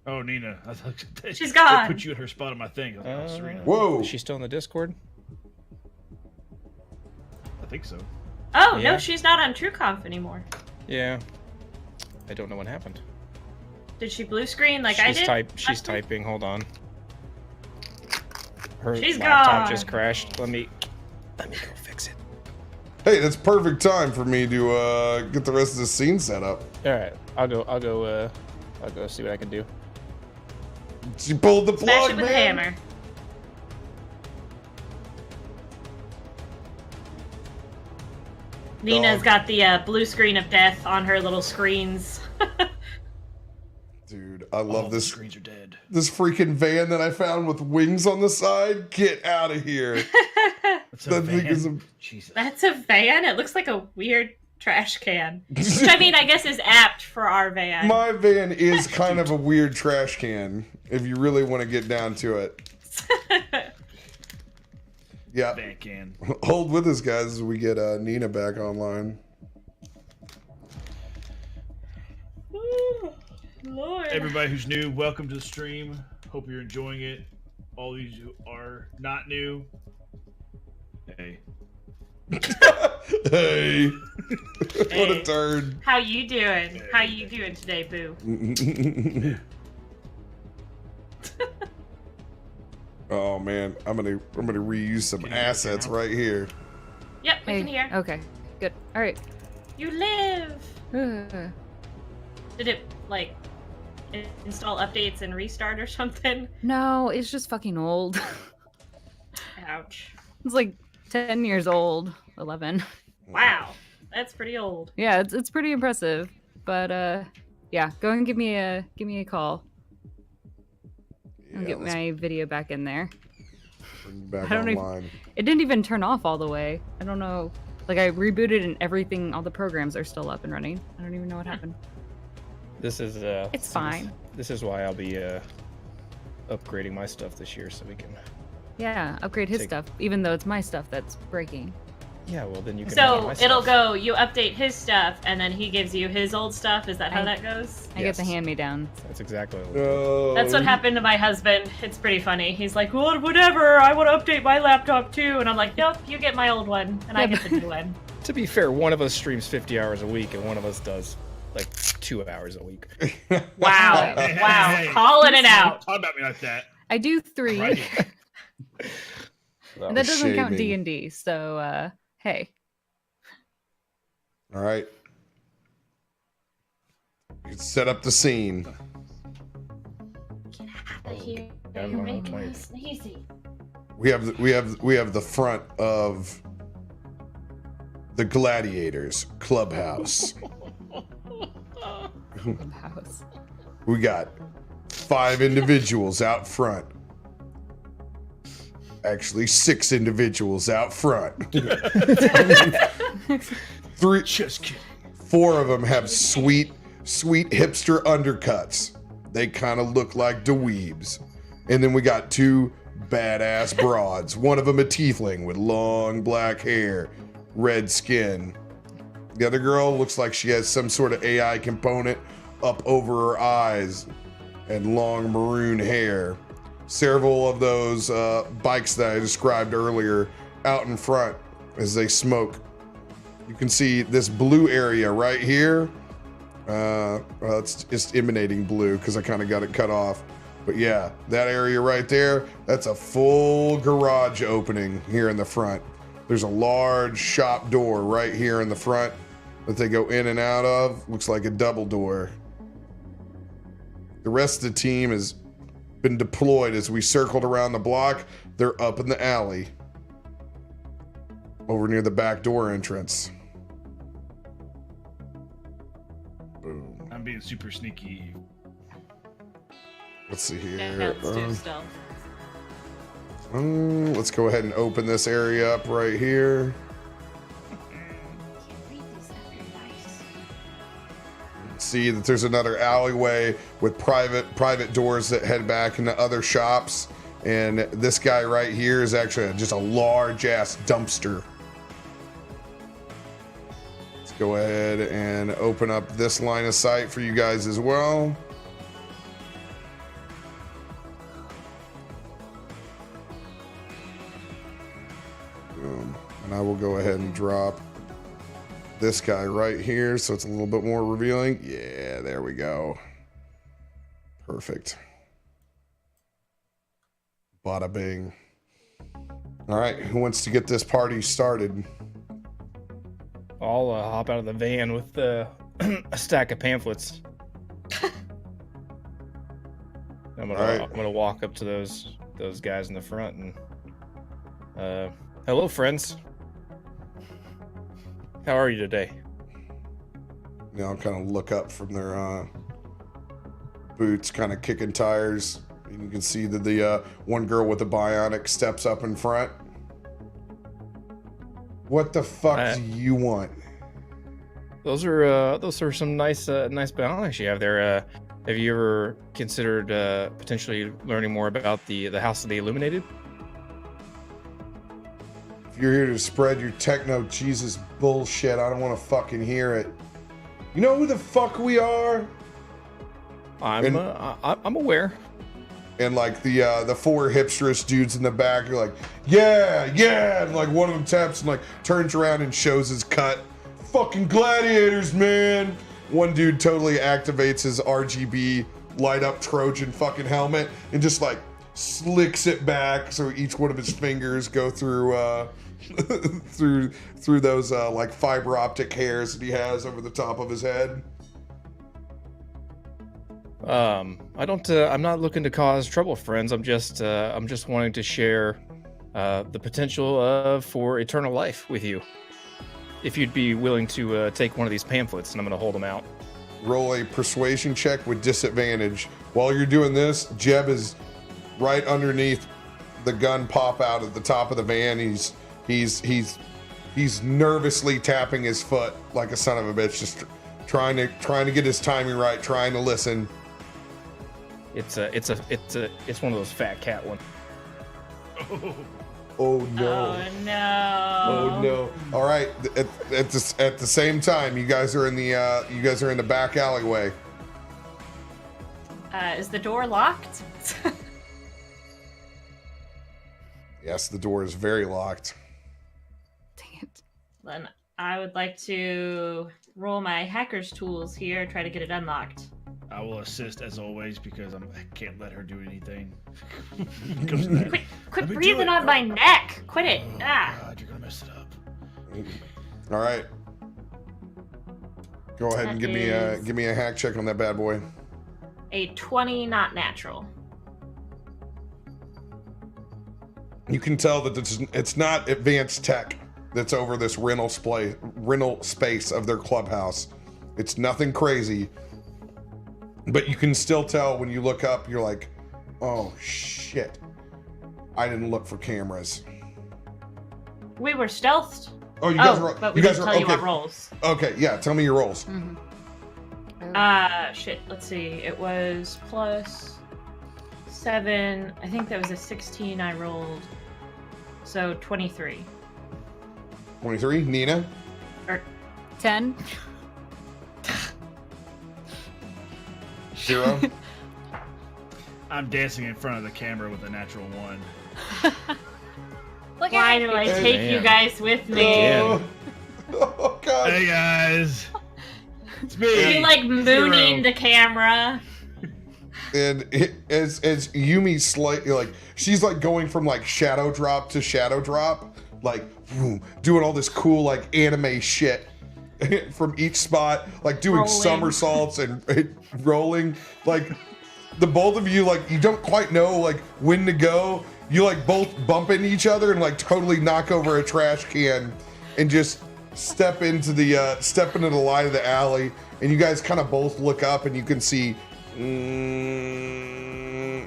Oh, Nina. I thought She's gone. They put you in her spot on my thing. I was like, oh, Serena. Whoa. Is she still in the Discord? I think so. Oh, Yeah. no, she's not on TrueConf anymore. Yeah. I don't know what happened. Did she blue screen like I did? She's typing. Hold on. Her She's laptop gone. just crashed. Let me go fix it. Hey, that's perfect time for me to get the rest of the scene set up. All right. I'll go see what I can do. She pulled the Smash plug, it with a man. hammer. Nina's got the blue screen of death on her little screens. Dude, I love All the this. screens are dead. This freaking van that I found with wings on the side. Get out of here. That's a That thing is van. Jesus. That's a van? It looks like a weird trash can. Which I mean, I guess is apt for our van. My van is kind of a weird trash can, if you really want to get down to it. Yeah. Van can. Hold with us, guys, as we get Nina back online. Ooh, Lord. Everybody who's new, welcome to the stream. Hope you're enjoying it. All these who are not new, hey. Hey. What a Hey. turn. How you doing? How you doing today, boo? Oh man, I'm gonna reuse some assets right here. Yep, we Hey, can hear. okay, good. All right. You live. Uh, Did it like install updates and restart or something? no, it's just fucking old. Ouch. It's like 10 years old, 11. Wow, that's pretty old. Yeah, it's pretty impressive. But yeah, go and give me a call. I'll Yeah, get let's my video back in there. bring you back I don't even- online. It didn't even turn off all the way. I don't know. Like I rebooted and everything, all the programs are still up and running. I don't even know what happened. This is It's fine. This is why I'll be upgrading my stuff this year, so we can. Yeah, upgrade his Take- stuff, even though it's my stuff that's breaking. Yeah, well then you can. So my it'll stuff. go, you update his stuff, and then he gives you his old stuff. Is that how I- that goes? I get the Yes. hand-me-down. That's exactly what we'll do. That's what happened to my husband. It's pretty funny. He's like, well, whatever, I want to update my laptop too. And I'm like, nope, you get my old one, and I get the new one. To be fair, one of us streams 50 hours a week, and one of us does like 2 hours a week. Wow. Hey, hey, Wow. hey. Calling it out. Talk about me like that. I do 3. Right. That doesn't count Shaming. D&D, so hey. All right. You can set up the scene. Here, Yeah, I'm you're on making 20. this easy. We have the front of the Gladiators Clubhouse. House. We got 5 individuals out front. actually 6 individuals out front. Three, Just kidding. 4 of them have sweet hipster undercuts. They kind of look like dweebs. And then we got 2 badass broads. One of them a tiefling with long black hair, red skin. The other girl looks like she has some sort of AI component up over her eyes and long maroon hair. Several of those bikes that I described earlier out in front as they smoke. You can see this blue area right here. Well, it's just emanating blue because I kind of got it cut off. But yeah, that area right there, that's a full garage opening here in the front. There's a large shop door right here in the front that they go in and out of. Looks like a double door. The rest of the team has been deployed as we circled around the block. They're up in the alley over near the back door entrance. Boom. I'm being super sneaky. Let's see here. Yeah, let's do stealth. Let's go ahead and open this area up right here. See that there's another alleyway with private doors that head back into other shops. And this guy right here is actually just a large ass dumpster. Let's go ahead and open up this line of sight for you guys as well. Boom. And I will go ahead and drop this guy right here so it's a little bit more revealing. Yeah, there we go. Perfect. Bada bing. All right, who wants to get this party started? I'll hop out of the van with a stack of pamphlets. I'm gonna walk up to those guys in the front and hello, friends. How are you today? You know, kind of look up from their boots, kind of kicking tires. And you can see that the one girl with the bionic steps up in front. What the fuck do you want? Those are some nice bionics you have there. Have you ever considered potentially learning more about the House of the Illuminated? If you're here to spread your techno Jesus bullshit, I don't want to fucking hear it. You know who the fuck we are? I'm aware. And like the 4 hipsterous dudes in the back are like, yeah, and like one of them taps and like turns around and shows his cut. Fucking gladiators, man. One dude totally activates his RGB light up Trojan fucking helmet and just like slicks it back so each one of his fingers go through through those like fiber optic hairs that he has over the top of his head. I'm not looking to cause trouble, friends. I'm just wanting to share the potential for eternal life with you. If you'd be willing to take one of these pamphlets, and I'm going to hold them out. Roll a persuasion check with disadvantage. While you're doing this, Jeb is right underneath the gun pop out at the top of the van. He's nervously tapping his foot like a son of a bitch, just trying to get his timing right, trying to listen. It's one of those fat cat ones. Oh no! Oh no! Oh no! All right, at the same time, you guys are in the back alleyway. Is the door locked? Yes, the door is very locked. Dang it. Then I would like to roll my hacker's tools here, try to get it unlocked. I will assist as always because I can't let her do anything. Quit breathing on my neck! Quit it! Oh, Ah! God, you're gonna mess it up. All right. Go ahead and give me a hack check on that bad boy. A 20, not natural. You can tell that it's not advanced tech that's over this rental space of their clubhouse. It's nothing crazy. But you can still tell when you look up, you're like, oh shit. I didn't look for cameras. We were stealthed. Oh, you guys were. But we You guys didn't are tell you okay. our rolls. Okay, yeah. Tell me your rolls. Shit. Let's see. It was plus 7. I think that was a 16 I rolled. So 23. 23. Nina. 10. 0. I'm dancing in front of the camera with a natural 1. Look Why at do I Hey, take man. you guys with me? Oh, oh God. Hey guys, it's me. You like mooning 0. the camera. And as Yumi slightly like she's like going from like shadow drop to shadow drop, like boom, doing all this cool like anime shit from each spot, like doing Rolling. somersaults and rolling. Like the both of you, like you don't quite know like when to go. You like both bump into each other and like totally knock over a trash can and just step into the light of the alley. And you guys kind of both look up and you can see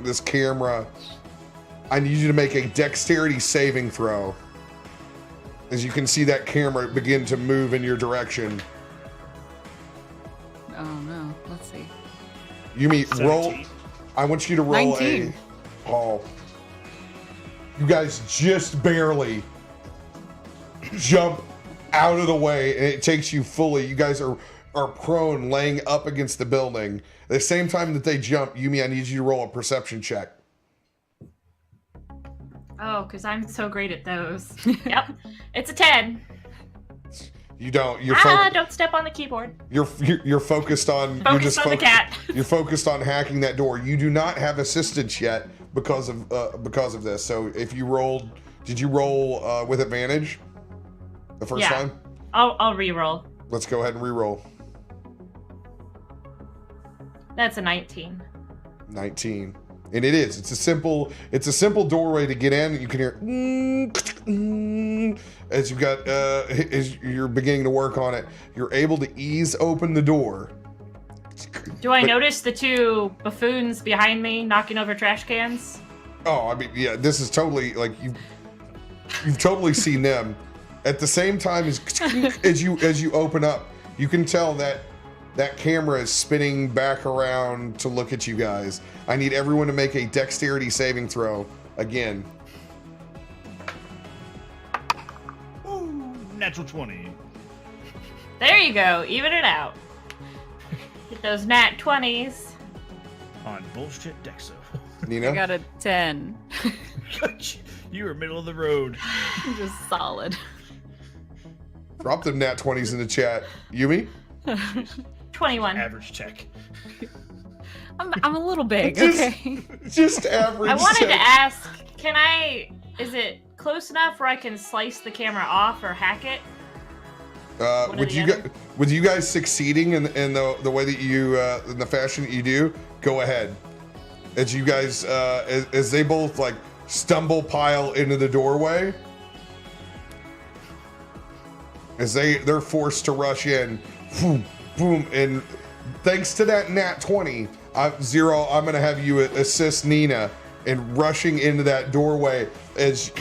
this camera. I need you to make a dexterity saving throw. As you can see that camera begin to move in your direction. Oh no. Let's see. Yumi, roll. 17. I want you to roll 19. You guys just barely jump out of the way, and it takes you fully. You guys are prone, laying up against the building. At the same time that they jump, Yumi, I need you to roll a perception check. Oh, because I'm so great at those. Yep. It's a 10. You don't. You're Don't step on the keyboard. you're focused on. You're Focus just on the cat. You're focused on hacking that door. You do not have assistance yet because of this. So if you rolled, did you roll with advantage the first Yeah. time? I'll re-roll. Let's go ahead and re-roll. That's a 19. 19. And it is. It's a simple doorway to get in. You can hear as you got as you're beginning to work on it. You're able to ease open the door. Do I But- notice the 2 buffoons behind me knocking over trash cans? Oh, I mean, yeah, this is totally like you've totally seen them. At the same time as you open up, you can tell that camera is spinning back around to look at you guys. I need everyone to make a dexterity saving throw again. Ooh, natural 20. There you go. Even it out. Get those nat 20s. On bullshit Dexo. Nina? I got a 10. You were middle of the road. Just solid. Drop them nat 20s in the chat. Yumi? 21. Average check. I'm a little big, Just- okay? Just average. I wanted to check. ask, is it close enough where I can slice the camera off or hack it? One or With the you other? with you guys succeeding in the way that you in the fashion that you do, go ahead. As you guys as they both like stumble pile into the doorway, as they're forced to rush in, boom, boom, and thanks to that nat 20, Zero, I'm gonna have you assist Nina in rushing into that doorway as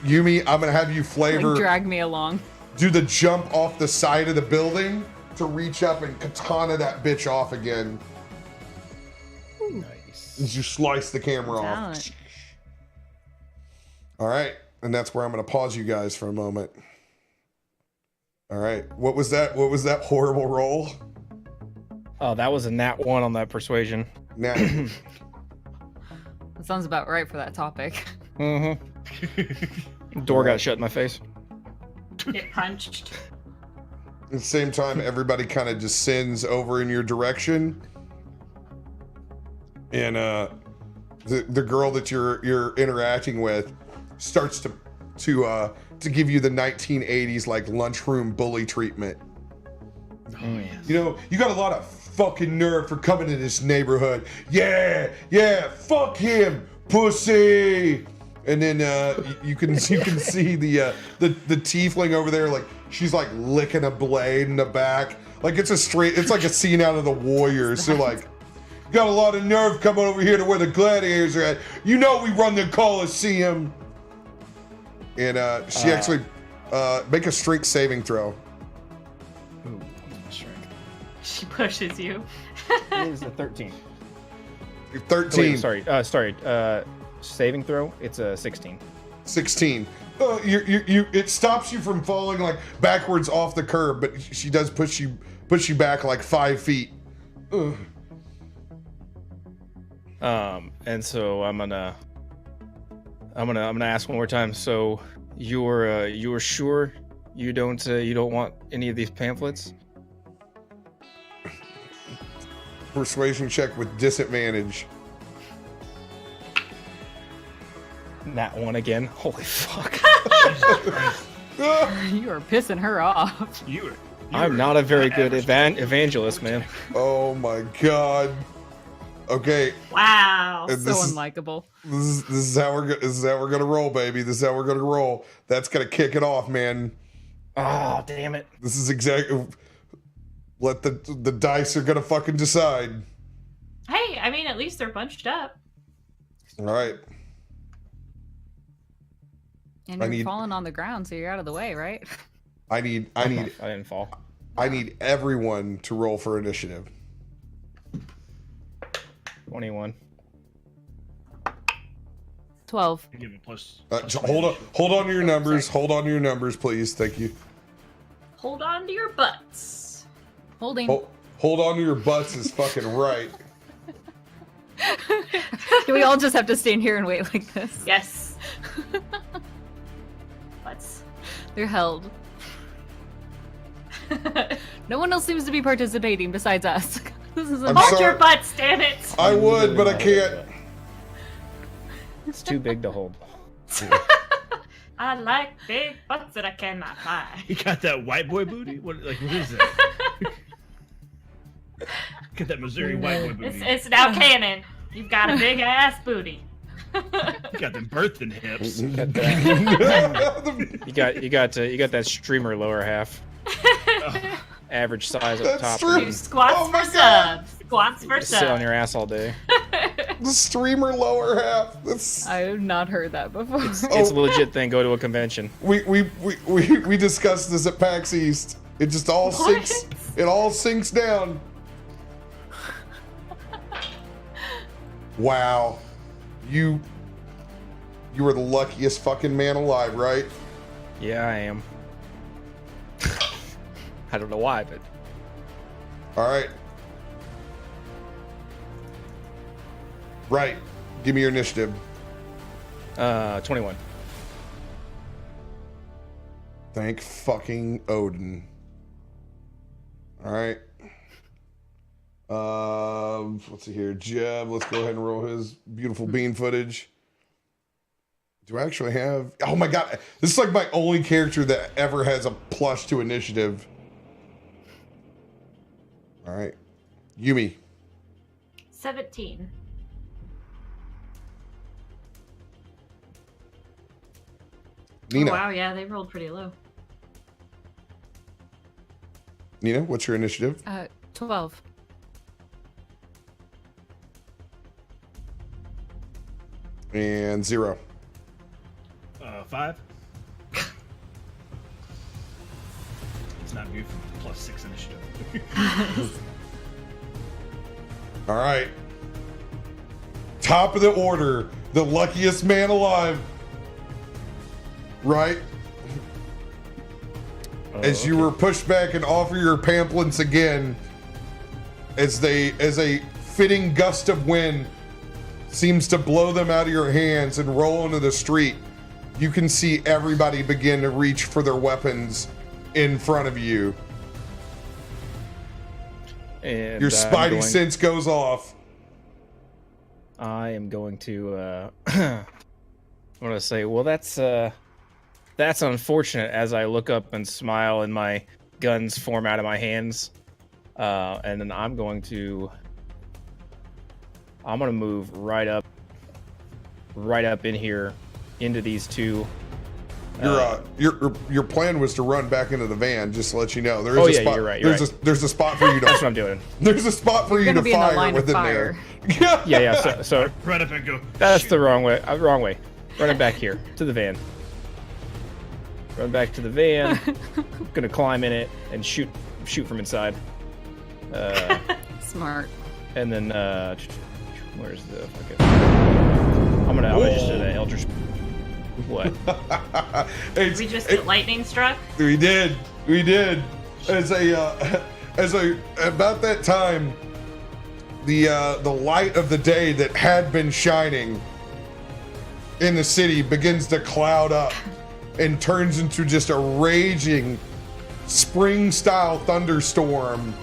Yumi, I'm gonna have you flavor. Like, drag me along. Do the jump off the side of the building to reach up and katana that bitch off again Nice. as you slice the camera off. Talent. All right, and that's where I'm going to pause you guys for a moment. All right, what was that horrible roll? Oh, that was a nat 1 on that persuasion. Now, That sounds about right for that topic. Mm-hmm. Door got shut in my face. Get punched. at the same time, everybody kind of descends over in your direction, and the girl that you're interacting with starts to give you the 1980s like lunchroom bully treatment. Oh, yes. You know, you got a lot of fucking nerve for coming to this neighborhood. Yeah, fuck him, pussy. And then you can see the tiefling over there, like she's like licking a blade in the back. Like it's like a scene out of The Warriors. So like got a lot of nerve coming over here to where the gladiators are at. You know we run the Coliseum. And she actually make a strength saving throw. Ooh, strength. She pushes you. It is a 13. You're 13. Oh, sorry. Saving throw. It's a 16. 16. It stops you from falling like backwards off the curb, but she does push you back like 5 feet. Ugh. And so I'm gonna ask one more time. So you're sure you don't want any of these pamphlets? Persuasion check with disadvantage. That one again. Holy fuck. You are pissing her off. I'm not a very good evangelist, man. Oh my god. Okay. Wow. And So unlikable. This is how we're gonna roll, baby. This is how we're gonna roll. That's gonna kick it off, man. Oh, damn it. This is exactly. Let the dice are gonna fucking decide. Hey, I mean, at least they're bunched up. All right. And you're falling on the ground, so you're out of the way, right? I didn't fall. I need everyone to roll for initiative. 21. 12. Give him plus. Hold on to your numbers. Hold on to your numbers, please. Thank you. Hold on to your butts. Holding. Hold on to your butts is fucking right. Do we all just have to stand here and wait like this? Yes. Butts. They're held. No one else seems to be participating besides us. This is I'm Hold sorry. your butts, damn it. I would, but I can't. It's too big to hold. I like big butts that I cannot lie. You got that white boy booty? What is that? Got that Missouri white boy booty. It's now canon. You've got a big ass booty. You got them birthing hips. You got that. you got that streamer lower half. Average size up top. Do squats Oh my for God. subs. Squats for Sit on subs. your ass all day. The streamer lower half. That's I have not heard that before. It's a legit thing. Go to a convention. we discussed this at PAX East. It just all What? sinks. It all sinks down. Wow, you were the luckiest fucking man alive, right? Yeah, I am. I don't know why, but All right. Right. Give me your initiative. 21. Thank fucking Odin. All right. Let's see here. Jeb, let's go ahead and roll his beautiful bean footage. Do I actually have... Oh my god. This is like my only character that ever has a +2 initiative. All right. Yumi. 17. Nina. Oh, wow, yeah, they rolled pretty low. Nina, what's your initiative? 12. And 0. 5. It's not beautiful. +6 initiative. All right. Top of the order, the luckiest man alive. Right? As you were pushed back and offer your pamphlets again, as a fitting gust of wind seems to blow them out of your hands and roll into the street, you can see everybody begin to reach for their weapons in front of you. And Your spidey sense goes off. I am going to I'm gonna say, well, that's unfortunate, as I look up and smile and my guns form out of my hands. And then I'm gonna move right up in here into these two Your plan was to run back into the van. Just to let you know, there is Oh, a yeah, spot. you're right, There's a spot for you to. That's what I'm doing. There's a spot for you gonna to be in the fire line of within fire. there. Yeah. So Run up and go. that's the wrong way. Wrong way. Running back here to the van. Run back to the van. Gonna climb in it and shoot from inside. Smart. And then where's the fucking? I'm gonna just do an Eldritch. What? It's- We just get lightning struck. We did. As about that time, the light of the day that had been shining in the city begins to cloud up and turns into just a raging spring-style thunderstorm.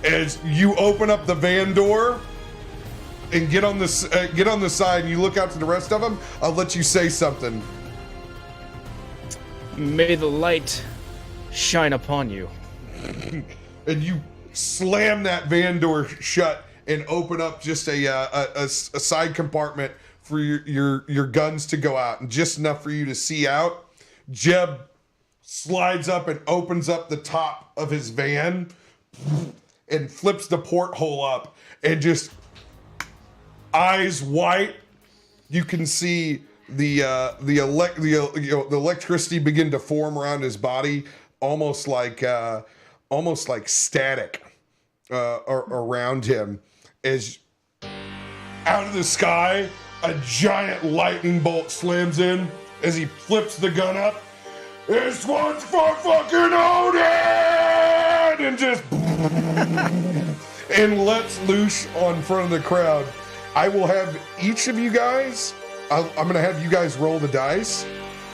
As you open up the van door and get on the side and you look out to the rest of them, I'll let you say something. May the light shine upon you. And you slam that van door shut and open up just a side compartment for your guns to go out, and just enough for you to see out. Jeb slides up and opens up the top of his van and flips the porthole up, and just eyes white, you can see the electricity begin to form around his body, almost like static around him. As out of the sky, a giant lightning bolt slams in as he flips the gun up. This one's for fucking Odin! And just and lets loose on front of the crowd. I will have each of you guys, I'm going to have you guys roll the dice.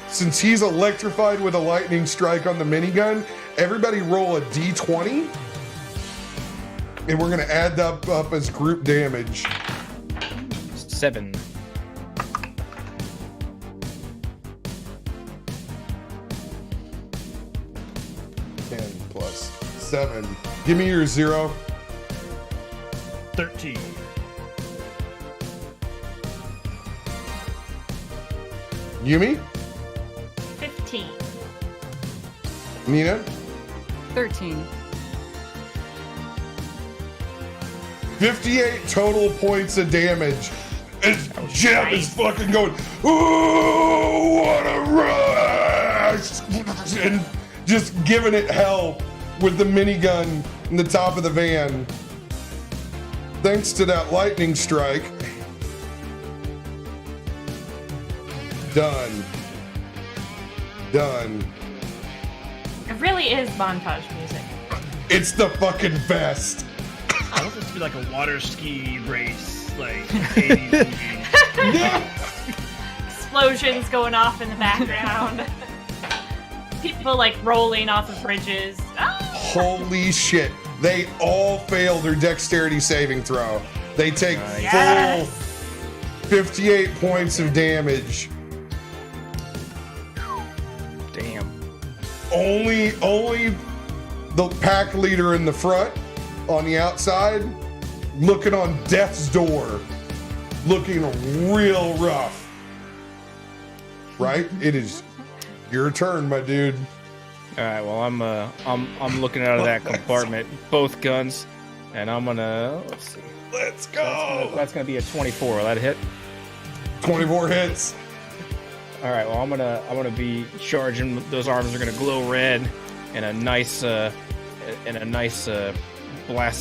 Since he's electrified with a lightning strike on the minigun, everybody roll a d20. And we're going to add that up as group damage. 7. 10 plus 7. Give me your 0. 13. Yumi? 15. Nina? 13. 58 total points of damage. As Jeb is fucking going, ooh, what a rush! And just giving it hell with the minigun in the top of the van. Thanks to that lightning strike. Done. It really is montage music. It's the fucking best. I want this to be like a water ski race, like 80s movie. Explosions going off in the background. People like rolling off of bridges. Ah! Holy shit. They all fail their dexterity saving throw. They take Yes. full 58 points of damage. Damn. Only the pack leader in the front, on the outside, looking on death's door, looking real rough. Right? It is your turn, my dude. All right. Well, I'm looking out of that compartment, both guns, and I'm gonna let's see. Let's go. That's gonna be a 24. Will that hit? 24 hits. All right. Well, I'm gonna be charging. Those arms are gonna glow red, and a nice blasted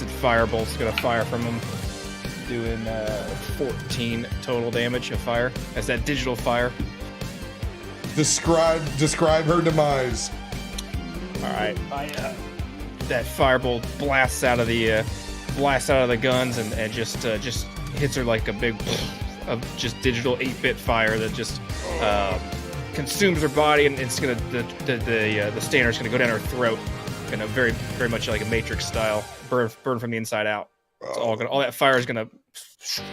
firebolt's gonna fire from them, doing 14 total damage of fire. That's that digital fire. Describe her demise. All right. That firebolt blasts out of the guns and just hits her like a big of just digital 8-bit fire that just consumes her body, and it's gonna the standard's gonna go down her throat in a very very much like a Matrix style burn from the inside out. It's all that fire is gonna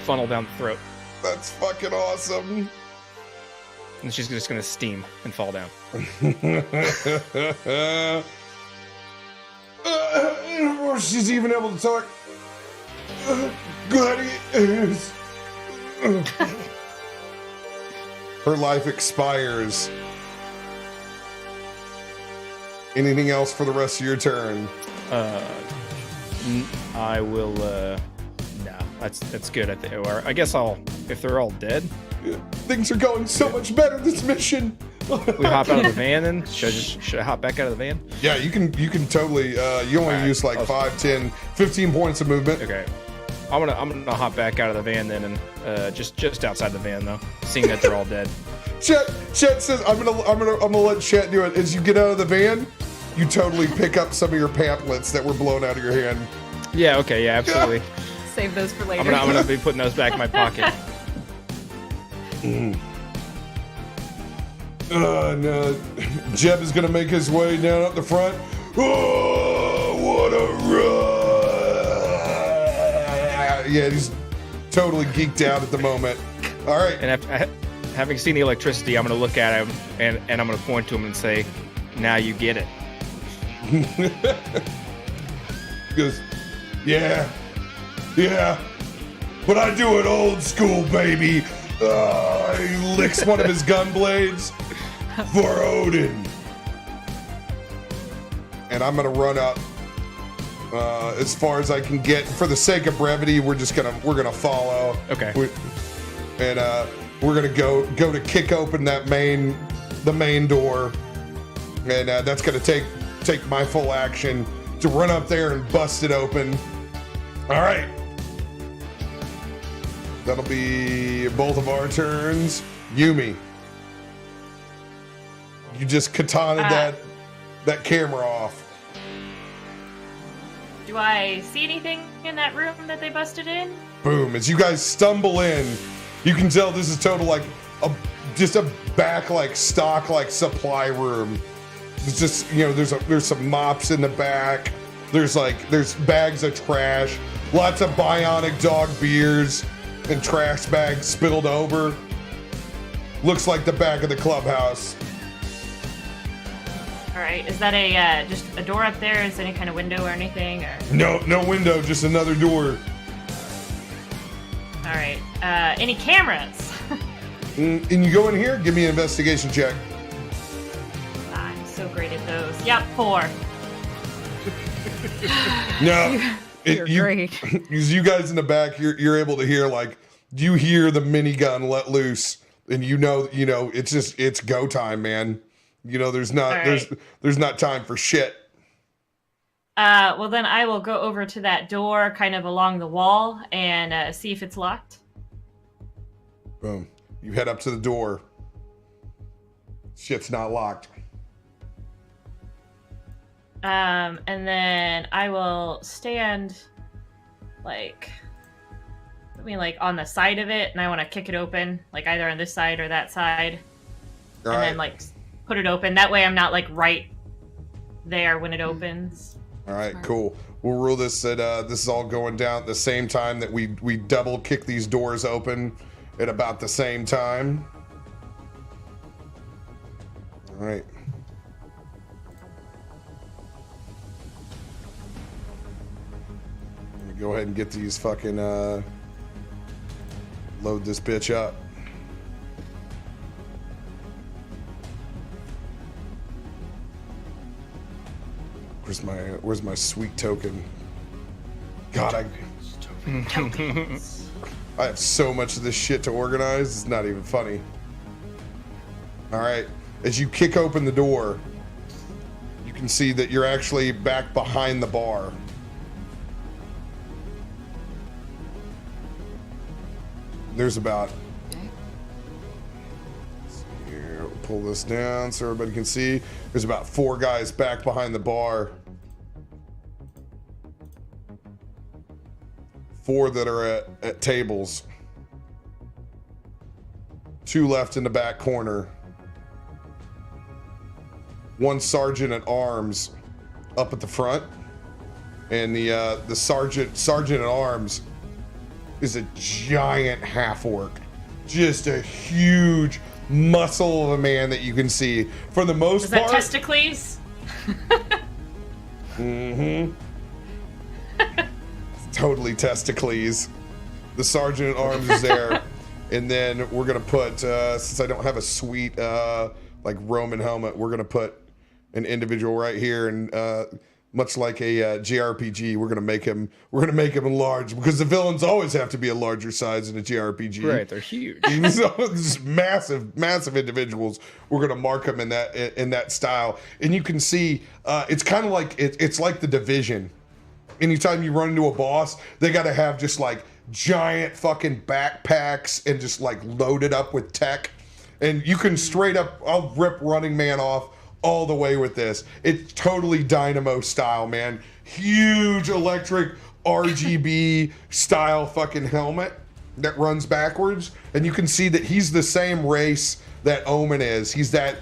funnel down the throat. That's fucking awesome. And she's just gonna steam and fall down. She's even able to talk. Gladiators. her life expires. Anything else for the rest of your turn? I will. No, that's good. Or I guess if they're all dead. Things are going so much better this mission. We hop out of the van then? Should I hop back out of the van? Yeah, you can totally. You only use like 5, 10, 15 points of movement. Okay. I'm gonna hop back out of the van then, and just outside the van though, seeing that they're all dead. Chet says I'm gonna let Chet do it. As you get out of the van, you totally pick up some of your pamphlets that were blown out of your hand. Yeah. Okay. Yeah. Absolutely. Save those for later. I'm gonna be putting those back in my pocket. No. Jeb is gonna make his way down up the front. Oh, what a run! Yeah, he's totally geeked out at the moment. All right. And having seen the electricity, I'm gonna look at him and I'm gonna point to him and say, "Now you get it." He goes, yeah, but I do it old school, baby. He licks one of his gun blades for Odin. And I'm gonna run up as far as I can get. For the sake of brevity, we're gonna follow. Okay. We're gonna go to kick open the main door, and that's gonna take my full action to run up there and bust it open. All right. That'll be both of our turns. Yumi, you just katanaed that camera off. Do I see anything in that room that they busted in? Boom. As you guys stumble in, you can tell this is total like just a back like stock like supply room. It's just, there's some mops in the back. There's bags of trash, lots of bionic dog beers and trash bags spilled over. Looks like the back of the clubhouse. All right, is that just a door up there? Is there any kind of window or anything? Or? No window, just another door. All right, any cameras? And you go in here, give me an investigation check. I'm so great at those. Yep, 4. No, You're great. You guys in the back, you're able to hear you hear the minigun let loose, and it's go time, man. There's not time for shit. Well then I will go over to that door, kind of along the wall, and see if it's locked. Boom. You head up to the door. Shit's not locked. And then I will stand on the side of it, and I want to kick it open, either on this side or that side. All and right. then put it open. That way I'm not right there when it opens. All right, cool. We'll rule this that this is all going down at the same time, that we double kick these doors open at about the same time. All right. Let me go ahead and get these fucking load this bitch up. Where's my sweet token? God, I have so much of this shit to organize, it's not even funny. All right, as you kick open the door, you can see that you're actually back behind the bar. There's about... Here, we'll pull this down so everybody can see. There's about 4 guys back behind the bar. 4 that are at tables. 2 left in the back corner. 1 sergeant at arms up at the front, and the sergeant at arms is a giant half orc, just a huge muscle of a man that you can see for the most Is part. that Testicles? Mm-hmm. Totally testicles. The sergeant at arms is there. And then we're gonna put, since I don't have a sweet like Roman helmet, we're gonna put an individual right here, and much like a JRPG, we're gonna make him large, because the villains always have to be a larger size in a JRPG. Right, they're huge. So just massive individuals. We're gonna mark them in that style, and you can see it's kind of like it's like the Division. Anytime you run into a boss, they got to have just like giant fucking backpacks and just like loaded up with tech, and you can straight up, I'll rip Running Man off all the way with this. It's totally Dynamo style, man. Huge electric RGB style fucking helmet that runs backwards, and you can see that he's the same race that Omen is. He's that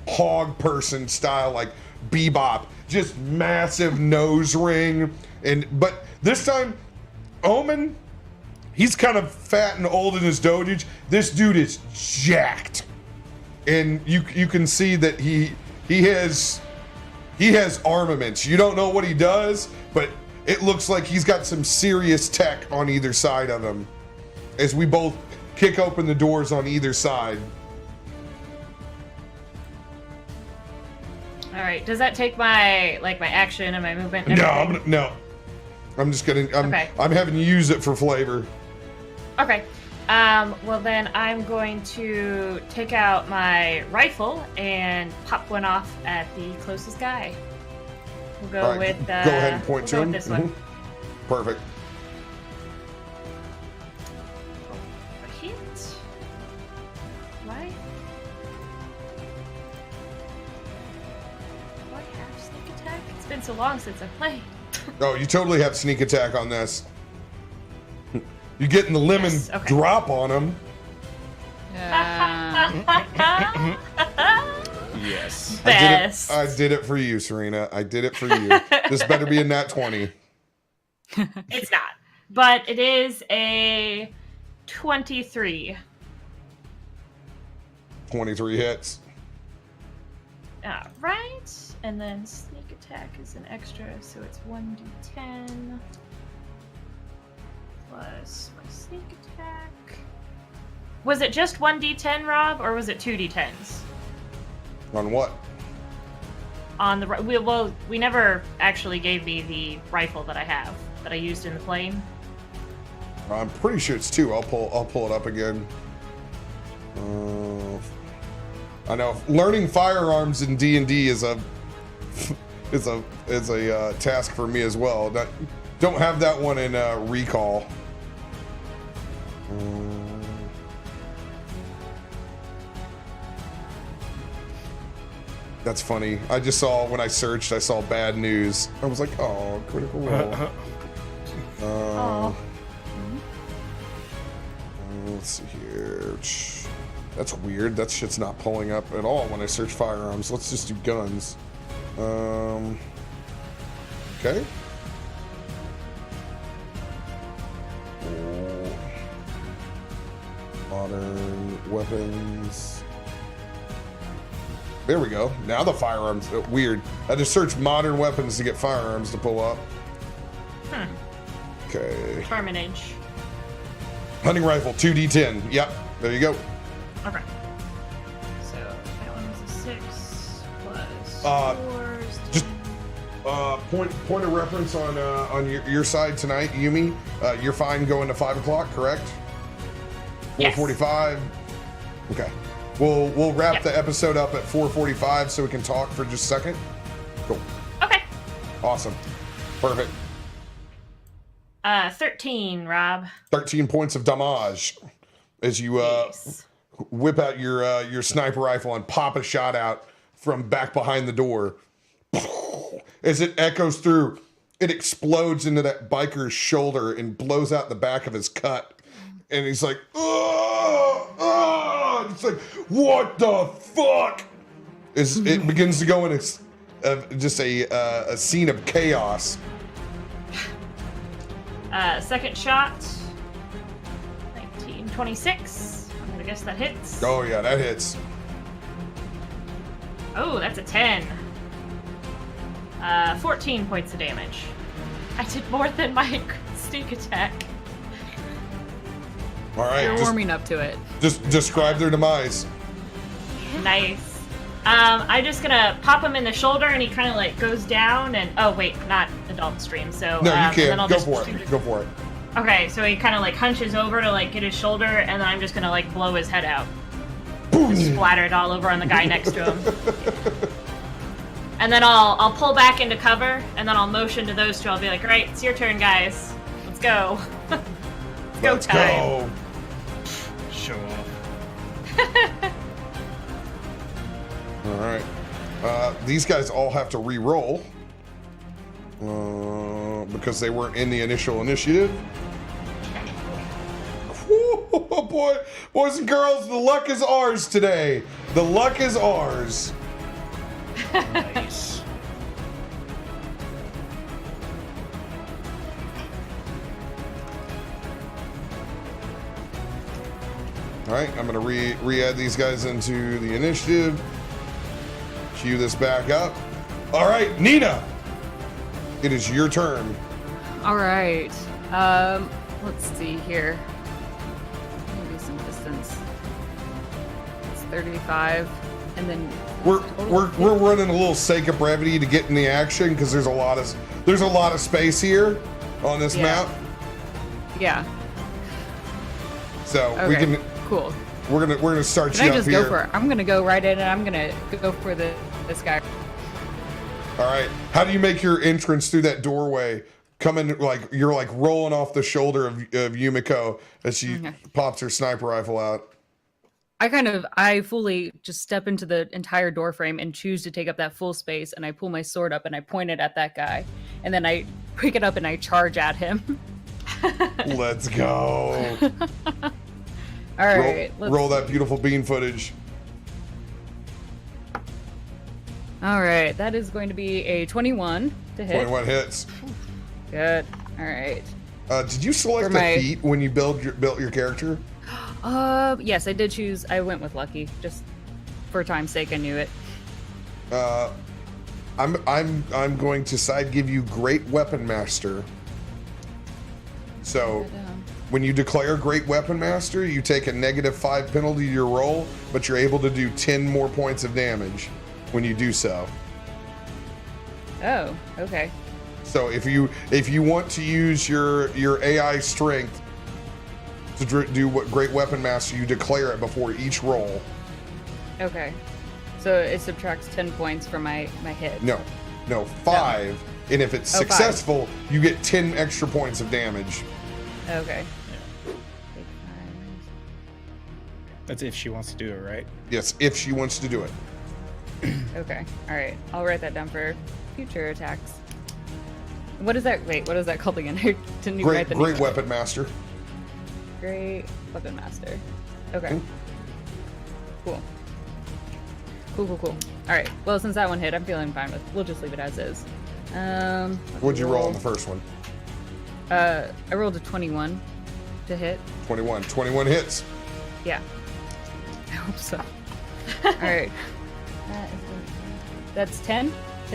hog person style, like Bebop, just massive nose ring. But this time, Omen, he's kind of fat and old in his dotage. This dude is jacked, and you can see that he has armaments. You don't know what he does, but it looks like he's got some serious tech on either side of him, as we both kick open the doors on either side. All right. Does that take my action and my movement? And everything? No. I'm just gonna. Okay. I'm having you use it for flavor. Okay. Well, then I'm going to take out my rifle and pop one off at the closest guy. We'll go All right, with. go ahead and point to him. This one. Perfect. Hit. Right. Do I have sneak attack? It's been so long since I played. Oh, you totally have sneak attack on this. You're getting the lemon Yes, okay. drop on him. Yes. Best. I did it for you, Serena. I did it for you. This better be a nat 20. It's not, but it is a 23. 23 hits. All right, and then sneak attack is an extra, so it's 1d10 plus my sneak attack. Was it just 1d10, Rob, or was it 2d10s? On what? On the we never actually gave me the rifle that I have that I used in the plane. I'm pretty sure it's 2. I'll pull it up again. I know learning firearms in D&D is a task for me as well. Don't have that one in Recall. That's funny. I just saw, when I searched, I saw bad news. I was like, oh, critical role. Let's see here. That's weird. That shit's not pulling up at all when I search firearms. Let's just do guns. Okay. Modern weapons. There we go. Now the firearms. Weird. I just searched modern weapons to get firearms to pull up. Okay. Terminage. Hunting rifle, 2d10. Yep. There you go. Okay. So that one was a 6 plus 4 is 10. Just point of reference on your side tonight, Yumi. You're fine going to 5 o'clock, correct? Yes. 4:45. Okay. We'll wrap the episode up at 4:45 so we can talk for just a second. Cool. Okay. Awesome. Perfect. 13, Rob. 13 points of damage as you Yes. whip out your sniper rifle and pop a shot out from back behind the door. As it echoes through, it explodes into that biker's shoulder and blows out the back of his cut. And he's like, oh, oh. It's like, what the fuck? It begins to go in just a scene of chaos. Second shot. 1926. I'm gonna guess that hits. Oh yeah, that hits. Oh, that's a 10. 14 points of damage. I did more than my sneak attack. All right. You're warming up to it. Just describe their demise. Nice. I'm just gonna pop him in the shoulder, and he kind of like goes down. And oh wait, not adult stream. So No, you and then can't. I'll Go just for it. Go for it. Okay, so he kind of like hunches over to like get his shoulder, and then I'm just gonna like blow his head out. Boom. Just splatter it all over on the guy next to him. And then I'll pull back into cover, and then I'll motion to those two. I'll be like, "Right, it's your turn, guys. Let's go. Let's go. Show off. All right. These guys all have to re-roll because they weren't in the initial initiative. Woo, boy, boys and girls, the luck is ours today. The luck is ours. Nice. All right, I'm gonna re-add these guys into the initiative. Cue this back up. All right, Nina, it is your turn. All right. Let's see here. Maybe some distance. It's 35, and then We're running a little sake of brevity to get in the action because there's a lot of space here on this map. Yeah. So Okay. we can. Cool. We're gonna start Can you I up just here. go for it? I'm gonna go right in, and I'm gonna go for this guy. All right. How do you make your entrance through that doorway? Coming like you're like rolling off the shoulder of Yumiko as she pops her sniper rifle out. I fully just step into the entire door frame and choose to take up that full space, and I pull my sword up and I point it at that guy, and then I pick it up and I charge at him. Let's go. All right, roll that beautiful bean footage. All right, that is going to be a 21 to hit. 21 hits. Good. All right. Did you select For my- a feat when you built your character? Yes, I did choose. I went with lucky, just for time's sake. I knew it. I'm going to side give you Great Weapon Master. So when you declare Great Weapon Master, you take a -5 penalty to your roll, but you're able to do 10 more points of damage when you do so. Oh, okay. So if you want to use your AI strength to do what Great Weapon Master, you declare it before each roll. Okay. So it subtracts 10 points from my hit. No, 5. And if it's 5. successful, you get 10 extra points of damage. Okay. That's if she wants to do it, right? Yes, if she wants to do it. Okay. All right. I'll write that down for future attacks. What is that? Wait, what is that called again? I didn't even write the Great name. Weapon Master. Great Weapon Master. Okay. Cool. Cool. All right. Well, since that one hit, I'm feeling fine with. We'll just leave it as is. What'd you roll on the first one? I rolled a 21 to hit. 21 hits. Yeah. I hope so. All right. That's 10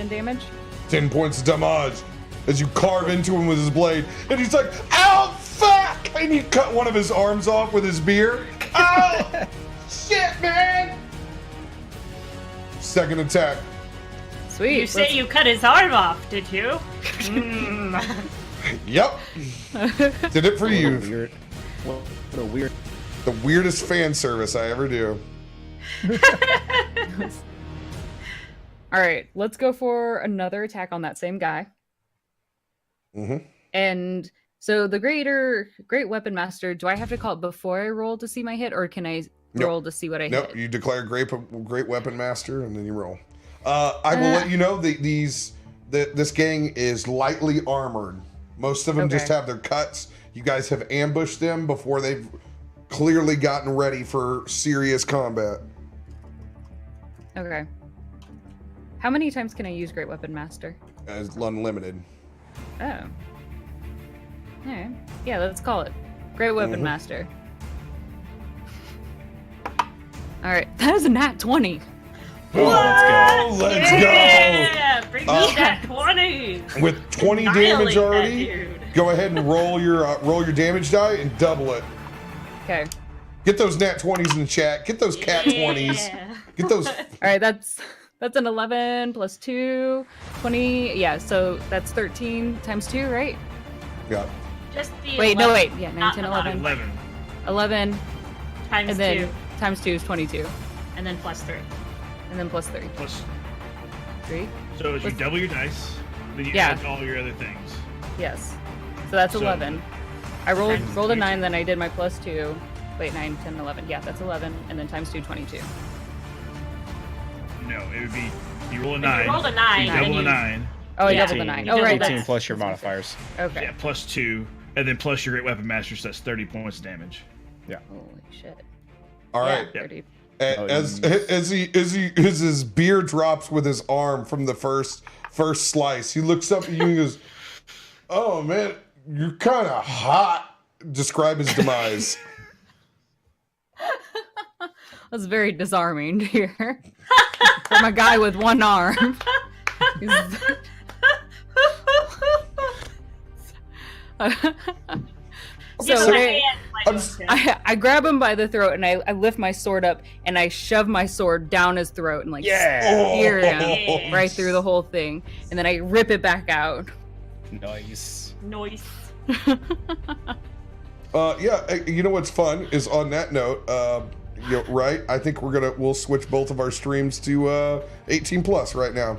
damage. 10 points of damage as you carve into him with his blade, and he's like, "Ow, fuck!" And you cut one of his arms off with his spear. Oh, shit, man! Second attack. Sweet. You say you cut his arm off, did you? Yep. Did it for you. Weird. What a weird. The weirdest fan service I ever do. All right, let's go for another attack on that same guy. Mm-hmm. And so the Great Weapon Master, do I have to call it before I roll to see my hit, or can I roll to see what I Nope, hit? you declare Great Weapon Master, and then you roll. I will let you know this gang is lightly armored. Most of them just have their cuts. You guys have ambushed them before they've clearly gotten ready for serious combat. Okay. How many times can I use Great Weapon Master? As unlimited. Oh. All right. Yeah, let's call it Great Weapon Master. All right, that is a nat 20. Oh, let's go. Yeah, bring me that 20. With 20 Annihilate damage that already, dude. go ahead and roll your damage die and double it. Okay. Get those nat 20s in the chat. Get those cat 20s. Yeah. Get those. All right, that's an 11 plus 2, 20. Yeah, so that's 13 times 2, right? Yeah. Just the Wait, 11, no, wait. Yeah, not 19, the 11. 11. 11, times and then 2, times 2 is 22. and then plus 3. And then plus 3. Plus, 3? so as you What's- double your dice, then you Yeah. add all your other things. Yes. So that's So- 11. I rolled Times a 9, 22. then I did my plus 2. Wait, 9, 10, 11. Yeah, that's 11. And then times 2, 22. No, it would be you roll a If 9. you rolled a 9, you then double a you- 9. Oh, I Yeah. doubled the 9. You Oh, doubled right. that. 18 plus your modifiers. Okay. Yeah, plus 2, and then plus your Great Weapon Master, so that's 30 points of damage. Yeah. Holy shit. All Yeah, right. 30. As his beer drops with his arm from the first slice, he looks up at you and goes, "Oh man, you're kind of hot." Describe his demise. That's very disarming to hear. From a guy with one arm. He's- Give so him a I, hand, I'm like, s- I grab him by the throat and I lift my sword up and I shove my sword down his throat and like spear him Yeah. right through the whole thing. And then I rip it back out. Nice. Noise. Yeah, you know what's fun is on that note, right? I think we'll switch both of our streams to 18 plus right now.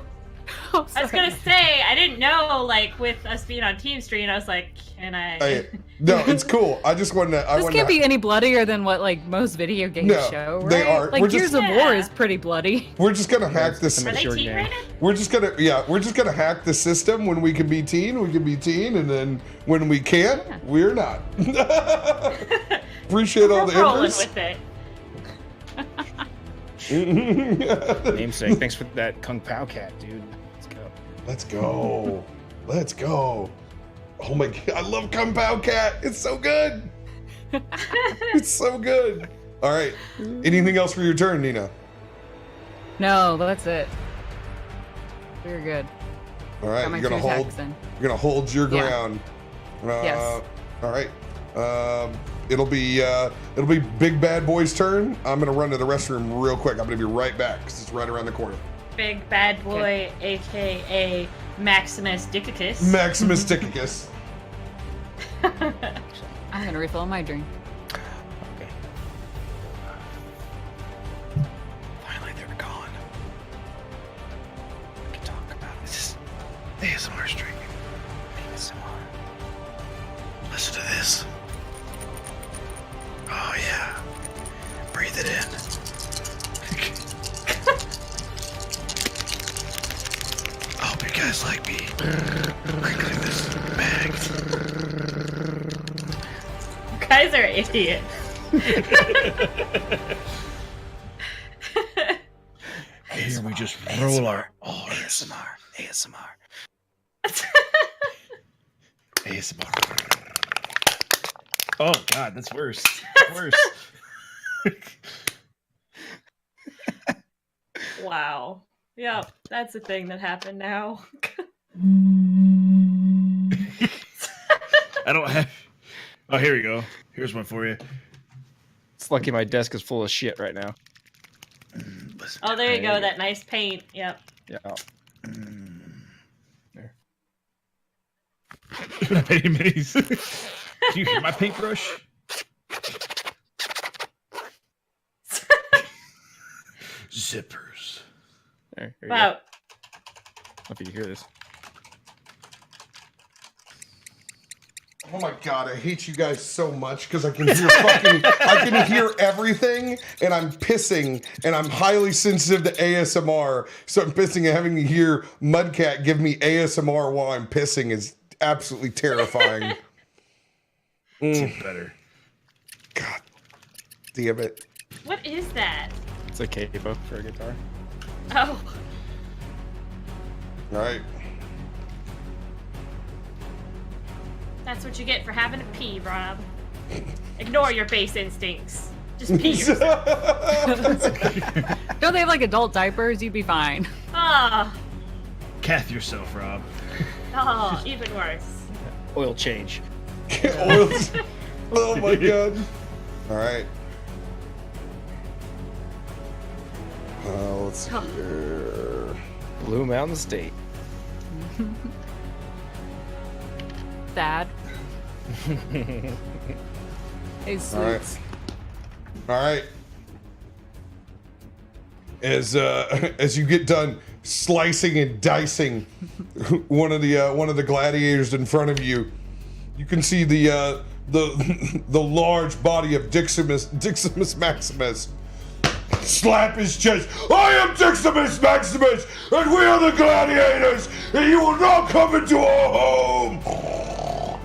Oh, I was sorry. gonna say, I didn't know, like, with us being on Team Stream, I was like, can I? No, it's cool. I just wanted to. This can't be any bloodier than what like most video games No, show, right? they aren't. Like We're Gears just- of War Yeah. is pretty bloody. We're just gonna hack this. Are they Short T game. rated? We're just gonna hack the system. When we can be teen, we can be teen, and then when we can't, we're not. Appreciate all We're the rolling inputs. with it. Namesake, thanks for that Kung Pao cat, dude. Let's go. Let's go. Oh my god, I love Kung Pao Cat. It's so good. It's so good. All right. Anything else for your turn, Nina? No, that's it. We're good. All right, Got my you're gonna 2 hold. attacks in. You're gonna hold your Yeah. ground. Yes. All right. It'll be Big Bad Boy's turn. I'm gonna run to the restroom real quick. I'm gonna be right back because it's right around the corner. Big bad boy, aka Maximus Dicticus. Maximus Tychicus. I'm gonna refill my drink. Okay. Finally, they're gone. We can talk about this. ASMR stream. ASMR. Listen to this. Oh yeah. Breathe it in. I hope you guys like me crinkling this bag. You guys are idiots. Here we just roll our ASMR. ASMR. ASMR. Oh god, that's worse. Worse. Wow. Yep, that's a thing that happened now. I don't have. Oh, here we go. Here's one for you. It's lucky my desk is full of shit right now. Oh, there you go. That nice paint. Yep. Yeah. Many minis. Do you hear my paintbrush? Zippers. There you Wow. go. Hope you can hear this. Oh my god, I hate you guys so much because I can hear I can hear everything, and I'm pissing, and I'm highly sensitive to ASMR, so I'm pissing, and having to hear Mudcat give me ASMR while I'm pissing is absolutely terrifying. Better. God damn it. What is that? It's a capo for a guitar. Oh. All right. That's what you get for having a pee, Rob. Ignore your base instincts. Just pee yourself. Don't they have like adult diapers? You'd be fine. Ah. Cath yourself, Rob. Oh, even worse. Oil change. Oils. Oh my god. All right. Let's see here. Blue Mountain State. Thad. Hey, All right. Sweets. All right. As you get done slicing and dicing one of the gladiators in front of you, you can see the large body of Diximus Maximus slap his chest. I am Diximus Maximus, and we are the gladiators, and you will not come into our home.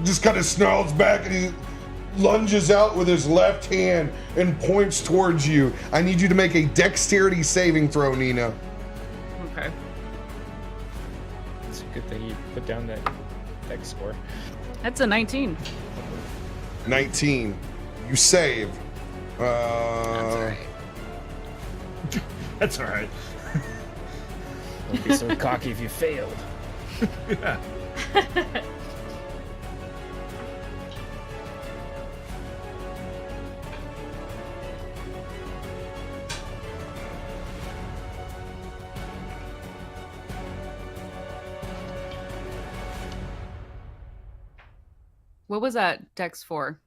Just kind of snarls back, and he lunges out with his left hand and points towards you. I need you to make a dexterity saving throw, Nina. Okay. It's a good thing you put down that dex score. That's a 19. 19. You save. That's alright. That's all right. Don't be so cocky if you failed. Yeah. What was that Dex for?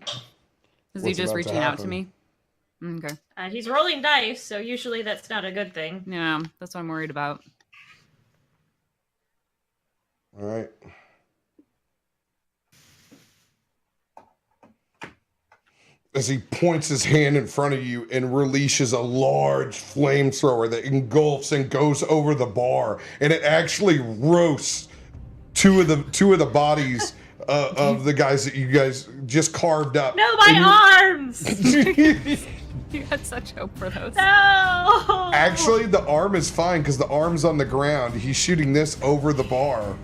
Is he What's just about to reaching out to happen? me? Okay. He's rolling dice, so usually that's not a good thing. Yeah, that's what I'm worried about. All right. As he points his hand in front of you and releases a large flamethrower that engulfs and goes over the bar, and it actually roasts two of the bodies of the guys that you guys just carved up. No, my arms! You had such hope for those. No! Actually, the arm is fine because the arm's on the ground. He's shooting this over the bar.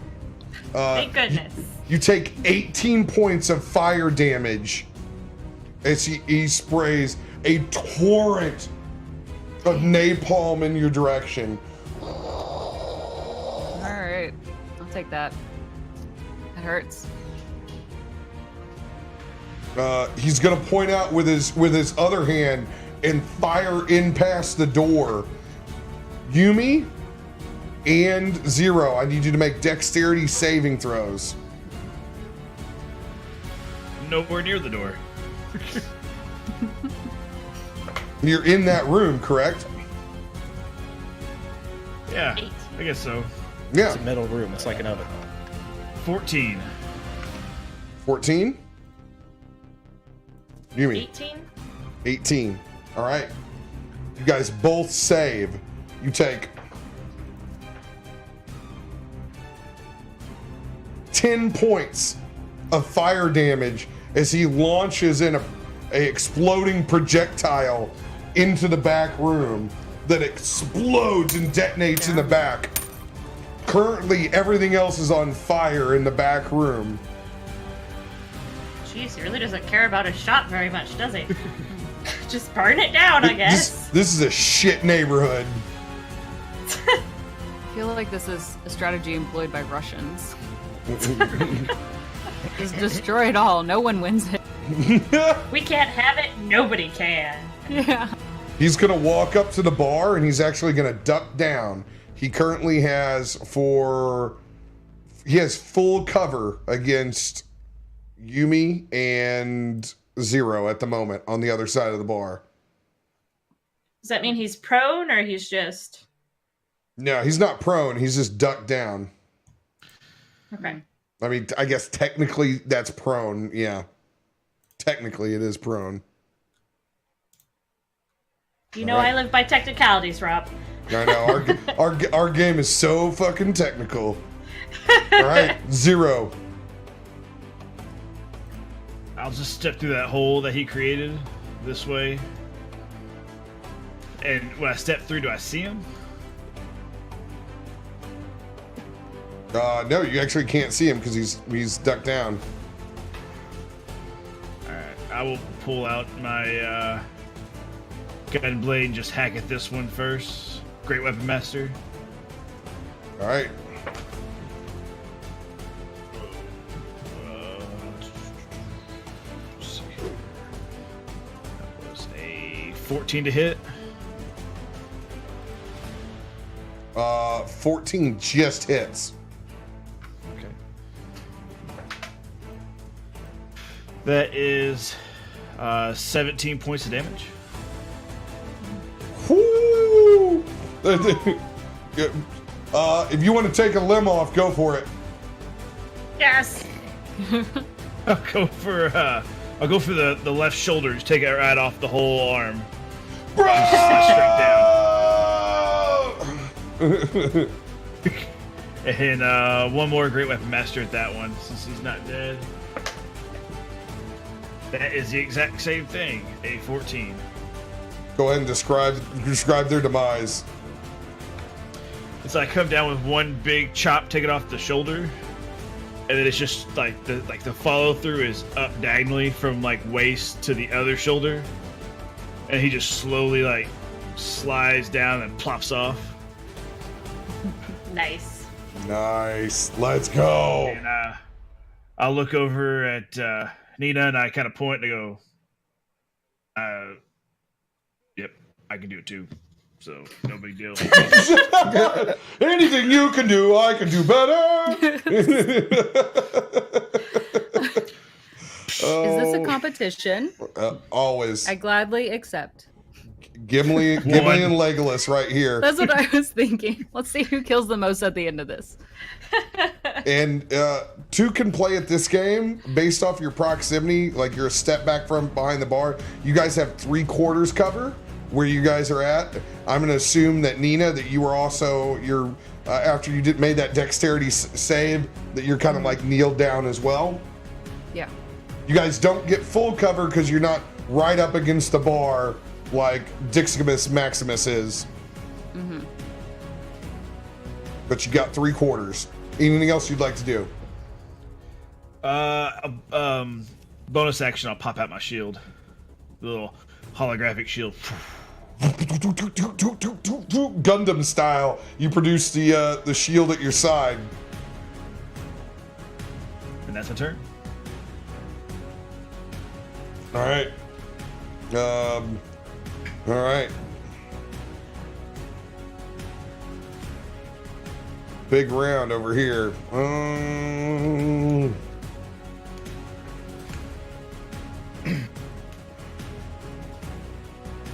Thank goodness. You take 18 points of fire damage as he sprays a torrent of napalm in your direction. Alright. I'll take that. That hurts. He's gonna point out with his other hand and fire in past the door. Yumi and Zero, I need you to make dexterity saving throws. Nowhere near the door. You're in that room, correct? Yeah, 8. I guess so. Yeah. It's a metal room. It's like an oven. 14. 14? Yumi. 18? 18. All right. You guys both save. You take 10 points of fire damage as he launches in a exploding projectile into the back room that explodes and detonates in the back. Currently, everything else is on fire in the back room. Jeez, he really doesn't care about his shop very much, does he? Just burn it down, I guess. This is a shit neighborhood. I feel like this is a strategy employed by Russians. Just destroy it all. No one wins it. We can't have it, nobody can. Yeah. He's gonna walk up to the bar and he's actually gonna duck down. He currently has full cover against Yumi and Zero at the moment on the other side of the bar. Does that mean he's prone or he's just... No, he's not prone. He's just ducked down. Okay. I mean, I guess technically that's prone. Yeah. Technically it is prone. You know, Alright. I live by technicalities, Rob. I know. Our game is so fucking technical. All right, Zero. I'll just step through that hole that he created this way. And when I step through, do I see him? No, you actually can't see him because he's ducked down. Alright, I will pull out my gun blade and just hack at this one first. Great Weapon Master. All right. Let's see here. 14 to hit. 14 just hits. Okay. That is 17 points of damage. Whoo! If you want to take a limb off, go for it. Yes. I'll go for the left shoulder. Just take it right off the whole arm. Bro! Straight down. And one more Great Weapon Master at that one, since he's not dead. That is the exact same thing. A 14. Go ahead and describe their demise. It's like I come down with one big chop, take it off the shoulder, and then it's just like the follow through is up diagonally from like waist to the other shoulder, and he just slowly like slides down and plops off. Nice. Nice. Let's go. And I'll look over at Nina and I kind of point and I go, "Yep, I can do it too." So no big deal. Anything you can do, I can do better. Is this a competition? Always. I gladly accept. Gimli and Legolas right here. That's what I was thinking. Let's see who kills the most at the end of this. And two can play at this game based off your proximity, like you're a step back from behind the bar. You guys have 3/4 cover where you guys are at. I'm going to assume that Nina, that you were also, after you made that dexterity save, that you're kind of like kneeled down as well. Yeah. You guys don't get full cover because you're not right up against the bar like Diximus Maximus is. Mm-hmm. But you got 3/4. Anything else you'd like to do? Bonus action, I'll pop out my shield. The little holographic shield. Gundam style, you produce the shield at your side. And that's my turn. All right. All right. Big round over here.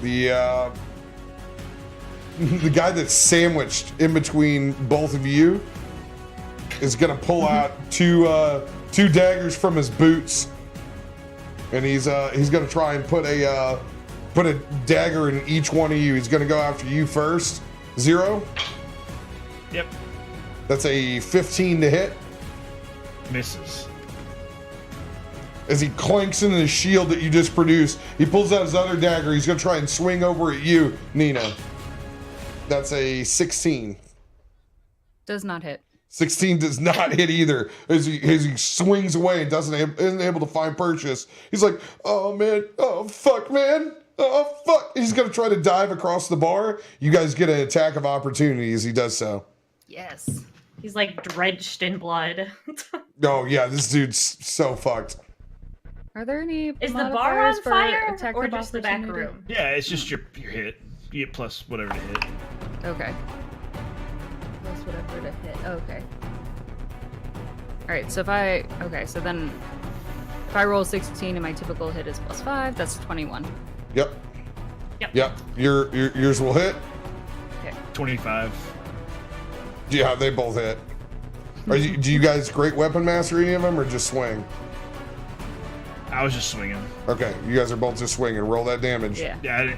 The guy that's sandwiched in between both of you is gonna pull out two daggers from his boots, and he's gonna try and put a dagger in each one of you. He's gonna go after you first. 0. Yep. That's a 15 to hit. Misses. As he clanks into the shield that you just produced, he pulls out his other dagger. He's going to try and swing over at you, Nina. That's a 16. Does not hit. 16 does not hit either. As he swings away and isn't able to find purchase, he's like, "Oh man, oh fuck, man, oh fuck!" He's going to try to dive across the bar. You guys get an attack of opportunity as he does so. Yes. He's like drenched in blood. Oh yeah, this dude's so fucked. Are there any Is the bar modifiers on for fire attack or of just the back opportunity? room? Yeah, it's just your hit. You get plus whatever to hit. Okay. Plus whatever to hit. Okay. Alright, so then if I roll 16 and my typical hit is +5, that's 21. Yep. Yours will hit. Okay. 25. Yeah, they both hit. Do you guys great weapon master any of them or just swing? I was just swinging. Okay, you guys are both just swinging. Roll that damage. Yeah. Yeah,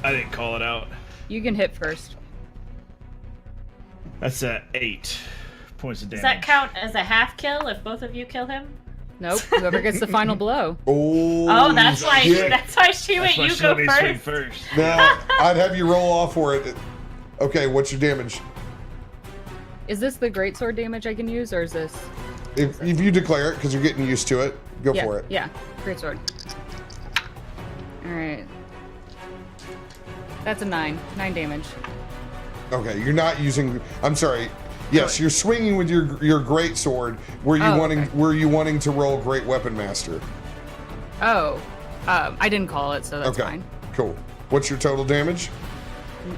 I didn't call it out. You can hit first. That's 8 points of damage. Does that count as a half kill if both of you kill him? Nope. Whoever gets the final blow. Oh, that's why. shit. That's why she went. That's why You she go let me swing first. first. Now, I'd have you roll off for it. Okay, what's your damage? Is this the greatsword damage I can use, or is this? If you declare it, because you're getting used to it, go Yeah, for it. yeah. Greatsword. Alright. That's a 9. 9 damage. Okay, you're not using. I'm sorry. Yes, you're swinging with your great sword. Were you wanting to roll great weapon master? Oh. I didn't call it, so that's Okay, fine. cool. What's your total damage?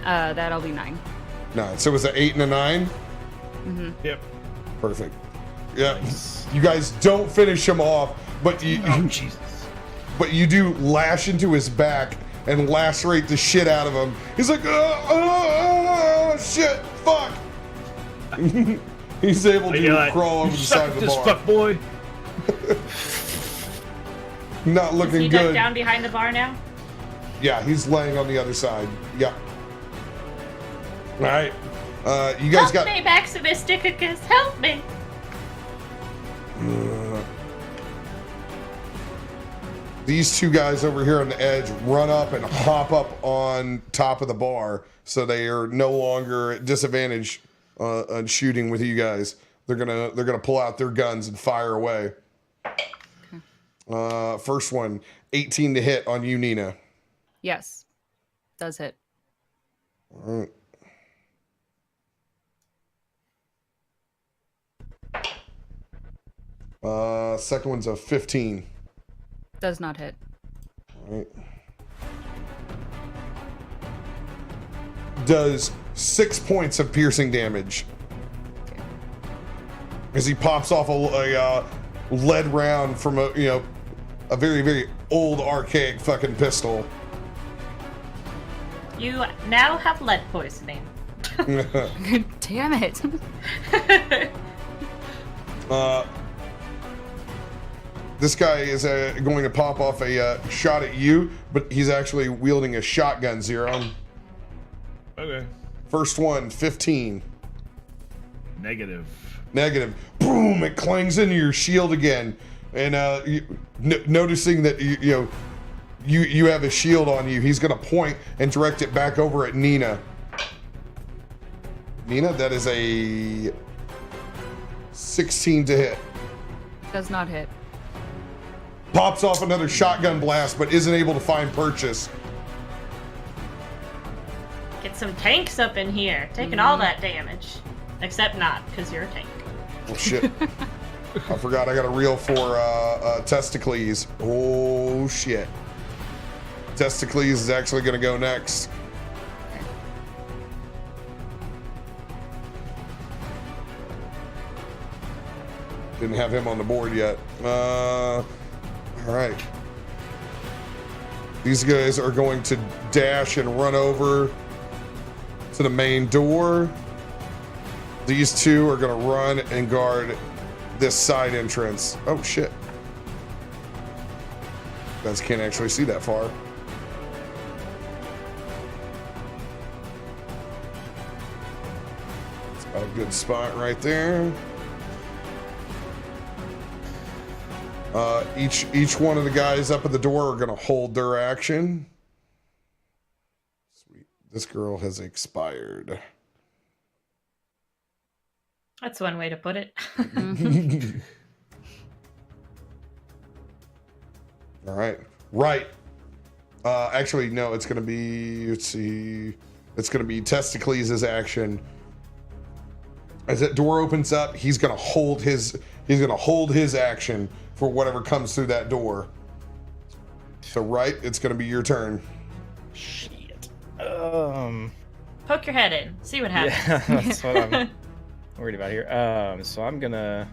That'll be 9. 9. So it was an 8 and a 9? Yep. Perfect. Yeah. You guys don't finish him off, but Oh, Jesus. but you do lash into his back and lacerate the shit out of him. He's like, shit, fuck. He's able to crawl over the side of the this bar. fuck boy. Not Is looking he good. down behind the bar now? Yeah, he's laying on the other side. Yep. All right. You guys Help me, Maximisticus, help me! These two guys over here on the edge run up and hop up on top of the bar, so they are no longer at disadvantage on shooting with you guys. They're gonna pull out their guns and fire away. First one, 18 to hit on you, Nina. Yes. Does hit. All right. Second one's a 15. Does not hit. All right. Does 6 points of piercing damage as he pops off a lead round from a very, very old archaic fucking pistol. You now have lead poisoning. Damn it. This guy is going to pop off a shot at you, but he's actually wielding a shotgun, Zero. Okay. First one, 15. Negative. Boom! It clangs into your shield again, and noticing that you have a shield on you, he's gonna point and direct it back over at Nina. Nina, that is a 16 to hit. Does not hit. Pops off another shotgun blast, but isn't able to find purchase. Get some tanks up in here, taking all that damage. Except not, because you're a tank. Oh shit! I forgot I got a reel for Testicles. Oh shit! Testicles is actually gonna go next. Didn't have him on the board yet. All right. These guys are going to dash and run over to the main door. These two are going to run and guard this side entrance. Oh, shit. You guys can't actually see that far. It's about a good spot right there. Each one of the guys up at the door are going to hold their action. Sweet. This girl has expired. That's one way to put it. All right. Right. Actually, no, it's going to be, let's see. It's going to be Testicles' action. As that door opens up, he's going to hold his action for whatever comes through that door. So, right, it's going to be your turn. Shit. Poke your head in. See what happens. Yeah, that's what I'm worried about here. So I'm gonna.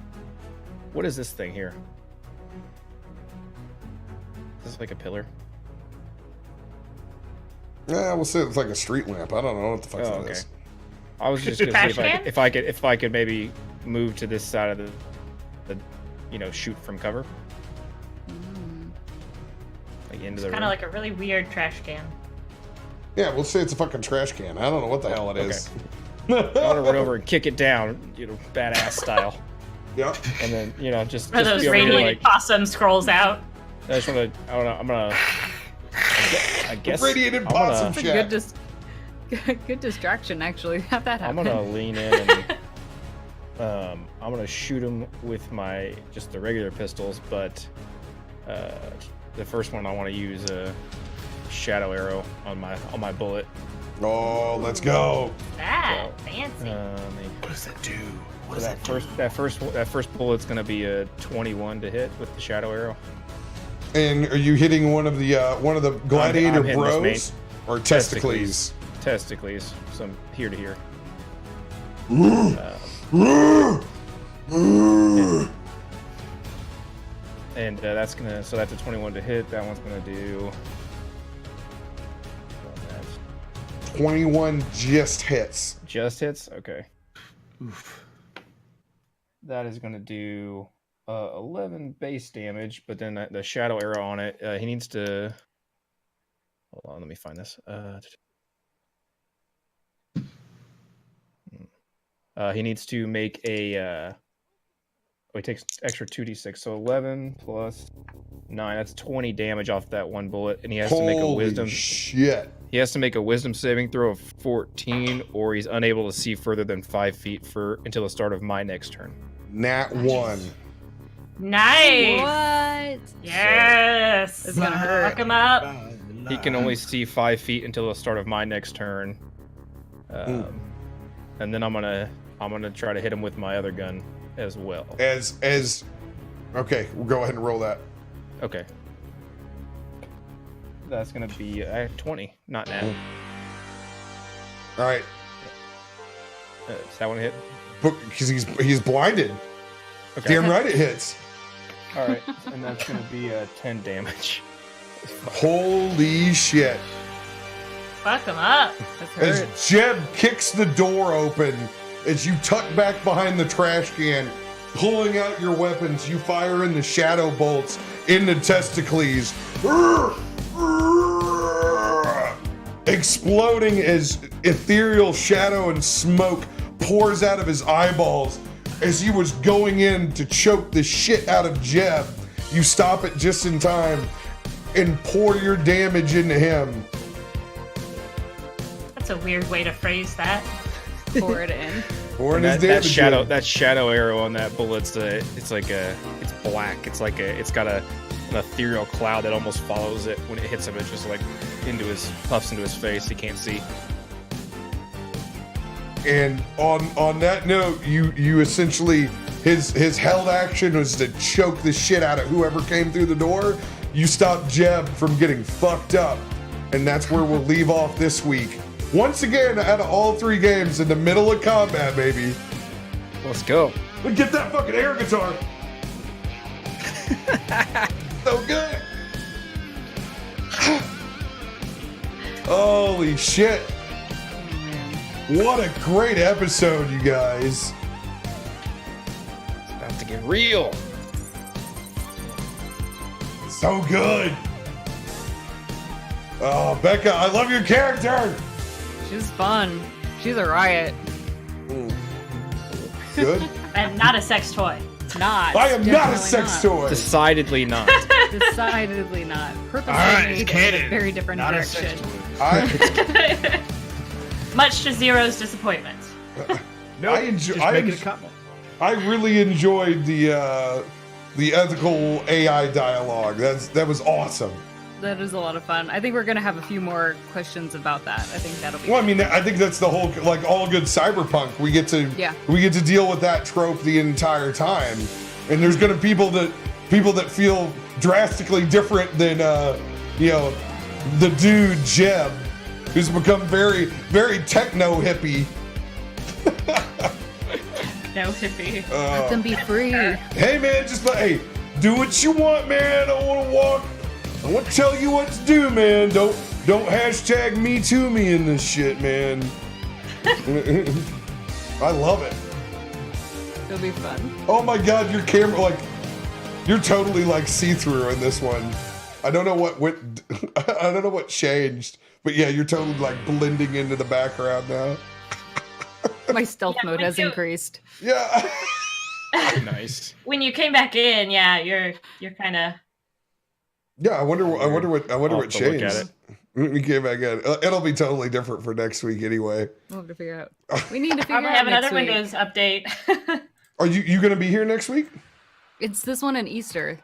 What is this thing here? Is this like a pillar? Yeah, we'll say it's like a street lamp. I don't know what the fuck that is. I was just gonna see Trash if I could maybe move to this side of the shoot from cover. Like into the room. Kind of like a really weird trash can. Yeah, we'll say it's a fucking trash can. I don't know what the hell it is. I want to run over and kick it down, badass style. Yeah. And then, just Or those be over here, radiated possum scrolls out. I just want to. I'm gonna. I guess. Radiated I'm possum gonna, shack. Good distraction, actually. Have that I'm happen. gonna lean in and I'm gonna shoot him with just the regular pistols, but the first one I want to use a shadow arrow on my bullet. Oh, let's go. That fancy. What does that do? That first bullet's gonna be a 21 to hit with the shadow arrow. And are you hitting one of the gladiator I'm hitting bros? this Or testicles. Testicles. Some here to here. And that's gonna. So that's a 21 to hit. That one's gonna do. 21 just hits. Just hits. Okay. Oof. That is gonna do 11 base damage, but then the shadow arrow on it. He needs to. Hold on. Let me find this. He needs to make a. He takes extra 2d6, so 11 plus 9. That's 20 damage off that one bullet, and he has to make a wisdom. Shit! He has to make a wisdom saving throw of 14, or he's unable to see further than 5 feet until the start of my next turn. Nat 1. Nice. What? Yes. It's gonna hurt. Fuck him up. He can only see 5 feet until the start of my next turn, and then I'm gonna try to hit him with my other gun as well. Okay, we'll go ahead and roll that. Okay. That's gonna be 20, not nat. All right. Is that one hit? Because he's blinded. Okay. Damn right it hits. All right, and that's gonna be 10 damage. Holy shit! Fuck him up. That's As hurt. Jeb kicks the door open, as you tuck back behind the trash can, pulling out your weapons, you fire in the shadow bolts into testicles. Exploding as ethereal shadow and smoke pours out of his eyeballs. As he was going in to choke the shit out of Jeb, you stop it just in time and pour your damage into him. That's a weird way to phrase that. Pour it in. Pouring his that damage shadow in. that shadow arrow on that bullet's it's black. It's got an ethereal cloud that almost follows it when it hits him. It's just like puffs into his face. He can't see. And on that note, you essentially his held action was to choke the shit out of whoever came through the door. You stopped Jeb from getting fucked up, and that's where we'll leave off this week. Once again, out of all 3 games, in the middle of combat, baby. Let's go. Get that fucking air guitar. So good. Holy shit. What a great episode, you guys. It's about to get real. So good. Oh, Becca, I love your character. She's fun. She's a riot. Good. I'm not a sex toy. Not. I am not a Definitely sex not. toy. Decidedly not. Decidedly not. Purpose Alright, led me it's in a canon. very different Not a direction. sex toy. I, Much to Zero's disappointment. No, I enjoy- just I make it a enjoy- comment. I really enjoyed the ethical AI dialogue. That was awesome. That is a lot of fun. I think we're gonna have a few more questions about that. I think that'll be. Well, I mean, I think that's the whole, like, all good cyberpunk. We get to deal with that trope the entire time, and there's gonna people that feel drastically different than the dude Jeb, who's become very, very techno hippie. No hippie. Let them be free. Hey man, hey, do what you want, man. I want to tell you what to do, man. Don't hashtag me to me in this shit, man. I love it. It'll be fun. Oh my god, your camera, like, you're totally like see-through in this one. I don't know what changed, but yeah, you're totally like blending into the background now. My stealth mode has you- increased. Yeah. Nice. When you came back in, yeah, you're kind of. Yeah, I wonder what I'll what have to look changed. at it. We came back in. It'll be totally different for next week anyway. We'll have to figure out. We need to figure Probably out have next another week. Windows update. Are you going to be here next week? It's this one and Easter.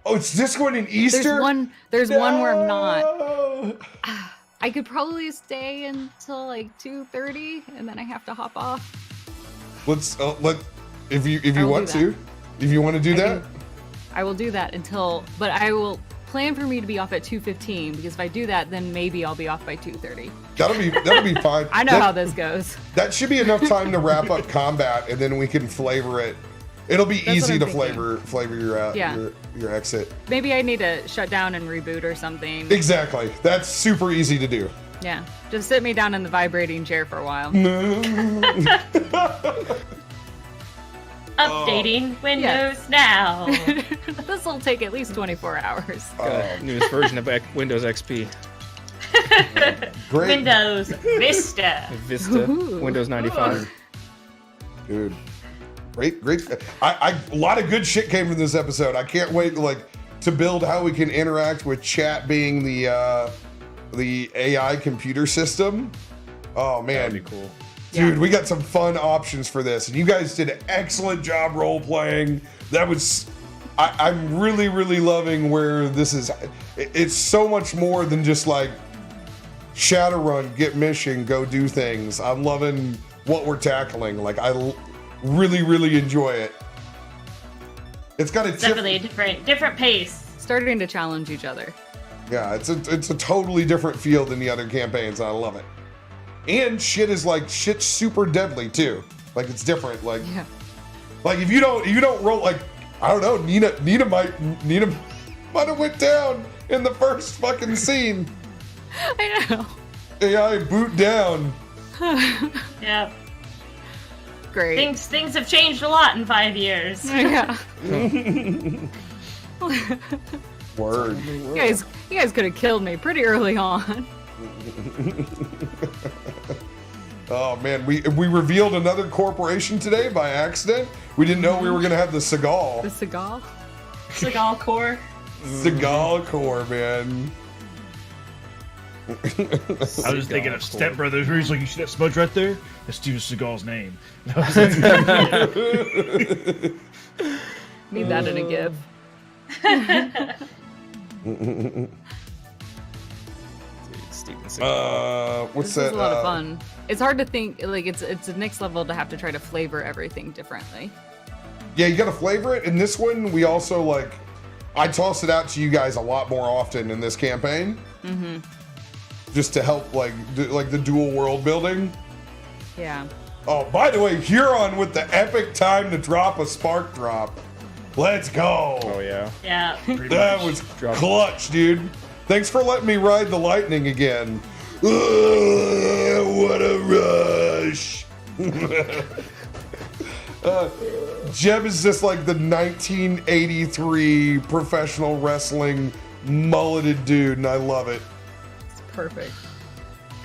Oh, it's this one in Easter? There's one where I'm not. No! I could probably stay until like 2:30 and then I have to hop off. Let's if you I will want do to. If you want to do that. I will do that but I will plan for me to be off at 2:15 because if I do that, then maybe I'll be off by 2:30. That'll be fine. I know how this goes. That should be enough time to wrap up combat, and then we can flavor it. It'll be That's easy what to I'm flavor your exit. Maybe I need to shut down and reboot or something. Exactly. That's super easy to do. Yeah, just sit me down in the vibrating chair for a while. Updating Windows now. This will take at least 24 hours. Newest version of Windows XP. Great. Windows Vista. Vista. Ooh. Windows 95. Dude. Great. A lot of good shit came from this episode. I can't wait to build how we can interact with chat being the AI computer system. Oh man. That'd be cool. Dude, we got some fun options for this, and you guys did an excellent job role playing. That was, I'm really, really loving where this is. It's so much more than just like Shadowrun, get mission, go do things. I'm loving what we're tackling. Like I really, really enjoy it. It's got a Definitely a different pace. Starting to challenge each other. Yeah, it's a totally different feel than the other campaigns. And I love it. And shit's super deadly too. Like it's different. Like if you don't roll, like I don't know, Nina might have went down in the first fucking scene. I know. AI boot down. Yeah. Great. Things have changed a lot in 5 years. Yeah. Word. You guys could have killed me pretty early on. Oh man, we revealed another corporation today by accident. We didn't know we were gonna have the Seagal. The Seagal? Seagal Corps. Seagal Corps, man. I was just thinking of Step Brothers, where he's like, you see that smudge right there? That's Steven Seagal's name. Need that in a GIF. Steven Seagal. What's This that? is a lot of fun. It's hard to think, like, it's the next level to have to try to flavor everything differently. Yeah, you gotta flavor it. In this one, we also I toss it out to you guys a lot more often in this campaign. Mm-hmm. Just to help, the dual world building. Yeah. Oh, by the way, Huron with the epic time to drop a spark drop. Let's go. Oh yeah. Yeah. That was clutch, dude. Thanks for letting me ride the lightning again. What a rush. Jeb is just like the 1983 professional wrestling mulleted dude, and I love it. It's perfect.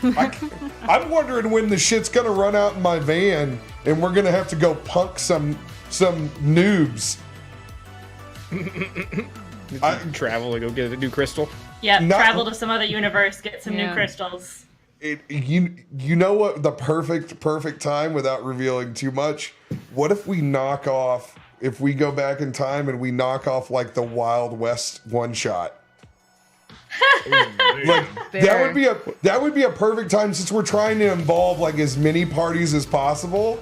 I'm wondering when the shit's gonna run out in my van, and we're gonna have to go punk some noobs. Travel to go get a new crystal. Yeah, travel to some other universe, get some new crystals. You know what the perfect time without revealing too much? What if we if we go back in time and we knock off the Wild West one shot? That would be a perfect time, since we're trying to involve as many parties as possible.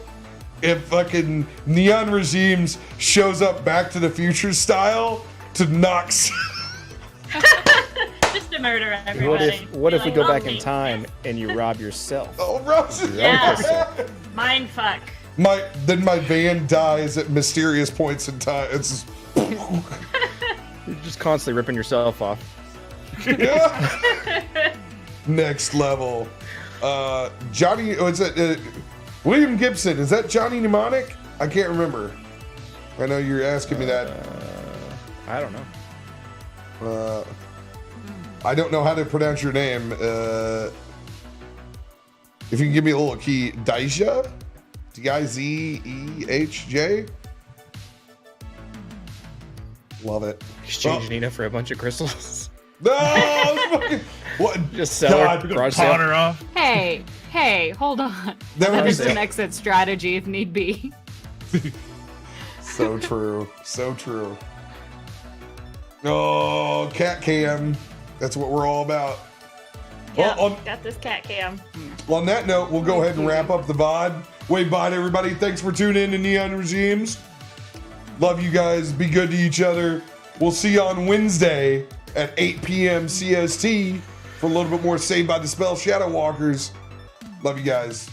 If fucking Neon Regimes shows up Back to the Future style to knock. Just to murder everybody. What if we go back in time and you rob yourself? Oh, Rob! Yeah. Mind fuck. Then my van dies at mysterious points in time. It's You're just constantly ripping yourself off. Next level. Johnny, is it William Gibson? Is that Johnny Mnemonic? I can't remember. I know you're asking me that. I don't know. I don't know how to pronounce your name. If you can give me a little key, Dizehj? Dizehj? Love it. Exchange Nina for a bunch of crystals. No! What? Just sell her. Pawn her off. Hey, hold on. That would be It's an exit strategy if need be. so true. So true. Oh, cat cam. That's what we're all about. Yep, Well, got this cat cam. on that note, we'll go ahead and wrap up the VOD. Wave bye to everybody. Thanks for tuning in to Neon Regimes. Love you guys. Be good to each other. We'll see you on Wednesday at 8 p.m. CST for a little bit more Saved by the Spell Shadow Walkers. Love you guys.